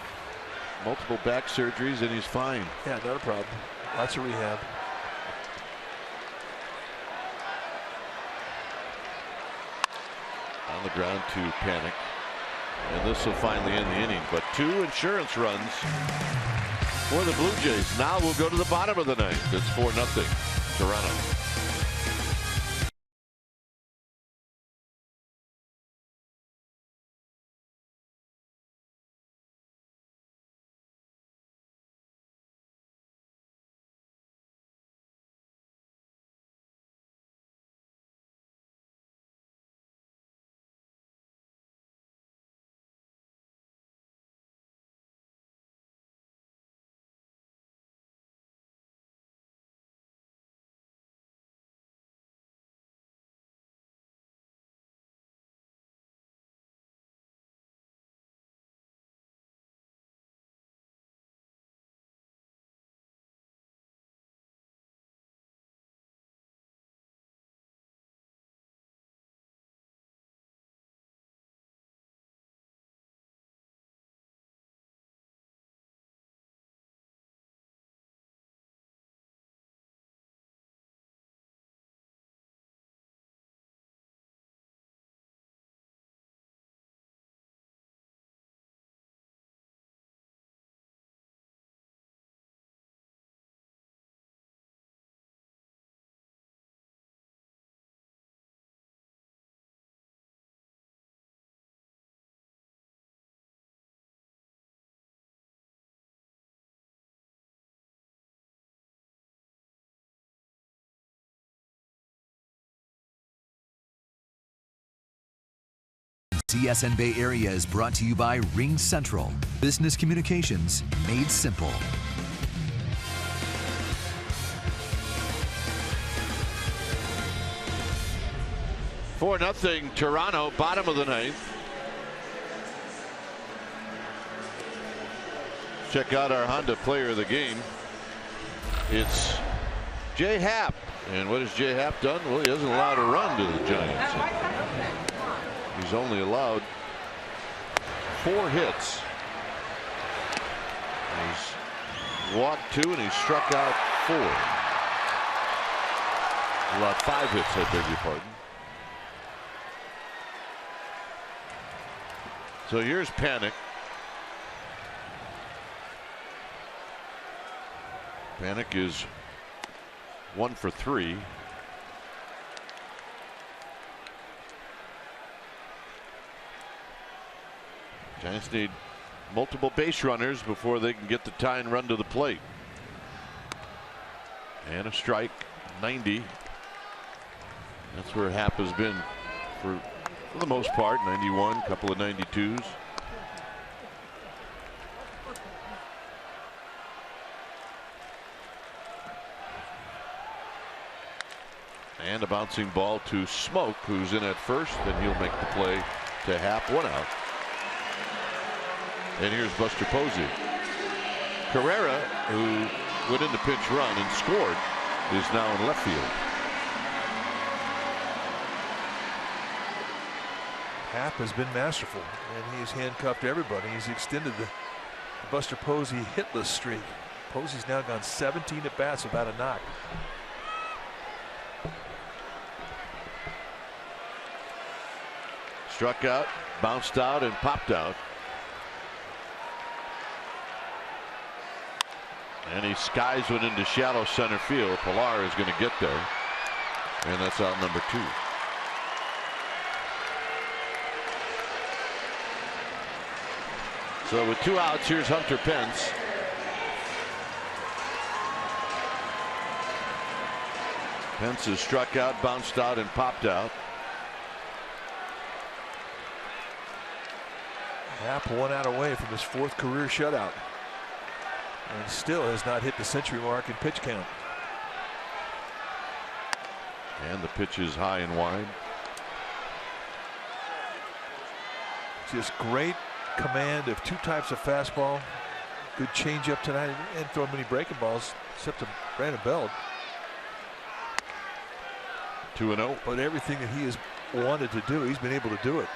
multiple back surgeries and he's fine. Yeah, not a problem. Lots of rehab. On the ground to Panic. And this will finally end the inning. But 2 insurance runs for the Blue Jays. Now we'll go to the bottom of the ninth. It's 4-0. Toronto. CSN Bay Area is brought to you by Ring Central. Business communications made simple. 4-0 Toronto, bottom of the ninth. Check out our Honda player of the game. It's Jay Happ. And what has Jay Happ done? Well, he hasn't allowed a run to the Giants. He's only allowed 4 hits. He's walked 2 and he's struck out 4. Allowed 5 hits, I beg your pardon. So here's Panik. Panik is 1 for 3. Giants need multiple base runners before they can get the tying run to the plate. And a strike, 90. That's where Happ has been for the most part. 91, couple of 92s. And a bouncing ball to Smoke, who's in at first, and he'll make the play to Happ. 1 out. And here's Buster Posey. Carrera, who went into pinch run and scored, is now in left field. Happ has been masterful, and he's handcuffed everybody. He's extended the Buster Posey hitless streak. Posey's now gone 17 at bats without a knock. Struck out, bounced out, and popped out. And he skies one into shallow center field. Pilar is going to get there. And that's out number 2. So with 2 outs, here's Hunter Pence. Pence is struck out, bounced out, and popped out. Happ 1 out away from his 4th career shutout, and still has not hit the century mark in pitch count. And the pitch is high and wide. Just great command of 2 types of fastball. Good changeup tonight, and throw many breaking balls except to Brandon Belt. 2-0. But everything that he has wanted to do, he's been able to do it.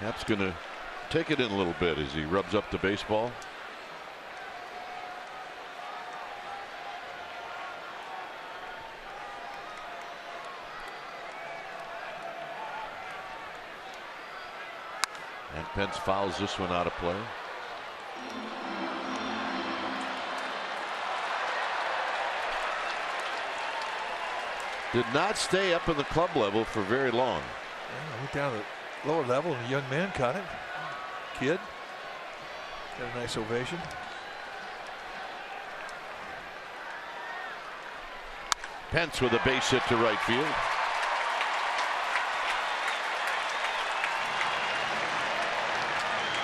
Happ's going to take it in a little bit as he rubs up the baseball. And Pence fouls this one out of play. Did not stay up in the club level for very long. Yeah, went down to the lower level and a young man caught it. Kid. Got a nice ovation. Pence with a base hit to right field.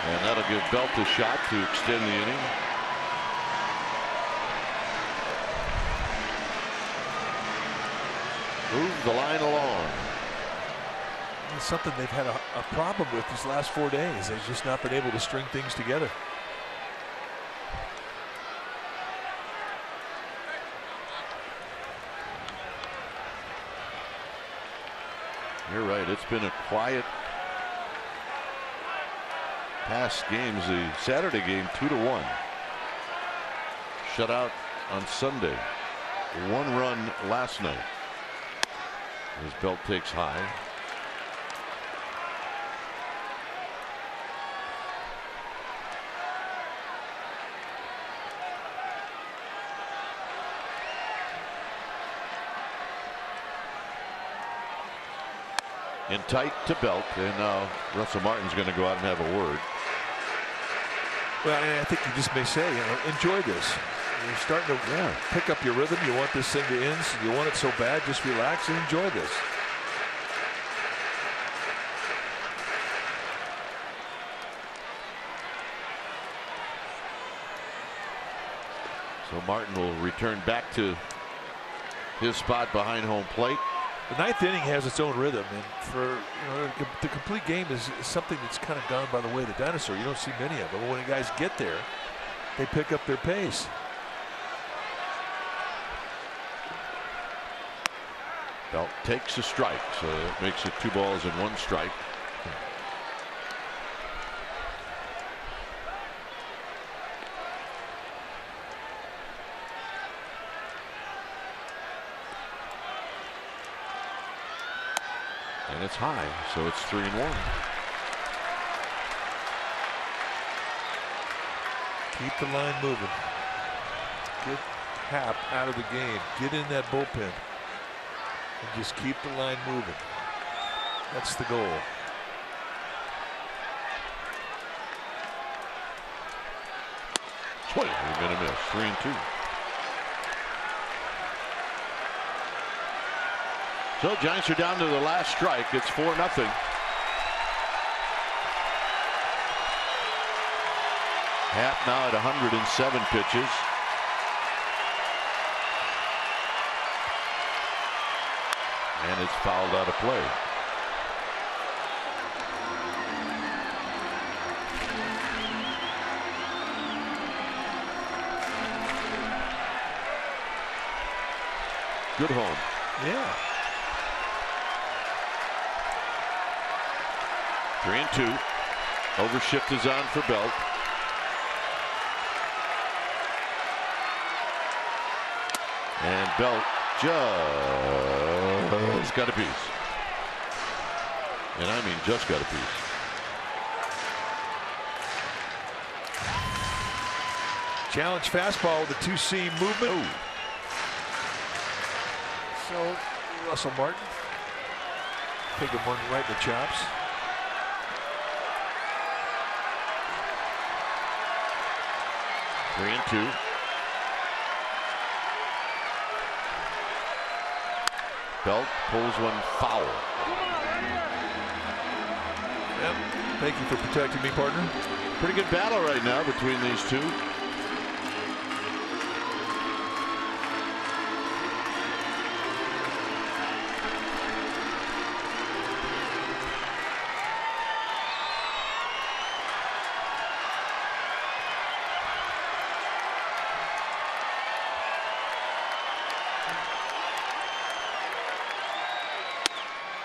And that'll give Belt a shot to extend the inning. Move the line along. It's something they've had a problem with these last 4 days. They've just not been able to string things together. You're right. It's been a quiet past games. The Saturday game 2-1. Shutout on Sunday. 1 run last night. As Belt takes high. In tight to Belt, and now Russell Martin's going to go out and have a word. Well, and I think you just may say, enjoy this. You're starting to pick up your rhythm. You want this thing to end. So you want it so bad. Just relax and enjoy this. So Martin will return back to his spot behind home plate. The ninth inning has its own rhythm, and for the complete game is something that's kind of gone by the way of the dinosaur. You don't see many of them. But when the guys get there, they pick up their pace. Belt takes a strike, so it makes it 2 balls and 1 strike. And it's high, so it's 3-1. Keep the line moving. Get Happ out of the game. Get in that bullpen. And just keep the line moving. That's the goal. Swing. We're going to miss. 3-2. So Giants are down to the last strike. It's 4-0. Happ now at 107 pitches. And it's fouled out of play. Good home. Yeah. 3-2. Overshift is on for Belt. And Belt just got a piece. And I mean just got a piece. Challenge fastball with a 2-seam movement. Oh. So Russell Martin taking one right in the chops. Three and 2. Belt pulls one foul. Yep. Thank you for protecting me, partner. Pretty good battle right now between these two.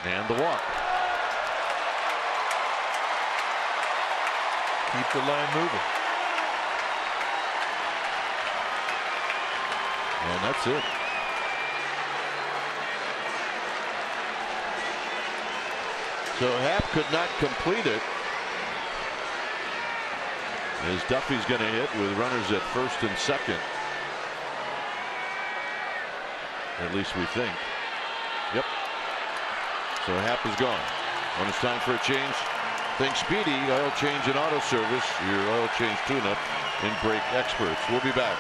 And the walk. Keep the line moving. And that's it. So Happ could not complete it. As Duffy's going to hit with runners at first and second. At least we think. Yep. So Happ is gone. When it's time for a change, think Speedy Oil Change and Auto Service, your oil change tune-up and brake experts. We'll be back.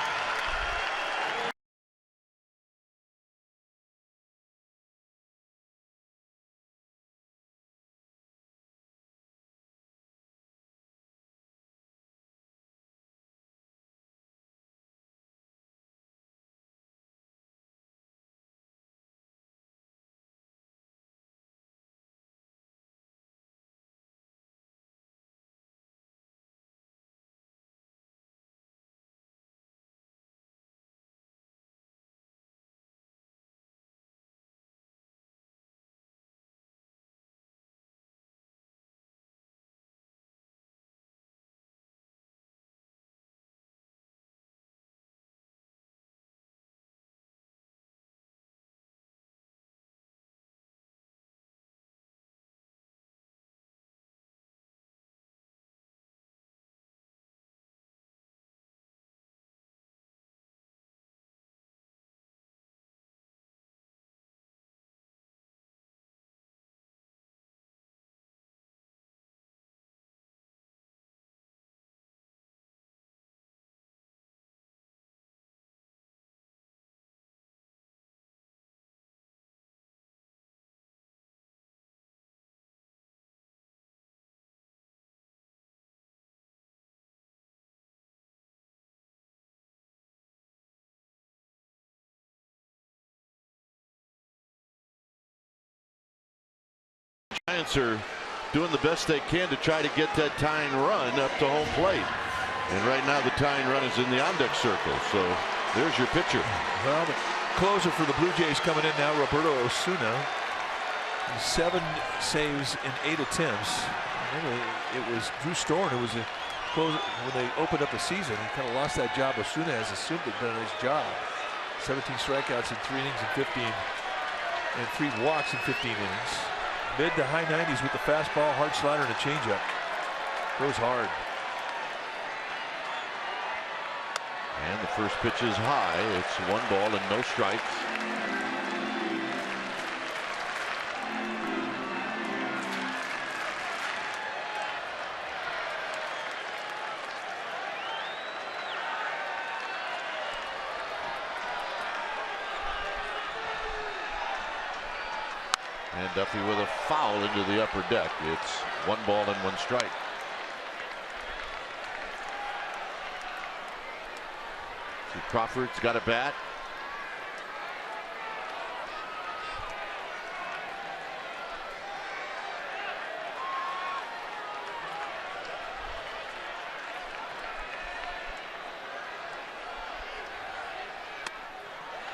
Giants are doing the best they can to try to get that tying run up to home plate. And right now the tying run is in the on-deck circle. So there's your pitcher. Well, the closer for the Blue Jays coming in now, Roberto Osuna. 7 saves in 8 attempts. It was Drew Storen who was a closer when they opened up the season. He kind of lost that job. Osuna has assumed it, done his job. 17 strikeouts in 3 innings and 15 and 3 walks in 15 innings. Mid to high 90s with the fastball, hard slider, and a changeup. Goes hard. And the first pitch is high. It's 1 ball and no strikes. And Duffy with a foul into the upper deck. It's 1 ball and 1 strike. See, Crawford's got a bat.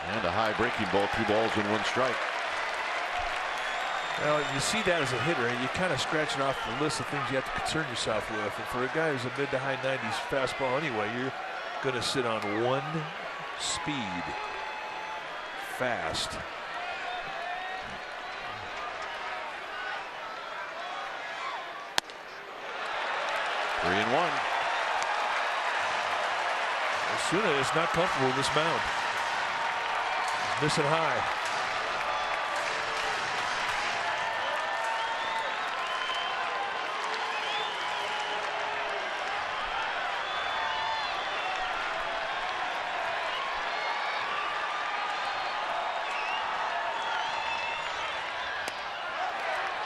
And a high breaking ball, 2 balls and 1 strike. Well, you see that as a hitter, and you kind of scratching off the list of things you have to concern yourself with. And for a guy who's a mid to high 90s fastball anyway, you're going to sit on 1 speed, fast. Three and 1. Osuna is not comfortable with this mound. He's missing high.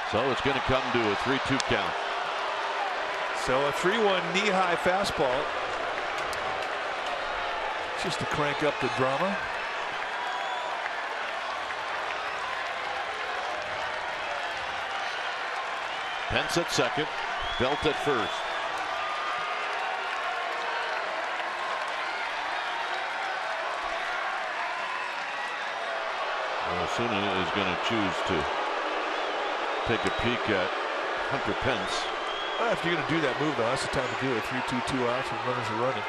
So it's going to come to a 3-2 count. So a 3-1 knee-high fastball. Just to crank up the drama. Pence at second, Belt at first. Osuna is going to choose to take a peek at Hunter Pence. Well, if you're going to do that move, though, that's the time to do it. 3-2, 2 outs, and runners are running.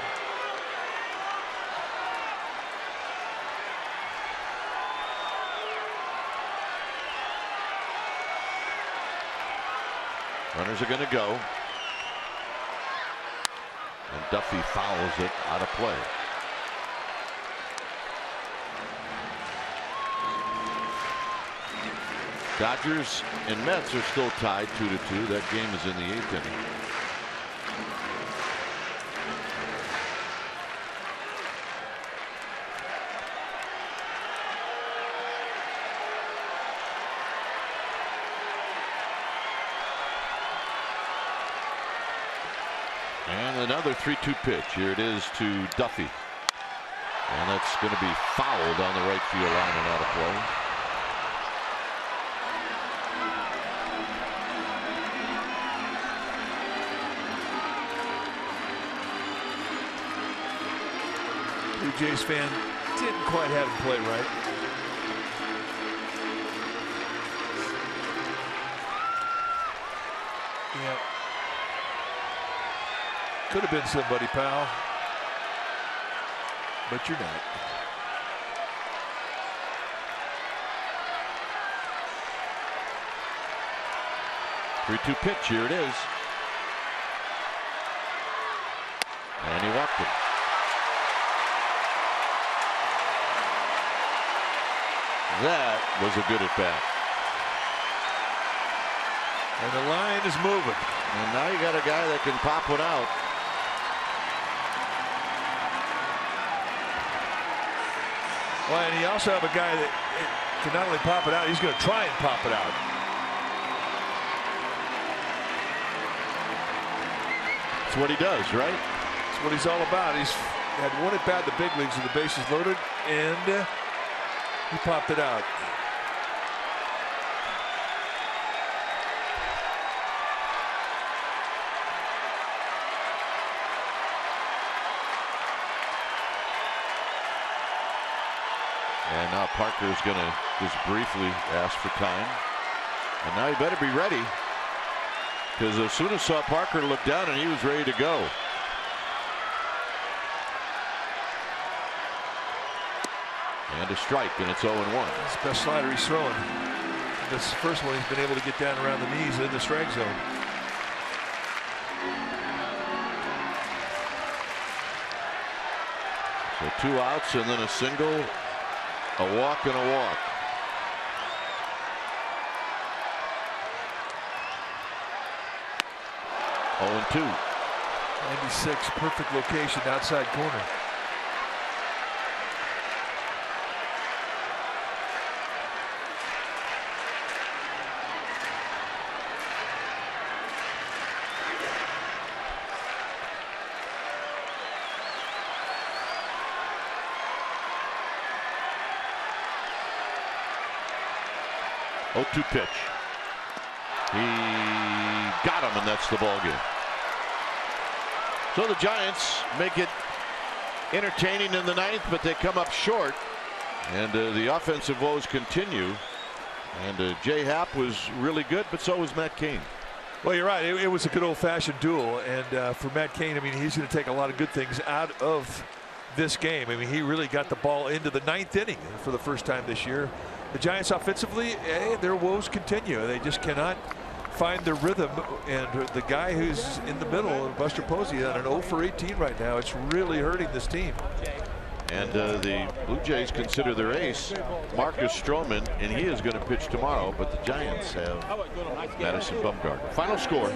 Runners are going to go. And Duffy fouls it out of play. Dodgers and Mets are still tied 2-2. That game is in the 8th inning. And another 3-2 pitch. Here it is to Duffy. And that's going to be fouled on the right field line and out of play. Blue Jays fan didn't quite have him play right. Yeah. Could have been somebody, pal. But you're not. Three-two pitch. Here it is. And he walked it. That was a good at bat. And the line is moving. And now you got a guy that can pop one out. Well, and you also have a guy that can not only pop it out, he's going to try and pop it out. That's what he does, right? That's what he's all about. He's had one at bat in the big leagues with the bases loaded, and he popped it out. And now Parker is going to just briefly ask for time. And now he better be ready, because as soon as saw Parker look down and he was ready to go. And a strike, and it's 0-1. It's the best slider he's throwing. This first one he's been able to get down around the knees in the strike zone. So 2 outs and then a single, a walk and a walk. Oh, 2. 96, perfect location, outside corner. Oh, 2 pitch. He got him, and that's the ball game. So the Giants make it entertaining in the 9th, but they come up short, and the offensive woes continue. And Jay Happ was really good, but so was Matt Cain. Well, you're right. It was a good old-fashioned duel, and for Matt Cain, I mean, he's going to take a lot of good things out of this game. I mean, he really got the ball into the 9th inning for the first time this year. The Giants offensively, their woes continue. They just cannot find their rhythm, and the guy who's in the middle, Buster Posey, on an 0 for 18 right now. It's really hurting this team. And the Blue Jays consider their ace Marcus Stroman, and he is going to pitch tomorrow, but the Giants have Madison Bumgarner. Final score,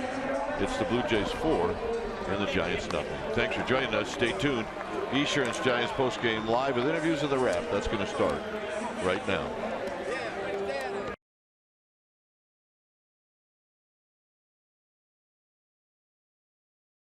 it's the Blue Jays 4 and the Giants nothing. Thanks for joining us. Stay tuned. Esurance Giants postgame live with interviews of the wrap. That's going to start right now.